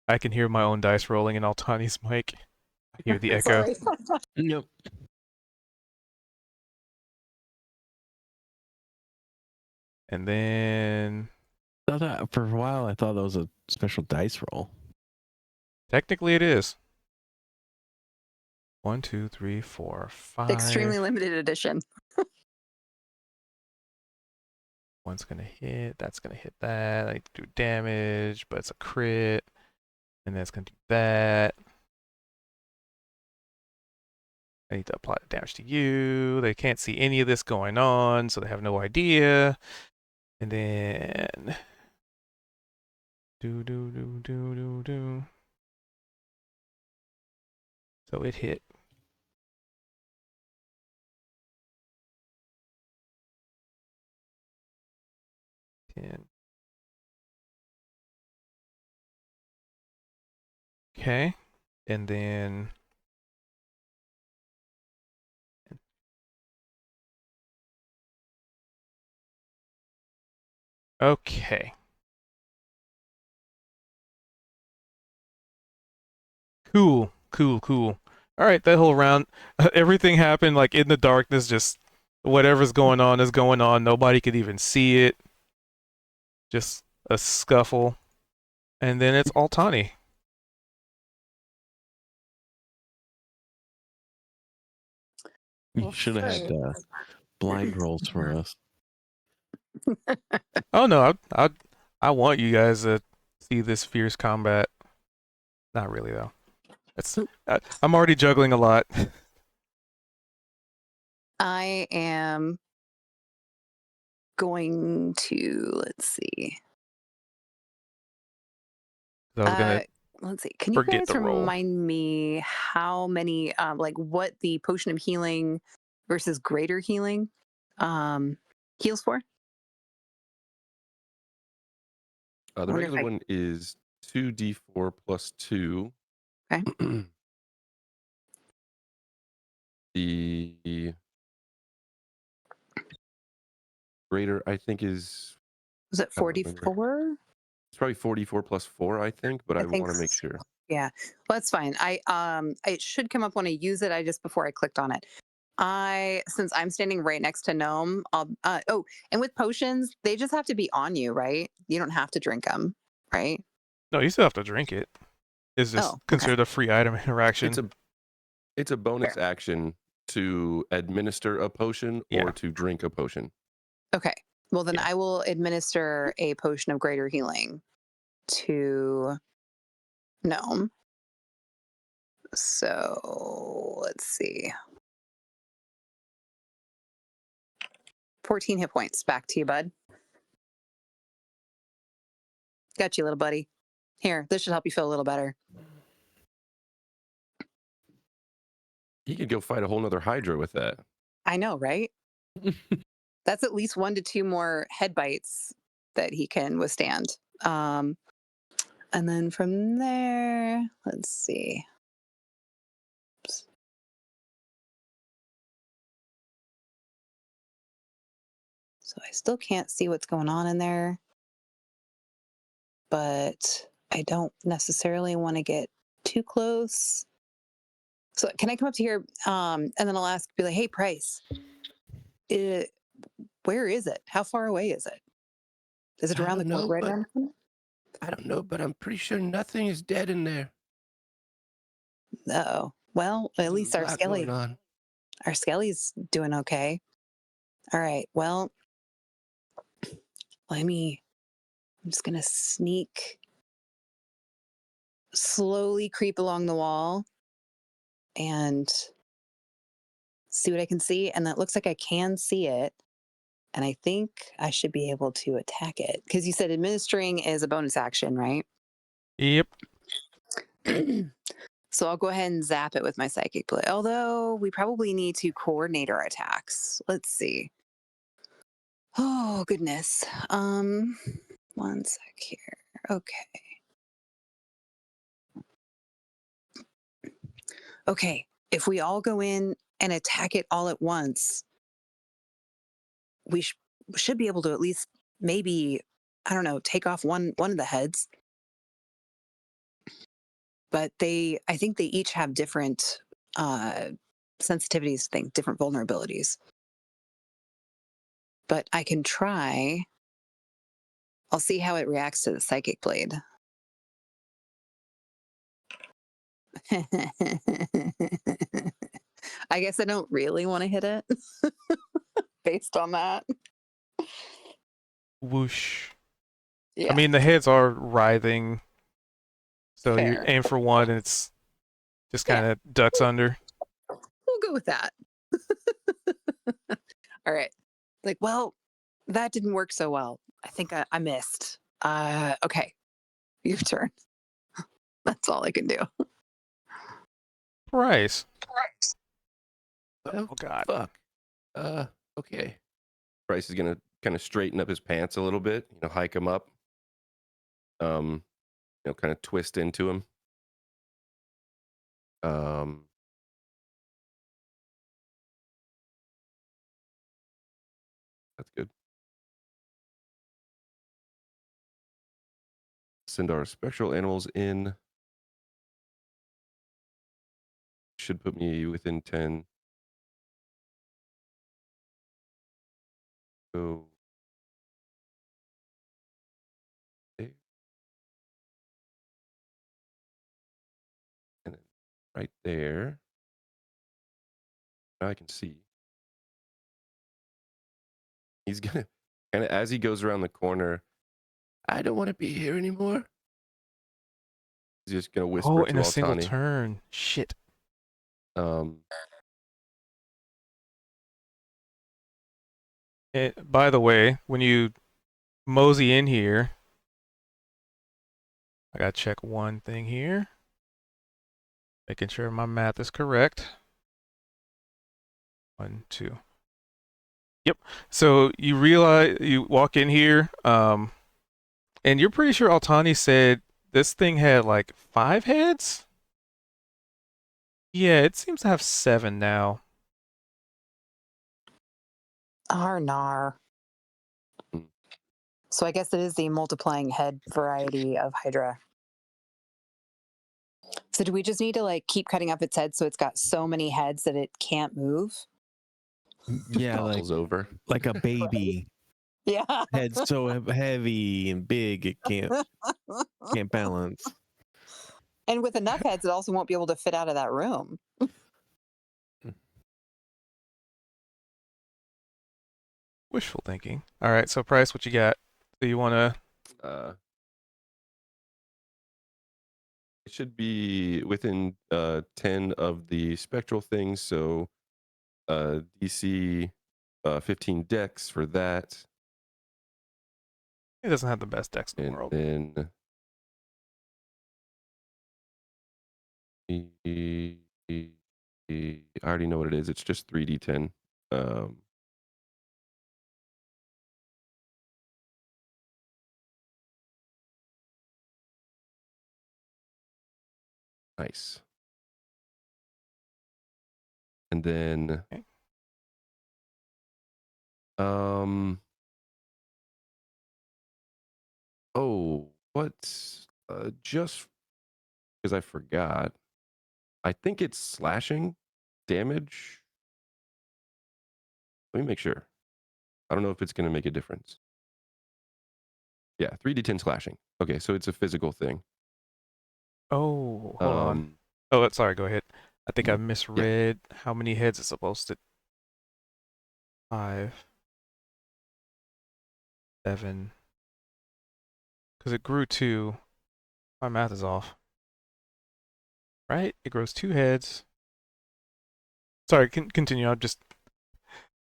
I can hear my own dice rolling in Altani's mic. I hear the echo. Sorry. Nope. And then For a while, I thought that was a special dice roll. technically it is. 1, 2, 3, 4, 5. Extremely limited edition. One's gonna hit. That's gonna hit that. I need to do damage, but it's a crit. And then it's gonna do that. I need to apply the damage to you. They can't see any of this going on, so they have no idea. And then do. So it hit. 10. Okay. And then okay. Cool. All right, that whole round, everything happened like in the darkness, just whatever's going on is going on. Nobody could even see it. Just a scuffle. And then it's Altani. You should have had blind rolls for us. Oh no, I want you guys to see this fierce combat. Not really though. I'm already juggling a lot. I am going to, let's see. I was gonna Let's see. Can you forget guys the roll. remind me how many, like what the potion of healing versus greater healing heals for? The wonder if regular one is 2d4 plus 2. Okay. The Greater, I think, is... Was it I don't remember. 44? It's probably 44 plus 4, I think, but I I think want to make sure. Yeah, well, that's fine. It should come up when I use it. I just before I clicked on it. Since I'm standing right next to Gnome, oh, and with potions, they just have to be on you, right? You don't have to drink them, right? No, you still have to drink it. It's just Oh, okay. considered a free item interaction. It's a bonus Fair. action to administer a potion or Yeah. to drink a potion. Okay. Well, then Yeah. I will administer a potion of greater healing to Gnome. So let's see. 14 hit points. Back to you, bud. Got you, little buddy. Here, this should help you feel a little better. He could go fight a whole nother hydra with that. I know, right? That's at least 1 to 2 more head bites that he can withstand. And then from there, let's see. Oops. So I still can't see what's going on in there, but I don't necessarily want to get too close. So can I come up to here and then I'll ask, be like, hey, Price, where is it? How far away is it? Is it around the corner? Right around the corner? I don't know, but I'm pretty sure nothing is dead in there. Oh, well, at least our Skelly's doing okay. All right. Well, I'm just gonna slowly creep along the wall and see what I can see. And that looks like I can see it. And I think I should be able to attack it. Because you said administering is a bonus action, right? Yep. So I'll go ahead and zap it with my psychic blade. Although we probably need to coordinate our attacks. Let's see. Oh goodness. One sec here. Okay. Okay. If we all go in and attack it all at once, we should be able to at least maybe, I don't know, take off one of the heads. But I think they each have different sensitivities, different vulnerabilities. But I can try. I'll see how it reacts to the psychic blade. I guess I don't really want to hit it based on that. Whoosh. Yeah. I mean, the heads are writhing. So you Fair. aim for one and it's just kind of ducks under. We'll go with that. All right. Like, well, that didn't work so well. I think I missed. Okay. Your turn. That's all I can do. Price. Oh, God. Fuck. Okay. Bryce is gonna kind of straighten up his pants a little bit, hike him up. Kind of twist into him. That's good. Send our spectral animals in. Should put me within 10. Go. There. And then right there. Now I can see. He's gonna kind of, as he goes around the corner, I don't want to be here anymore. He's just gonna whisper to in a single Altani. turn. Shit. By the way, when you mosey in here, I gotta check one thing here. Making sure my math is correct. 1, 2. Yep. So you realize you walk in here, and you're pretty sure Altani said this thing had like 5 heads? Yeah, it seems to have 7 now. Arnar. So I guess it is the multiplying head variety of hydra. So do we just need to like keep cutting off its head so it's got so many heads that it can't move? Yeah, Topples over. like a baby. Yeah. Head so heavy and big it can't balance. And with enough heads, it also won't be able to fit out of that room. Wishful thinking. All right, so Price, what you got? So you want to? It should be within 10 of the spectral things, so DC 15 decks for that. It doesn't have the best decks in the And world. then I already know what it is. It's just 3d10. Nice. And then Okay. oh, what? Just because I forgot. I think it's slashing damage. Let me make sure. I don't know if it's going to make a difference. Yeah, 3d10 slashing. Okay, so it's a physical thing. Oh, hold on. Oh, sorry. Go ahead. I think I Yeah. misread how many heads it's supposed to. 5, 7. Because it grew 2. My math is off. Right? It grows 2 heads. Sorry, continue. Yeah,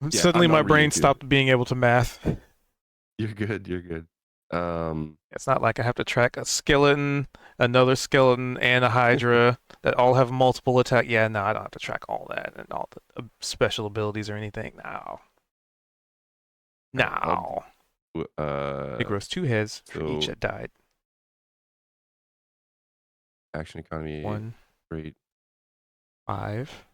Suddenly I'm my not reading brain too. stopped being able to math. You're good. You're good. It's not like I have to track a skeleton, another skeleton, and a hydra that all have multiple attack. Yeah, no, I don't have to track all that and all the special abilities or anything. No. No. It grows 2 heads for each so that died. action economy 1, great. 5.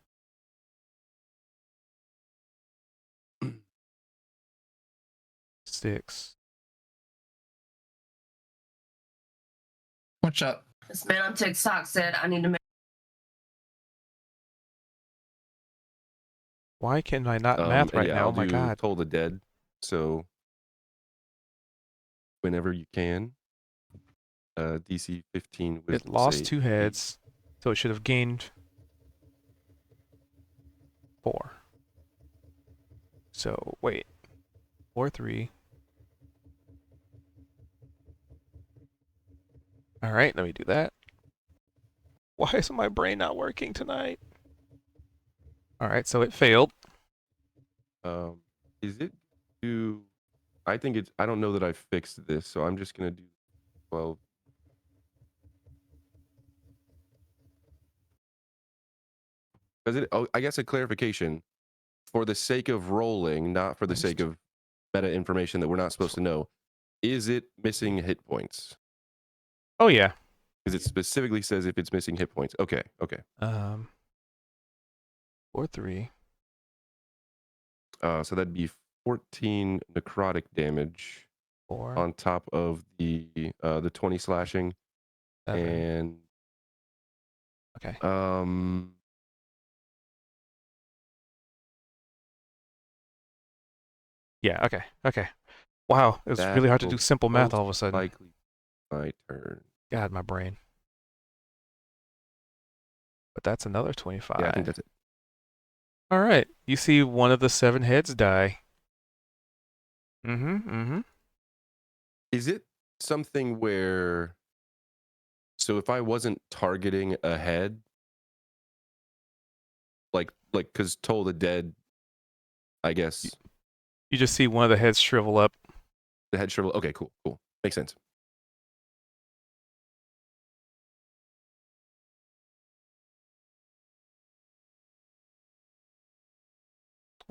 6. What's up? This man on TikTok said I need to make. Why can I not math And right yeah, now? I'll Oh my do god. Toll the Dead. So whenever you can, DC 15 It wisdom lost save. 2 heads, so it should have gained 4. So, wait. 4, 3. Alright, let me do that. Why is my brain not working tonight? Alright, so it failed. Is it do? I think it's. I don't know that I fixed this, so I'm just gonna do 12. Because it. Oh, I guess a clarification. For the sake of rolling, not for the sake of meta information that we're not supposed to know, is it missing hit points? Oh yeah. Because it specifically says if it's missing hit points. Okay. 4, 3. So that'd be 14 necrotic damage 4. on top of the 20 slashing. 7. And Okay. Yeah, okay. Wow, it was that really hard to do will simple math most all of a sudden. likely my turn. God, my brain. But that's another 25. Yeah, I think that's it. Alright, you see one of the 7 heads die. Is it something where, so if I wasn't targeting a head, like because Toll the Dead, I guess You just see one of the heads shrivel up. the head shrivel. Okay, cool. Makes sense.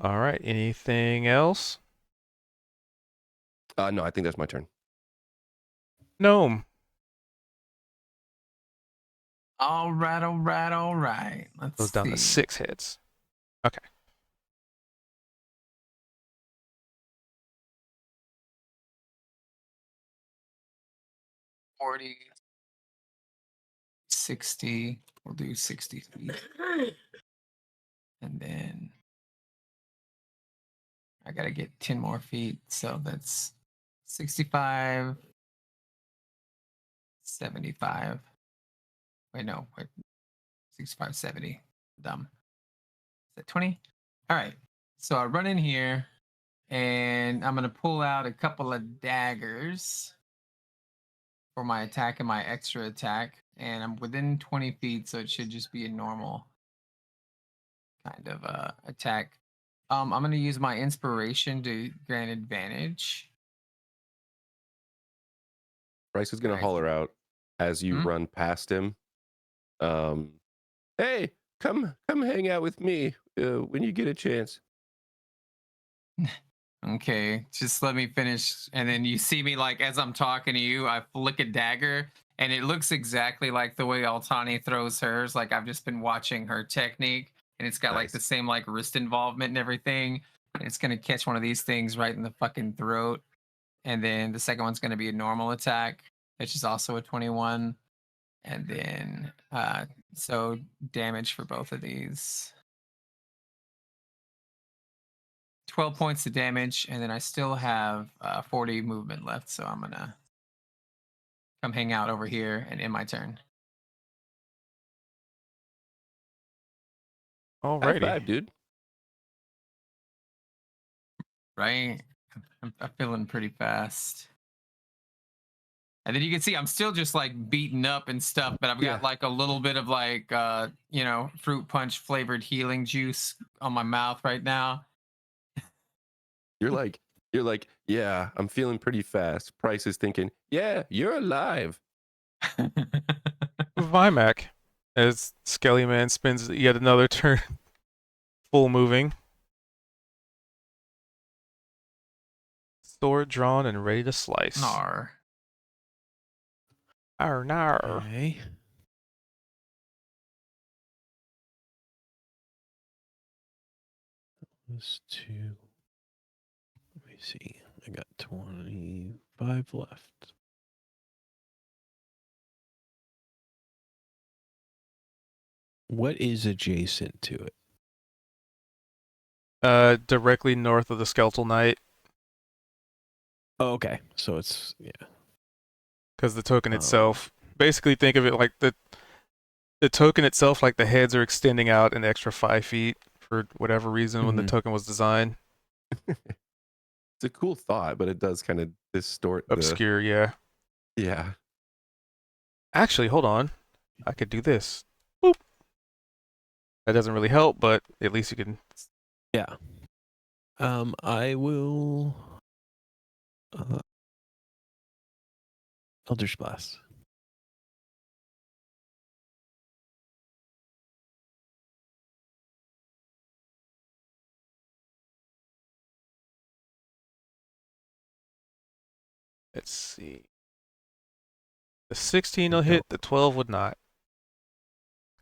Alright, anything else? No, I think that's my turn. Gnome. All right. Let's Goes down see. to 6 heads. Okay. 40, 60. We'll do 60 feet. And then I gotta get 10 more feet. So that's 65, 75. Wait, no, wait. 65, 70. Dumb. Is that 20? All right. So I run in here and I'm gonna pull out a couple of daggers for my attack and my extra attack. And I'm within 20 feet, so it should just be a normal kind of attack. I'm gonna use my inspiration to grant advantage. Bryce is gonna Right. holler out as you run past him. Hey, come hang out with me when you get a chance. Okay, just let me finish. And then you see me, like, as I'm talking to you, I flick a dagger, and it looks exactly like the way Altani throws hers. Like, I've just been watching her technique, and it's got like the Nice. same like wrist involvement and everything. And it's gonna catch one of these things right in the fucking throat. And then the second one's gonna be a normal attack, which is also a 21. And then so damage for both of these. 12 points of damage, and then I still have 40 movement left, so I'm gonna come hang out over here and end my turn. High Alrighty. five, dude. Right? I'm feeling pretty fast. And then you can see I'm still just like beaten up and stuff, but I've got like a little bit of like fruit punch flavored healing juice on my mouth right now. You're like, yeah, I'm feeling pretty fast. Price is thinking, yeah, you're alive. Vimac, as Skelly Man spends yet another turn, full moving. Sword drawn and ready to slice. Nar. Arr, nar. Okay. This two. Let me see. I got 25 left. What is adjacent to it? Directly north of the Skeletal Knight. Oh, okay. So it's, yeah. Because the token itself, basically think of it like the token itself, like the heads are extending out an extra 5 feet for whatever reason when the token was designed. It's a cool thought, but it does kind of distort Obscure, yeah. Yeah. Actually, hold on. I could do this. Boop. That doesn't really help, but at least you can. Yeah. I will. Eldritch Blast. Let's see. The 16 will hit, the 12 would not.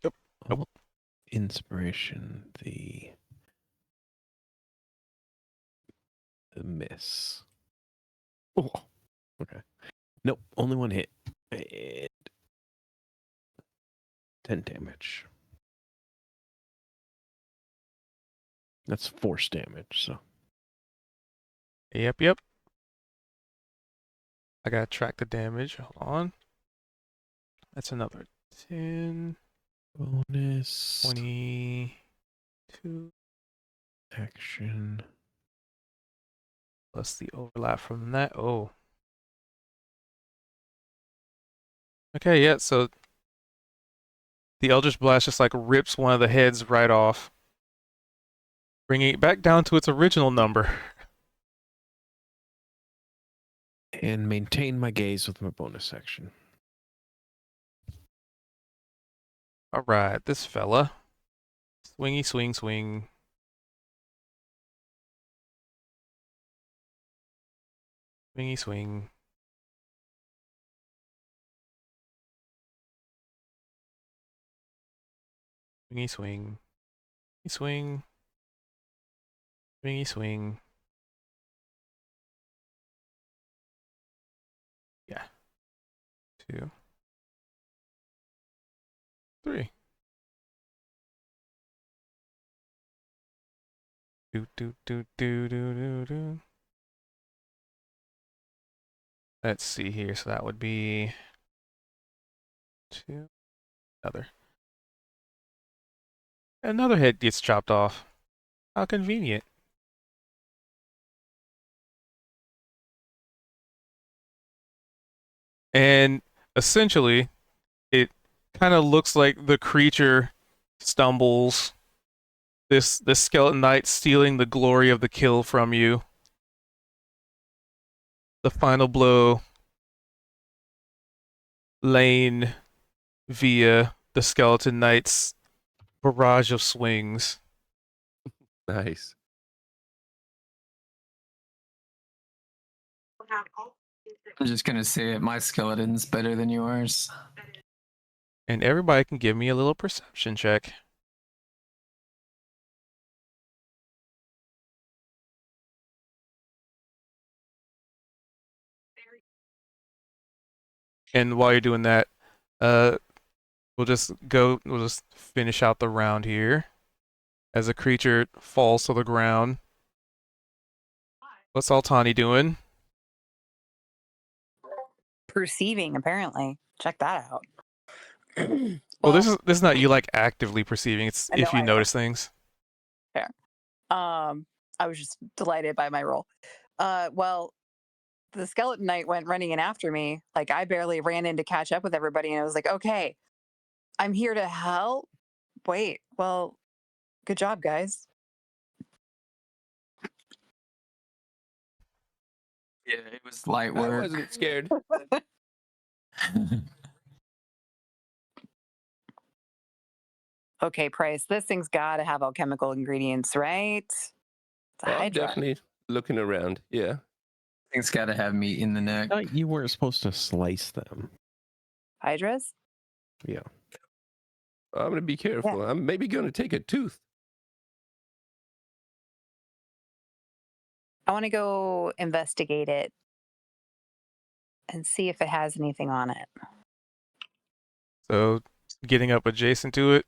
Yep. Nope. Inspiration, the miss. Oh, okay. Nope, only one hit. And 10 damage. That's force damage, so. Yep. I gotta track the damage. Hold on. That's another 10. Bonus. 22. Action. Plus the overlap from that. Oh. Okay, yeah, so the Eldritch Blast just like rips one of the heads right off, bringing it back down to its original number. And maintain my gaze with my bonus action. Alright, this fella. Swingy, swing, swing. Swingy, swing. Swingy, swing. Swing. Swingy, swing. Yeah. 2, 3. Do do do do do do do. Let's see here. So that would be 2. Another head gets chopped off. How convenient. And essentially, it kind of looks like the creature stumbles. This skeleton knight stealing the glory of the kill from you. The final blow laying via the skeleton knight's barrage of swings. Nice. I'm just gonna say it. My skeleton's better than yours. And everybody can give me a little perception check. And while you're doing that, we'll just finish out the round here. As a creature falls to the ground. What's Altani doing? Perceiving, apparently. Check that out. Well, this is not you like actively perceiving. It's if you notice things. Fair. I was just delighted by my roll. Well, the skeleton knight went running in after me. Like I barely ran in to catch up with everybody, and I was like, okay, I'm here to help. Wait, well, good job, guys. Yeah, it was light I work. wasn't scared. Okay, Price, this thing's got to have alchemical ingredients, right? It's a I'm hydra. definitely looking around. Yeah. Thing's got to have meat in the neck. You weren't supposed to slice them. Hydras? Yeah. I'm gonna be careful. I'm maybe gonna take a tooth. I want to go investigate it and see if it has anything on it. So getting up adjacent to it.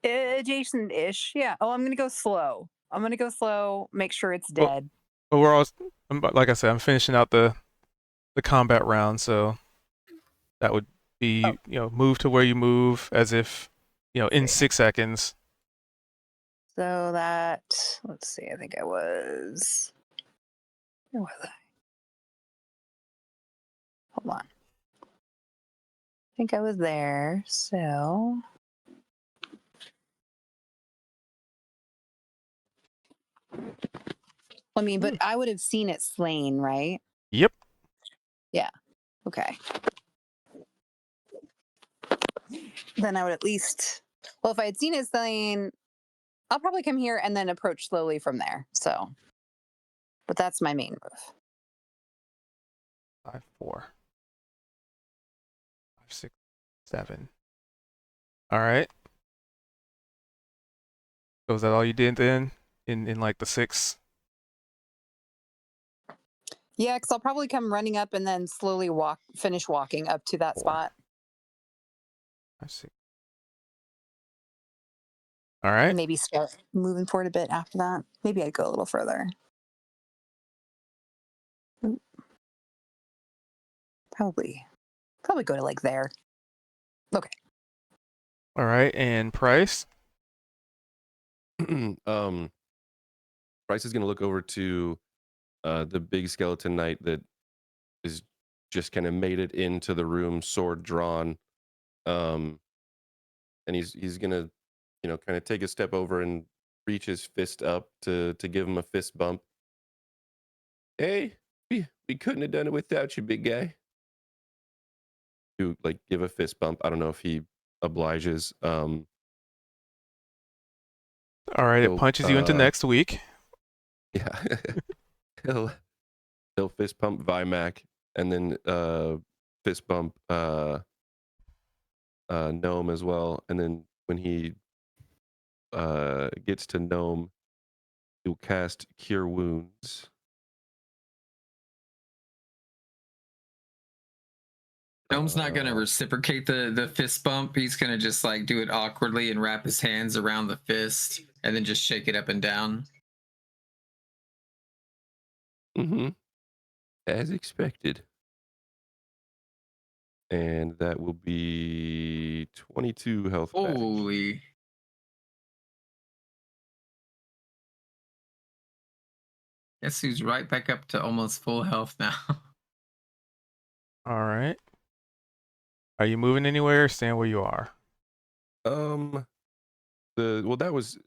Adjacent-ish, yeah. Oh, I'm gonna go slow. Make sure it's Well, dead. But like I said, I'm finishing out the combat round, so that would be move to where you move as if in 6 seconds. So that, let's see, I think I was, where was I? Hold on. I think I was there, so. I mean, but I would have seen it slain, right? Yep. Yeah. Okay. Then I would at least, well, if I had seen it slain, I'll probably come here and then approach slowly from there. So, but that's my main move. 5, 4, 5, 6, 7. All right. So is that all you did then in like the 6? Yeah, because I'll probably come running up and then slowly finish walking up to that 4, spot. 5, 6. All right. And maybe start moving forward a bit after that. Maybe I'd go a little further. Probably go to like there. Okay. All right, and Price. Bryce is gonna look over to the big skeleton knight that is just kind of made it into the room, sword drawn. And he's gonna, kind of take a step over and reach his fist up to give him a fist bump. Hey, we couldn't have done it without you, big guy. To like give a fist bump. I don't know if he obliges. All right, it punches you into next week. Yeah. he'll fist pump Vimac and then fist bump Gnome as well. And then when he gets to Gnome, he'll cast Cure Wounds. Gnome's not gonna reciprocate the fist bump. He's gonna just like do it awkwardly and wrap his hands around the fist and then just shake it up and down. Mm-hmm. As expected. And that will be 22 health back. Holy. Guess who's right back up to almost full health now. All right. Are you moving anywhere or staying where you are? That was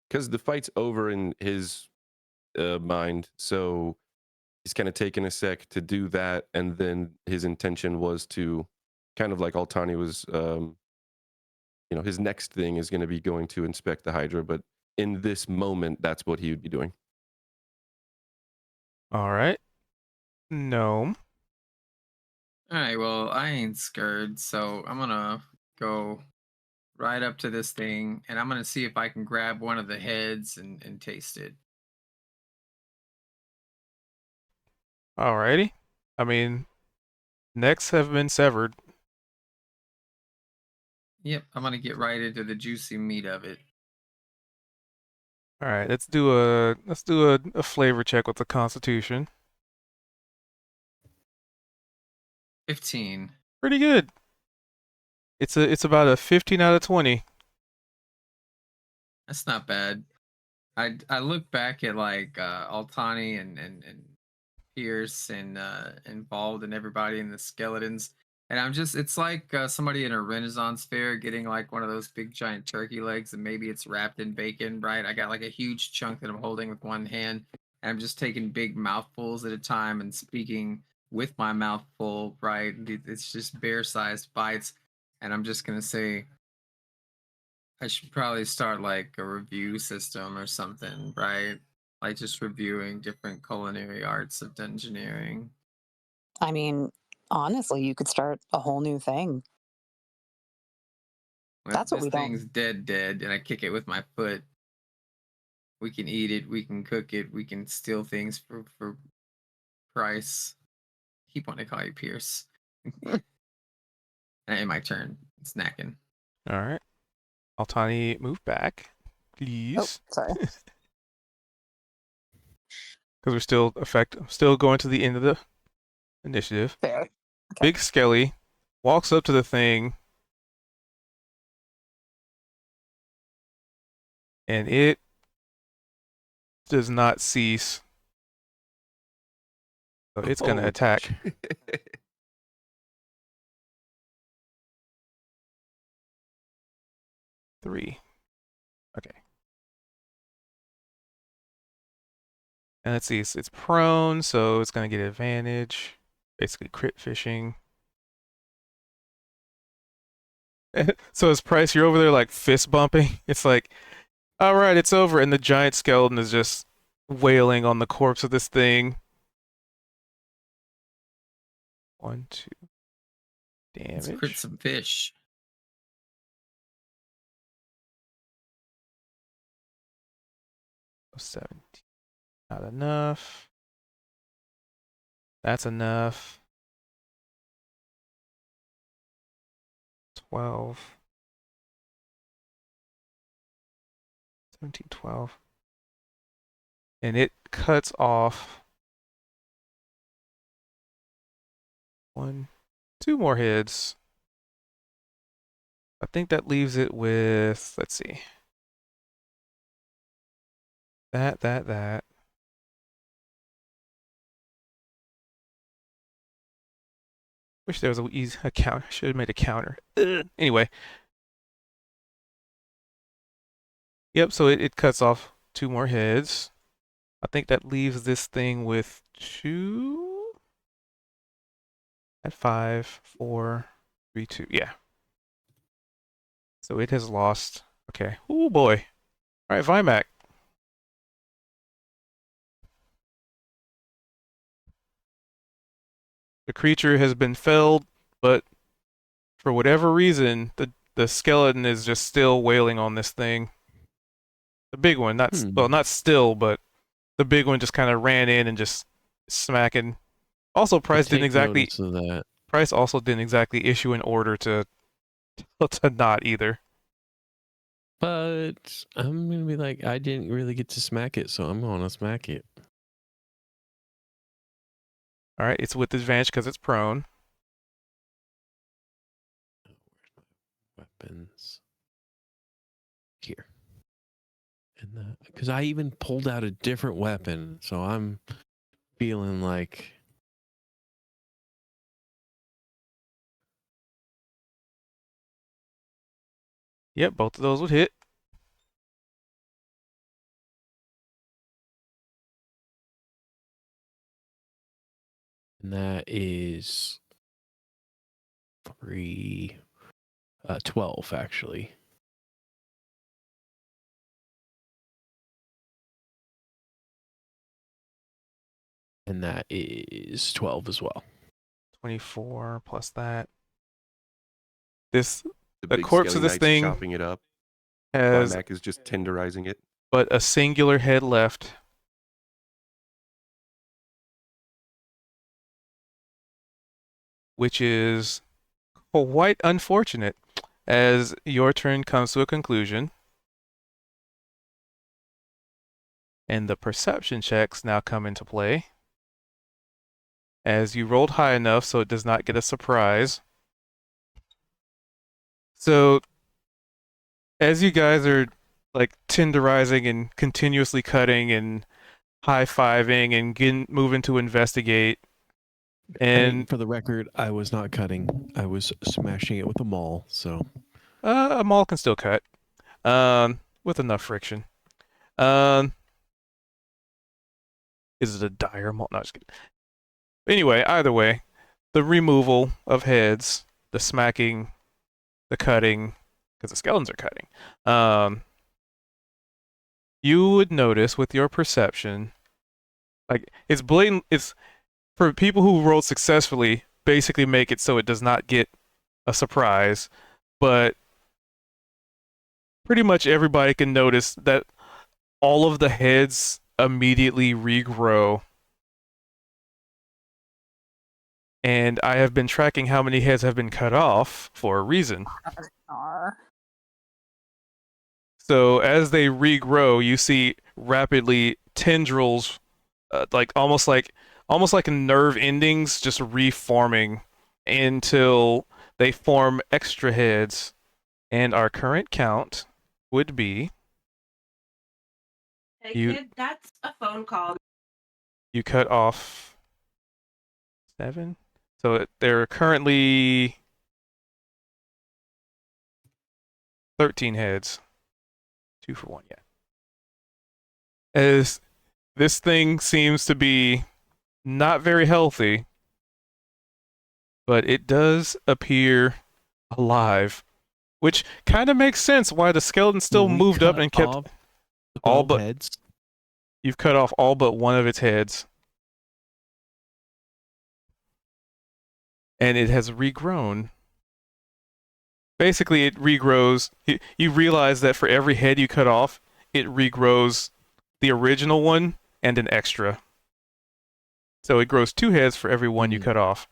because the fight's over in his mind, so he's kind of taken a sec to do that, and then his intention was to kind of like Altani was, his next thing is going to be going to inspect the Hydra, but in this moment, that's what he would be doing. All right. Gnome. All right, well, I ain't scared, so I'm gonna go right up to this thing and I'm gonna see if I can grab one of the heads and taste it. Alrighty. I mean, necks have been severed. Yep, I'm gonna get right into the juicy meat of it. All right, let's do a flavor check with the Constitution. 15. Pretty good. It's about a 15 out of 20. That's not bad. I look back at like Altani and Pierce and involved and everybody in the skeletons, and it's like somebody in a Renaissance fair getting like one of those big giant turkey legs, and maybe it's wrapped in bacon, right? I got like a huge chunk that I'm holding with one hand, and I'm just taking big mouthfuls at a time and speaking with my mouth full, right? It's just bear-sized bites, and I'm just gonna say I should probably start like a review system or something, right? Like just reviewing different culinary arts of engineering. I mean, honestly, you could start a whole new thing. Well, That's what this we don't. thing's dead, and I kick it with my foot. We can eat it, we can cook it, we can steal things for price. Keep wanting to call you Pierce. And my turn. Snacking. All right. Altani, move back, Oh, please. sorry. Because we're still going to the end of the initiative. Fair. Okay. Big Skelly walks up to the thing, and it does not cease. So it's gonna attack. 3. Okay. And let's see, it's prone, so it's gonna get advantage. Basically crit fishing. So as Price, you're over there like fist bumping. It's like, all right, it's over, and the giant skeleton is just wailing on the corpse of this thing. 1, 2. Let's crit Damage. some fish. Oh, 17. Not enough. That's enough. 12. 17, 12. And it cuts off 1, 2 more heads. I think that leaves it with, let's see. That. Wish there was a counter. Should have made a counter. Ugh. Anyway. Yep, so it cuts off 2 more heads. I think that leaves this thing with 2. At 5, 4, 3, 2. Yeah. So it has lost. Okay. Oh boy. All right, Vimac. The creature has been felled, but for whatever reason, the skeleton is just still wailing on this thing. The big one, not still, but the big one just kind of ran in and just smacking. Also, Price didn't exactly Price also didn't exactly issue an order to not either. But I'm gonna be like, I didn't really get to smack it, so I'm gonna smack it. All right, it's with advantage because it's prone. Weapons here, and because I even pulled out a different weapon, so I'm feeling like. Yep, both of those would hit. And that is 12 actually. And that is 12 as well. 24 plus that. The big corpse skelly of this knight's thing chopping it up. has Mac is just tenderizing it. but a singular head left. Which is quite unfortunate as your turn comes to a conclusion. And the perception checks now come into play. As you rolled high enough so it does not get a surprise. So, as you guys are like tenderizing and continuously cutting and high-fiving and moving to investigate, and for the record, I was not cutting. I was smashing it with a maul, so. a maul can still cut with enough friction. Is it a dire maul? No, just kidding. Anyway, either way, the removal of heads, the smacking, the cutting, because the skeletons are cutting. You would notice with your perception, like it's blatant. It's for people who rolled successfully. Basically, make it so it does not get a surprise, but pretty much everybody can notice that all of the heads immediately regrow. And I have been tracking how many heads have been cut off for a reason. So as they regrow, you see rapidly tendrils, almost like nerve endings, just reforming until they form extra heads. And our current count would be. Hey, You- kid, that's a phone call. You cut off 7. So there are currently 13 heads. 2 for 1, yeah. As this thing seems to be not very healthy, but it does appear alive, which kind of makes sense why the skeleton still We moved up cut and kept off all 12 but heads. you've cut off all but one of its heads. And it has regrown. Basically, it regrows. You realize that for every head you cut off, it regrows the original one and an extra. So it grows 2 heads for every one you cut off.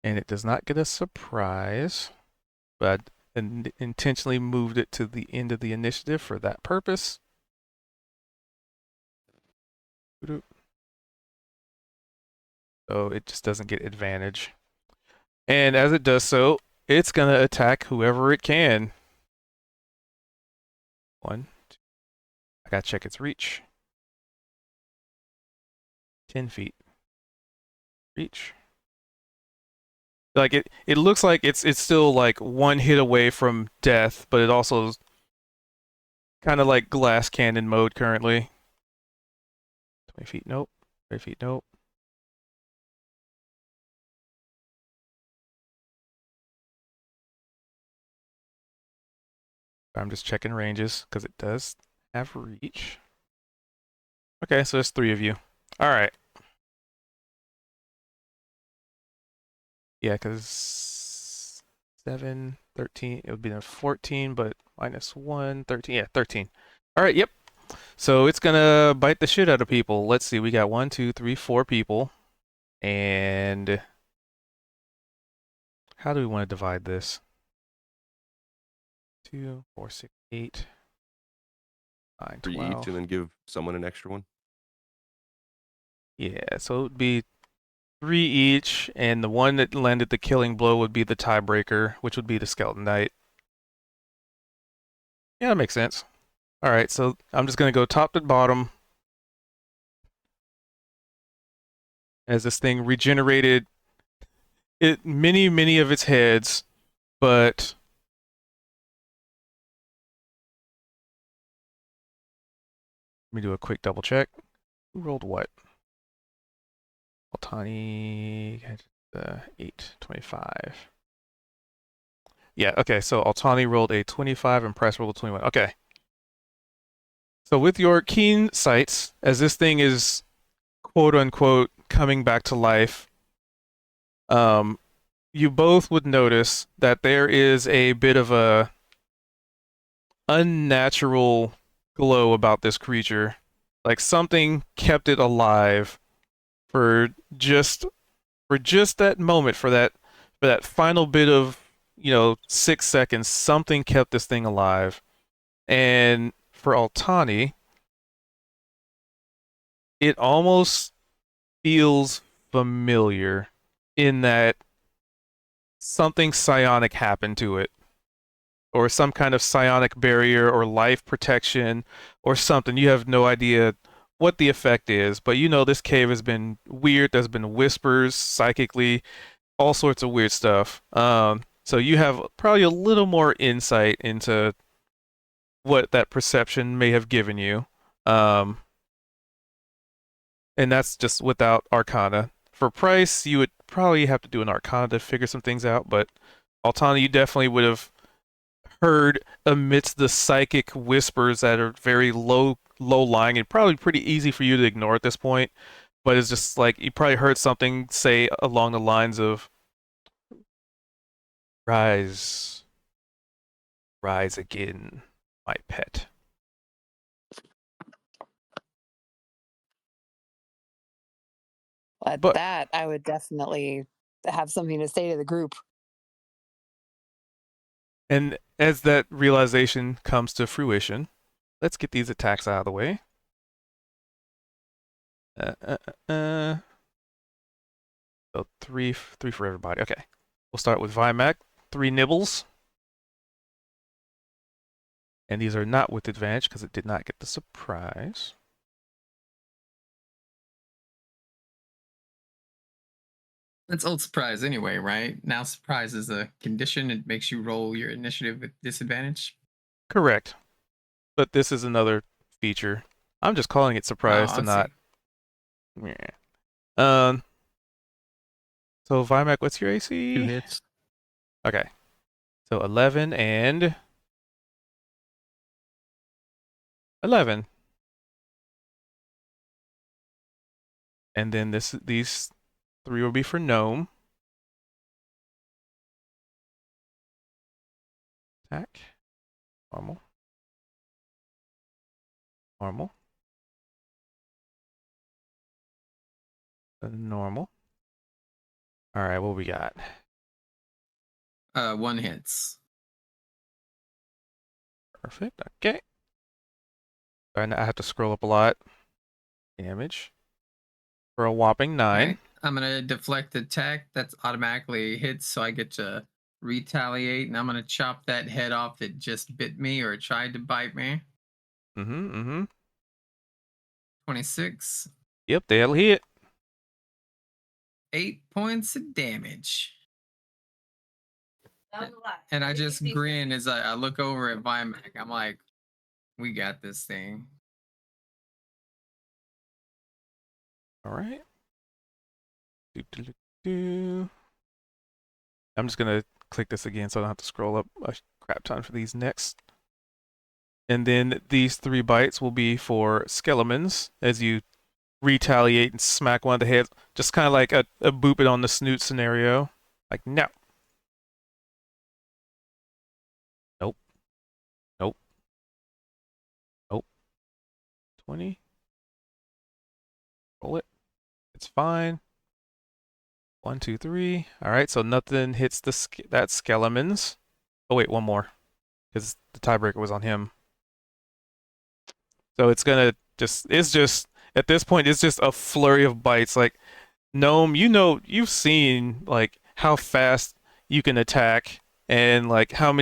And it does not get a surprise, but I intentionally moved it to the end of the initiative for that purpose. So it just doesn't get advantage. And as it does so, it's going to attack whoever it can. 1, 2. I got to check its reach. 10 feet. Reach. Like it looks like it's still like one hit away from death, but it also is kind of like glass cannon mode currently. 20 feet, nope. 30 feet, nope. I'm just checking ranges because it does have reach. Okay, so there's 3 of you. All right. Yeah, because 7, 13, it would be a 14, but -1, 13. Yeah, 13. All right, yep. So it's gonna bite the shit out of people. Let's see, we got 1, 2, 3, 4 people. And how do we want to divide this? 2, 4, 6, 8, 9, 3 each, 12. and then give someone an extra one. Yeah, so it would be 3 each, and the one that landed the killing blow would be the tiebreaker, which would be the Skeleton Knight. Yeah, that makes sense. All right, so I'm just gonna go top to bottom as this thing regenerated many of its heads, but let me do a quick double check. Who rolled what? Altani, 8, 25. Yeah, okay, so Altani rolled a 25 and Price rolled a 21. Okay. So with your keen sights, as this thing is quote unquote coming back to life, you both would notice that there is a bit of a unnatural glow about this creature. Like something kept it alive for just that moment, for that final bit of 6 seconds. Something kept this thing alive. And for Altani, it almost feels familiar in that something psionic happened to it, or some kind of psionic barrier or life protection or something. You have no idea what the effect is, but you know this cave has been weird. There's been whispers psychically, all sorts of weird stuff. So you have probably a little more insight into what that perception may have given you. Um, and that's just without Arcana. For Price, you would probably have to do an Arcana to figure some things out, but Altana, you definitely would have heard amidst the psychic whispers that are very low lying and probably pretty easy for you to ignore at this point, but it's just like you probably heard something say along the lines of rise, rise again, my pet. At But that, I would definitely have something to say to the group. and as that realization comes to fruition, let's get these attacks out of the way. Uh, uh, uh. So three for everybody. Okay. We'll start with Vimac. 3 nibbles. And these are not with advantage because it did not get the surprise. That's old surprise anyway, right? Now surprise is a condition. It makes you roll your initiative with disadvantage. Correct. But this is another feature. I'm just calling it surprise to I not. see. Yeah. Um. So Vimac, what's your 2 AC? hits. Okay. So 11 and 11. And then these 3 will be for Gnome. Attack. Normal. Normal. Normal. All right, what we got? 1 hits. Perfect. Okay. Sorry, I have to scroll up a lot. Damage for a whopping 9. Right. I'm gonna deflect attack. That's automatically hits, so I get to retaliate, and I'm gonna chop that head off that just bit me or tried to bite me. Mm-hmm. Mm-hmm. 26. Yep, they'll hit. 8 points of damage. That was a lot. And I just grin as I look over at Vimac. I'm like, we got this thing. All right. Do. I'm just gonna click this again so I don't have to scroll up a crap ton for these next. And then these 3 bites will be for Skelemons as you retaliate and smack one of the heads. Just kind of like a boop it on the snoot scenario. Like, no. Nope. Nope. Nope. 20. Roll it. It's fine. 1, 2, 3. All right, so nothing hits that Skelemans. Oh wait, one more, because the tiebreaker was on him. So it's gonna it's just at this point it's just a flurry of bites. Like Gnome, you've seen like how fast you can attack and like how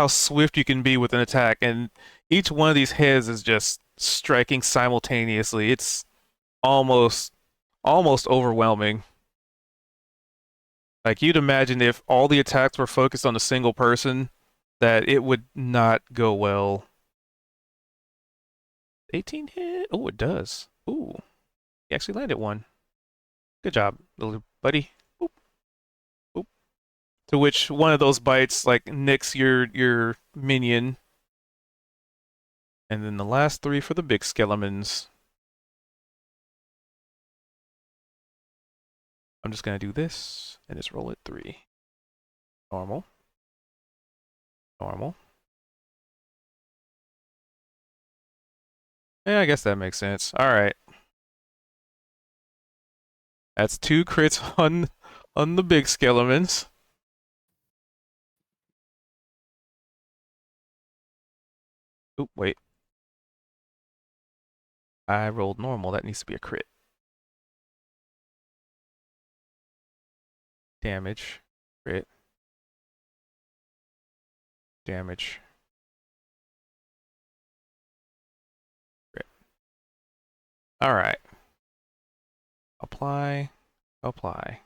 swift you can be with an attack, and each one of these heads is just striking simultaneously. It's almost overwhelming. Like you'd imagine if all the attacks were focused on a single person, that it would not go well. 18 hit? Oh, it does. Ooh, he actually landed one. Good job, little buddy. Boop, boop. To which one of those bites like nicks your minion. And then the last 3 for the big skeletons. I'm just gonna do this and just roll it 3. Normal. Normal. Yeah, I guess that makes sense. All right. That's 2 crits on the big skeletons. Oop, wait. I rolled normal. That needs to be a crit. Damage. Crit. Damage. Crit. All right. Apply. Apply.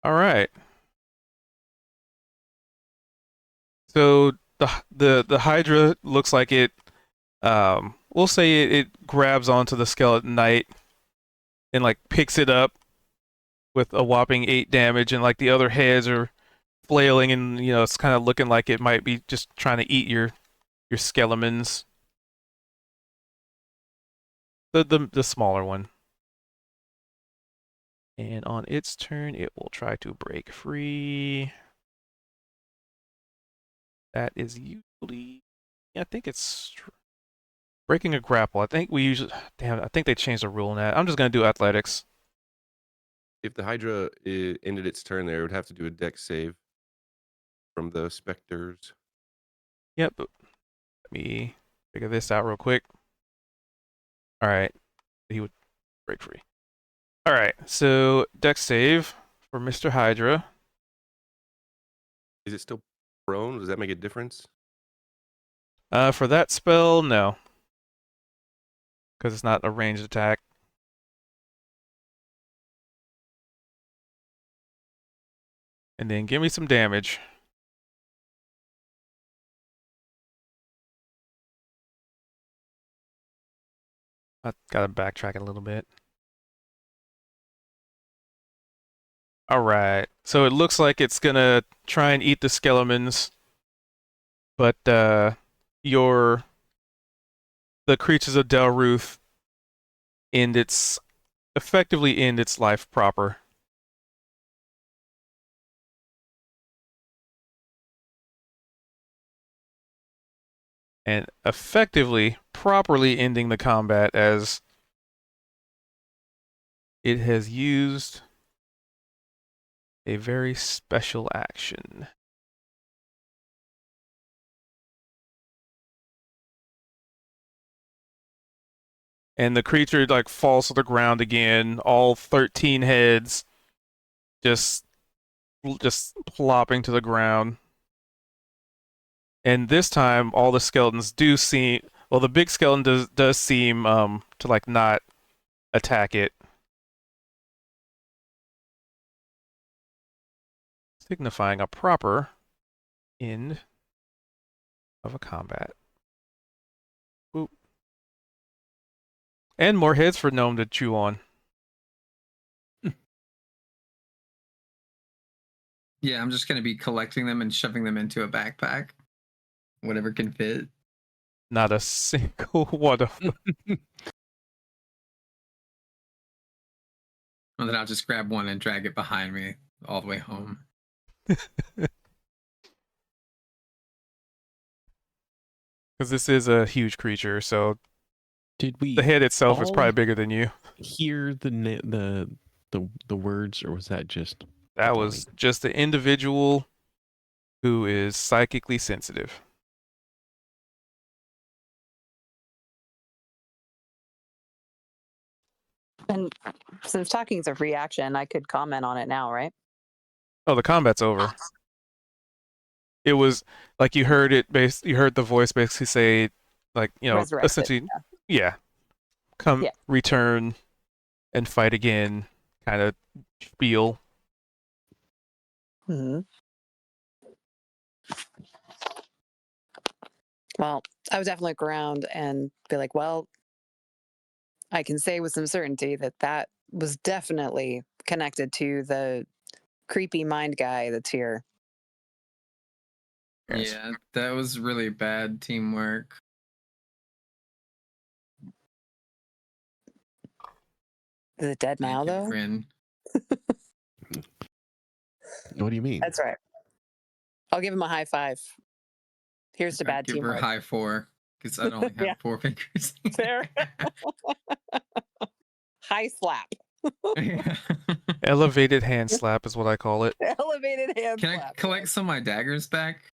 All right. So the Hydra looks like it we'll say it grabs onto the skeleton knight and like picks it up with a whopping 8 damage, and like the other heads are flailing, and it's kind of looking like it might be just trying to eat your skeletons. The smaller one. And on its turn, it will try to break free. That is usually, I think it's breaking a grapple. I think we usually, damn, I think they changed the rule in that. I'm just gonna do athletics. If the Hydra ended its turn there, it would have to do a dex save from the specters. Yep. Let me figure this out real quick. All right, he would break free. All right, so dex save for Mr. Hydra. Is it still prone? Does that make a difference? For that spell, no, because it's not a ranged attack. And then give me some damage. I gotta backtrack a little bit. All right, so it looks like it's gonna try and eat the skeletons, but the creatures of Delruth effectively end its life proper. And effectively, properly ending the combat as it has used a very special action. And the creature like falls to the ground again, all 13 heads just plopping to the ground. And this time all the skeletons do seem, well, the big skeleton does seem to like not attack it, signifying a proper end of a combat. Boop. And more heads for Gnome to chew on. Yeah, I'm just gonna be collecting them and shoving them into a backpack, whatever can fit. Not a single one of them. And then I'll just grab one and drag it behind me all the way home. Because this is a huge creature, so Did we the head itself is all probably bigger than you. hear the words, or was that just That Tommy? was just an individual who is psychically sensitive. And since talking's a free action, I could comment on it now, right? Oh, the combat's over. It was like you heard you heard the voice basically say, like, Resurrected. essentially, yeah, come, Yeah. return, and fight again, kind of spiel. Hmm. Well, I would definitely look around and be like, well, I can say with some certainty that that was definitely connected to the creepy mind guy that's here. Yes. Yeah, that was really bad teamwork. Is it dead now, Thank you, though? Grin. What do you mean? That's right. I'll give him a high five. Here's to I'd bad give her teamwork. high 4 because I only have Yeah. 4 fingers. Fair. High slap. Yeah. Elevated hand slap is what I call it. Elevated hand Can I slap. collect some of my daggers back?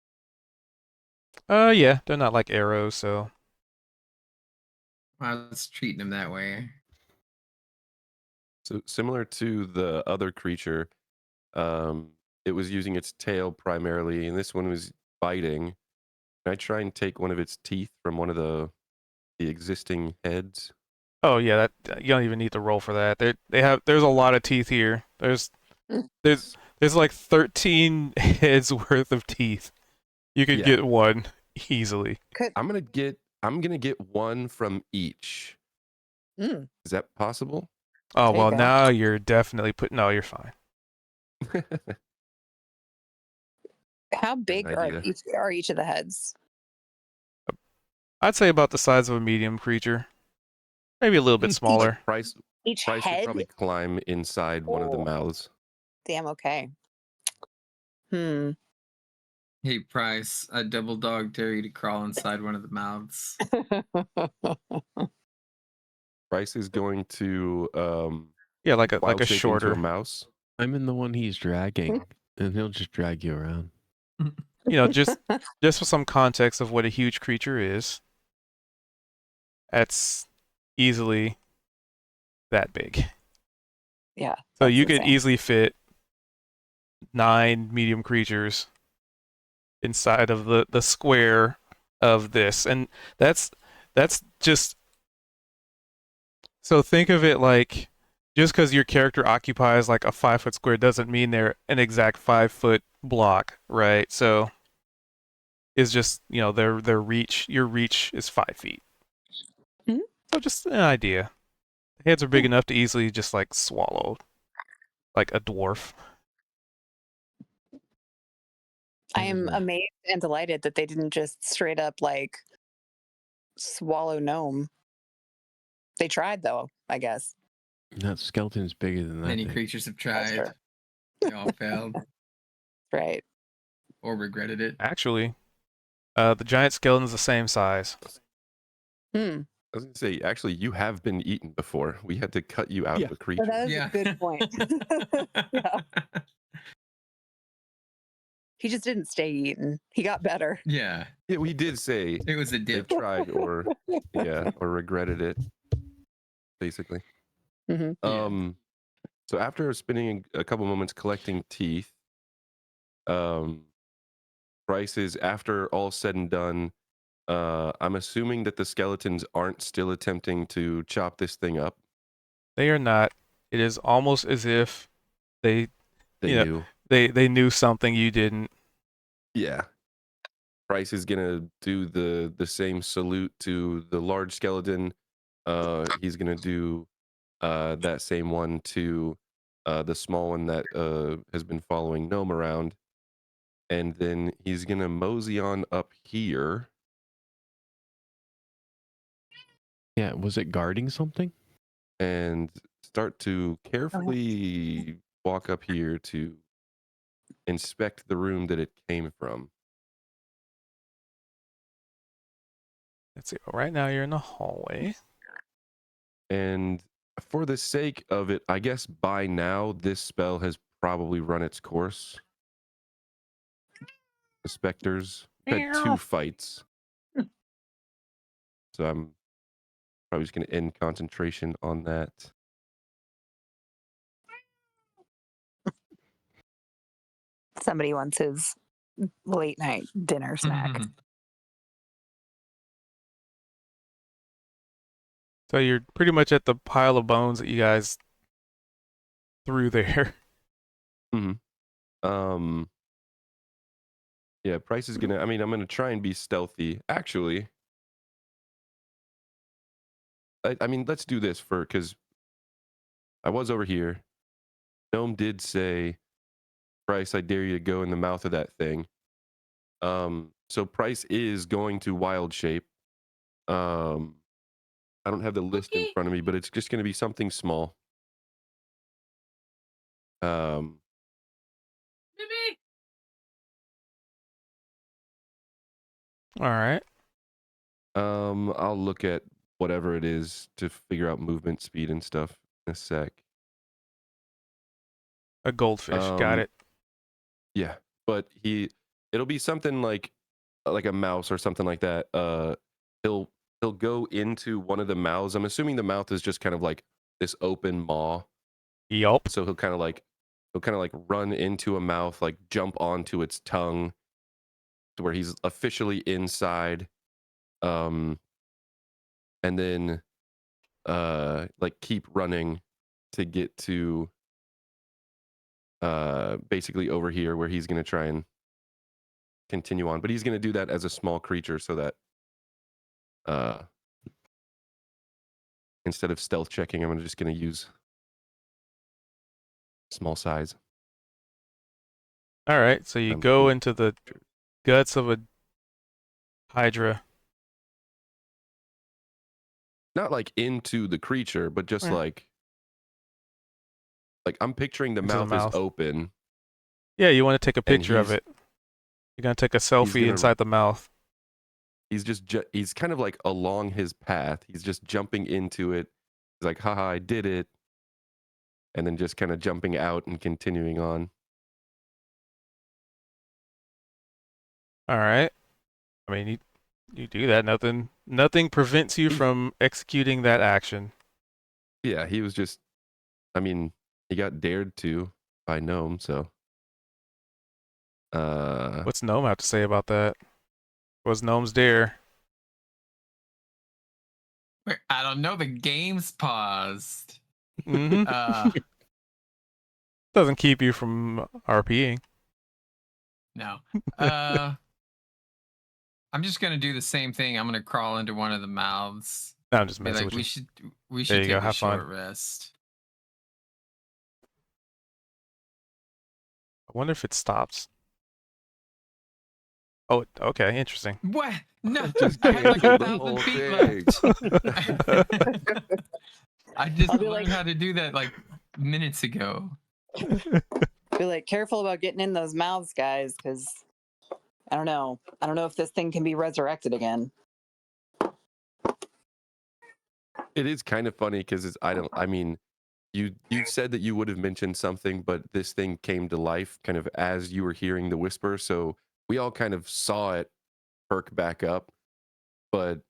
Yeah, they're not like arrows, so I was treating them that way. So similar to the other creature, it was using its tail primarily, and this one was biting. Can I try and take one of its teeth from one of the existing heads? oh yeah, that you don't even need to roll for that. There's a lot of teeth here. There's like 13 heads worth of teeth. You could Yeah. get one easily. I'm gonna get one from each. Mm, Is that possible? Oh Take well, it. now you're definitely no, you're fine. how big idea. are each of the heads? I'd say about the size of a medium creature, maybe a little bit smaller. Price Each would head? probably climb inside one of the Oh. mouths. Damn, okay. Hmm. Hey, Price, a double dog dare you to crawl inside one of the mouths. Price is going to Yeah, like a wild shape into shorter. a mouse. I'm in the one he's dragging, and he'll just drag you around. Just for some context of what a huge creature is. That's easily that big. Yeah. So that's you could insane. easily fit 9 medium creatures inside of the square of this, and that's just, so think of it like, just because your character occupies like a 5-foot square doesn't mean they're an exact 5-foot block, right? So it's just, their reach, your reach is 5 feet. Mhm. So just an idea. The heads are big enough to easily just like swallow like a dwarf. I am amazed and delighted that they didn't just straight up like swallow gnome. They tried though, I guess. That skeleton's bigger than that Many thing. creatures have That's tried. true. They all failed Right. or regretted it. Actually, the giant skeleton's the same size. Hmm. I was gonna say, actually, you have been eaten before. We had to cut you out of a creature. So that is Yeah. a good point. Yeah. He just didn't stay eaten. He got better. Yeah. Yeah, we did say It was a they dip. tried or regretted it, basically. Hmm. Yeah. So after spending a couple moments collecting teeth, prices after all said and done, I'm assuming that the skeletons aren't still attempting to chop this thing up. They are not. It is almost as if they They knew. they knew something you didn't. Yeah. Price is gonna do the same salute to the large skeleton. He's gonna do that same one to the small one that has been following Gnome around. And then he's gonna mosey on up here. Yeah, was it guarding something? And start to carefully walk up here to inspect the room that it came from. Let's see. Right now you're in the hallway. And for the sake of it, I guess by now this spell has probably run its course. The specters had 2 fights. So I'm probably just going to end concentration on that. Somebody wants his late night dinner snack. So you're pretty much at the pile of bones that you guys threw there. Yeah, Price is gonna, I'm gonna try and be stealthy. Actually, let's do this because I was over here. Gnome did say, Price, I dare you to go in the mouth of that thing. So Price is going to wild shape. I don't have the list in front of me, but it's just gonna be something small. All right. I'll look at whatever it is to figure out movement speed and stuff in a sec. A goldfish. Got it. Yeah, but it'll be something like a mouse or something like that. He'll go into one of the mouths. I'm assuming the mouth is just kind of like this open maw. Yup. So he'll kind of like run into a mouth, like jump onto its tongue to where he's officially inside. And then like keep running to get to basically over here where he's going to try and continue on, but he's going to do that as a small creature so that instead of stealth checking, I'm just going to use small size. All right. So you go into the guts of a hydra. Not like into the creature, but just like I'm picturing the Into the mouth is mouth. open. Yeah, you want to take a picture of it. You're gonna take a selfie inside the mouth. He's kind of like along his path. He's just jumping into it. He's like, haha, I did it. And then just kind of jumping out and continuing on. All right. I mean, you do that. Nothing prevents you from executing that action. Yeah, he was just, he got dared to by Gnome, so. What's Gnome have to say about that? Was Gnome's dare? I don't know. The game's paused. Mm-hmm. Doesn't keep you from RPing. No. I'm just gonna do the same thing. I'm gonna crawl into one of the mouths. No, I'm just messing with we you. should we There should you go, take a have fun. short rest. I wonder if it stops. Oh, okay, interesting. What? No, Just I had like cancel the 1,000 whole feet left. I just I'll be learned like- how to do that like minutes ago. Be like, careful about getting in those mouths, guys, because I don't know. I don't know if this thing can be resurrected again. It is kind of funny because you said that you would have mentioned something, but this thing came to life kind of as you were hearing the whisper. So we all kind of saw it perk back up. But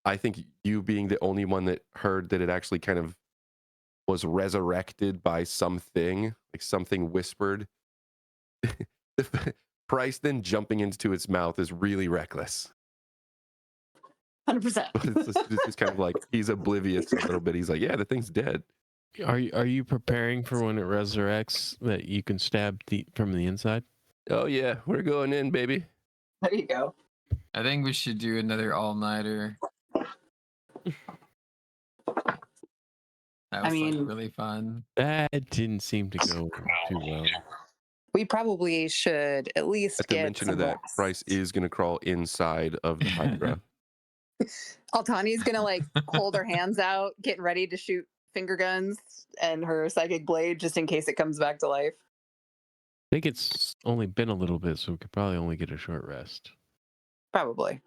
I think you being the only one that heard that it actually kind of was resurrected by something, like something whispered. Price then jumping into its mouth is really reckless. 100%. It's just kind of like he's oblivious a little bit. He's like, yeah, the thing's dead. Are you preparing for when it resurrects that you can stab from the inside? Oh yeah, we're going in, baby. There you go. I think we should do another all-nighter. That was like really fun. That didn't seem to go too well. We probably should at least At the get mention some of that, rest. Price is going to crawl inside of the hydra. Altani's gonna like hold her hands out, getting ready to shoot finger guns and her psychic blade just in case it comes back to life. I think it's only been a little bit, so we could probably only get a short rest. Probably.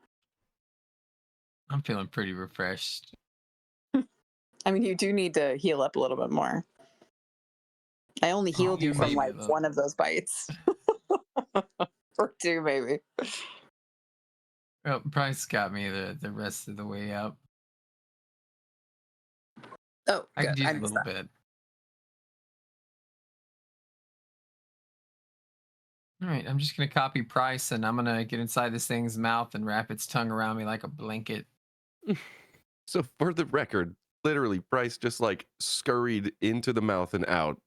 I'm feeling pretty refreshed. I mean, you do need to heal up a little bit more. I only healed you Yeah, from maybe like though. one of those bites. Or two, maybe. Well, Price got me the rest of the way up. Oh, I good. could use I a missed little that. bit. All right, I'm just gonna copy Price, and I'm gonna get inside this thing's mouth and wrap its tongue around me like a blanket. So for the record, literally, Bryce just like scurried into the mouth and out.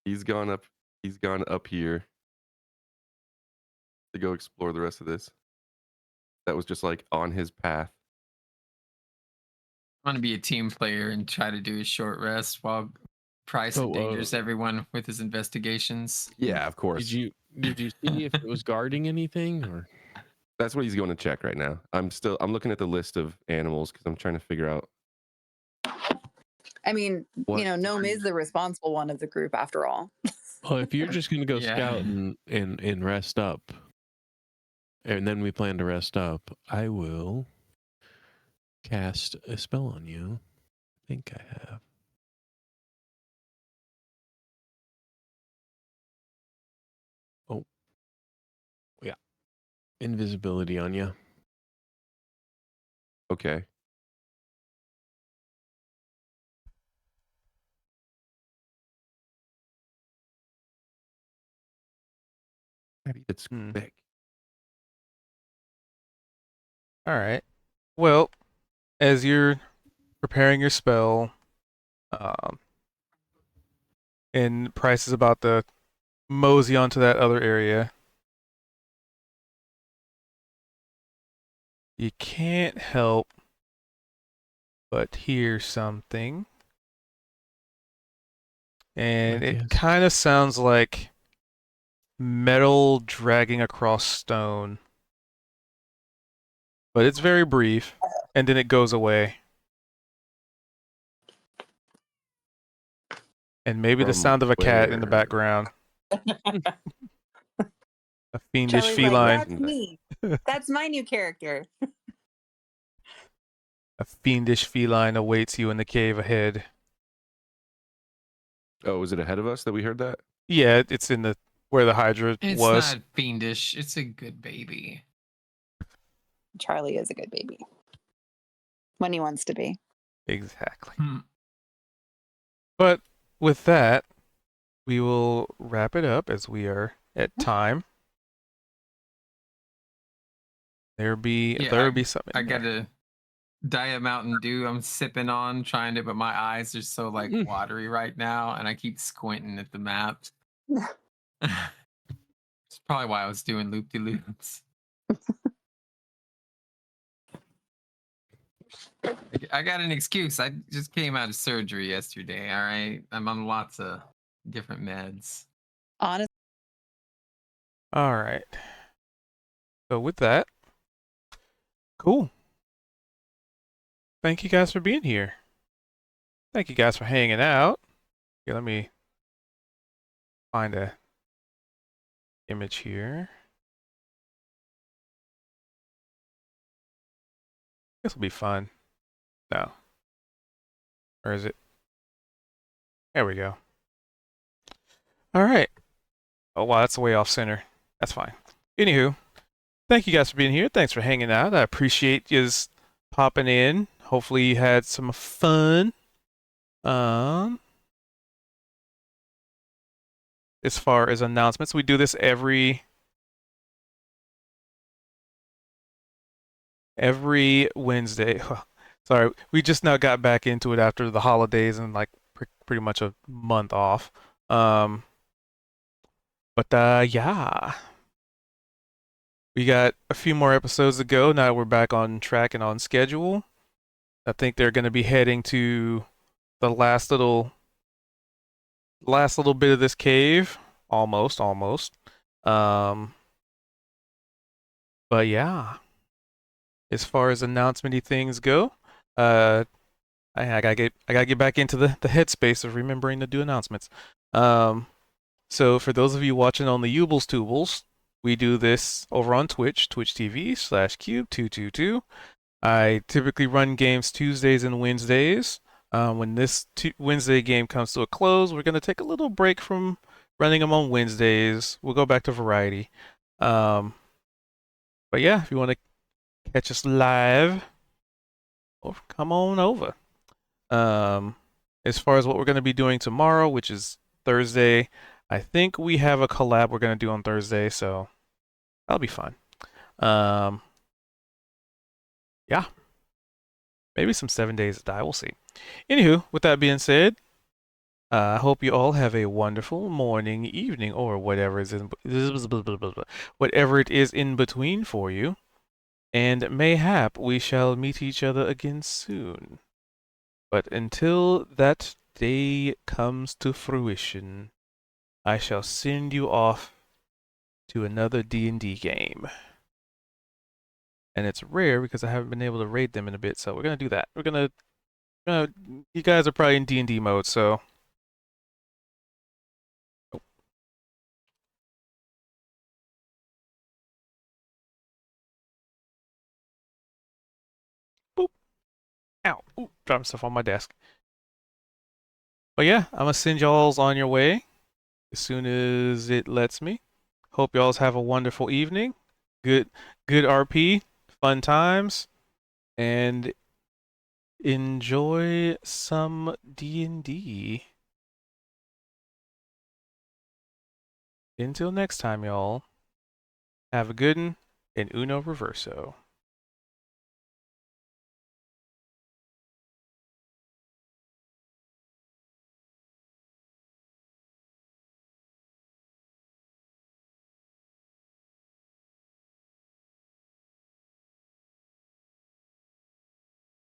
He's gone up. He's gone up here to go explore the rest of this. That was just like on his path. I'm gonna be a team player and try to do a short rest while Price endangers everyone with his investigations. Yeah, of course. Did you see if it was guarding anything or? That's what he's going to check right now. I'm looking at the list of animals because I'm trying to figure out. I mean, What? you know, Gnome is the responsible one of the group after all. Well, if you're just gonna go Yeah. scout and rest up, and then we plan to rest up, I will cast a spell on you. I think I have. Oh, yeah, invisibility on you. Okay. It's thick. All right. Well, as you're preparing your spell, and Price is about to mosey onto that other area, you can't help but hear something. And I it guess. kind of sounds like metal dragging across stone. But it's very brief, and then it goes away. And maybe the From sound of a cat in the where? background. A fiendish Charlie's feline. like, that's me. That's my new character. A fiendish feline awaits you in the cave ahead. Oh, was it ahead of us that we heard that? Yeah, it's in the where the hydra It's was. not fiendish. It's a good baby. Charlie is a good baby. When he wants to be. Exactly. Hmm. But with that, we will wrap it up as we are at time. There'll be something. I got a Diet Mountain Dew I'm sipping on, trying to, but my eyes are so like watery right now, and I keep squinting at the map. It's probably why I was doing loop-de-loops. I got an excuse. I just came out of surgery yesterday. All right, I'm on lots of different meds. Honestly. All right. So with that, cool. Thank you guys for being here. Thank you guys for hanging out. Okay, let me find a image here. This will be fun. No. Or is it? There we go. All right. Oh, wow, that's way off center. That's fine. Anywho, thank you guys for being here. Thanks for hanging out. I appreciate you popping in. Hopefully you had some fun. As far as announcements, we do this every Wednesday. Sorry, we just now got back into it after the holidays and like pretty much a month off. But yeah, we got a few more episodes to go. Now we're back on track and on schedule. I think they're going to be heading to the last little bit of this cave. Almost. But yeah, as far as announcement-y things go, I gotta get back into the headspace of remembering to do announcements. So for those of you watching on the Ubles Tubles, we do this over on Twitch TV/Cube222. I typically run games Tuesdays and Wednesdays. When this Wednesday game comes to a close, we're going to take a little break from running them on Wednesdays. We'll go back to variety. But yeah, if you want to catch us live, come on over. As far as what we're going to be doing tomorrow, which is Thursday, I think we have a collab we're going to do on Thursday, so that'll be fun. Yeah. Maybe some 7 Days to Die. We'll see. Anywho, with that being said, I hope you all have a wonderful morning, evening, or whatever is in whatever it is in between for you. And mayhap we shall meet each other again soon. But until that day comes to fruition, I shall send you off to another D&D game. And it's rare because I haven't been able to raid them in a bit, so we're gonna do that. We're gonna you guys are probably in D&D mode, so boop. Ow. Ooh, dropping stuff on my desk. But yeah, I'm gonna send y'all's on your way as soon as it lets me. Hope y'all's have a wonderful evening. Good RP, fun times, and enjoy some D&D. Until next time, y'all. Have a good one, and Uno Reverso.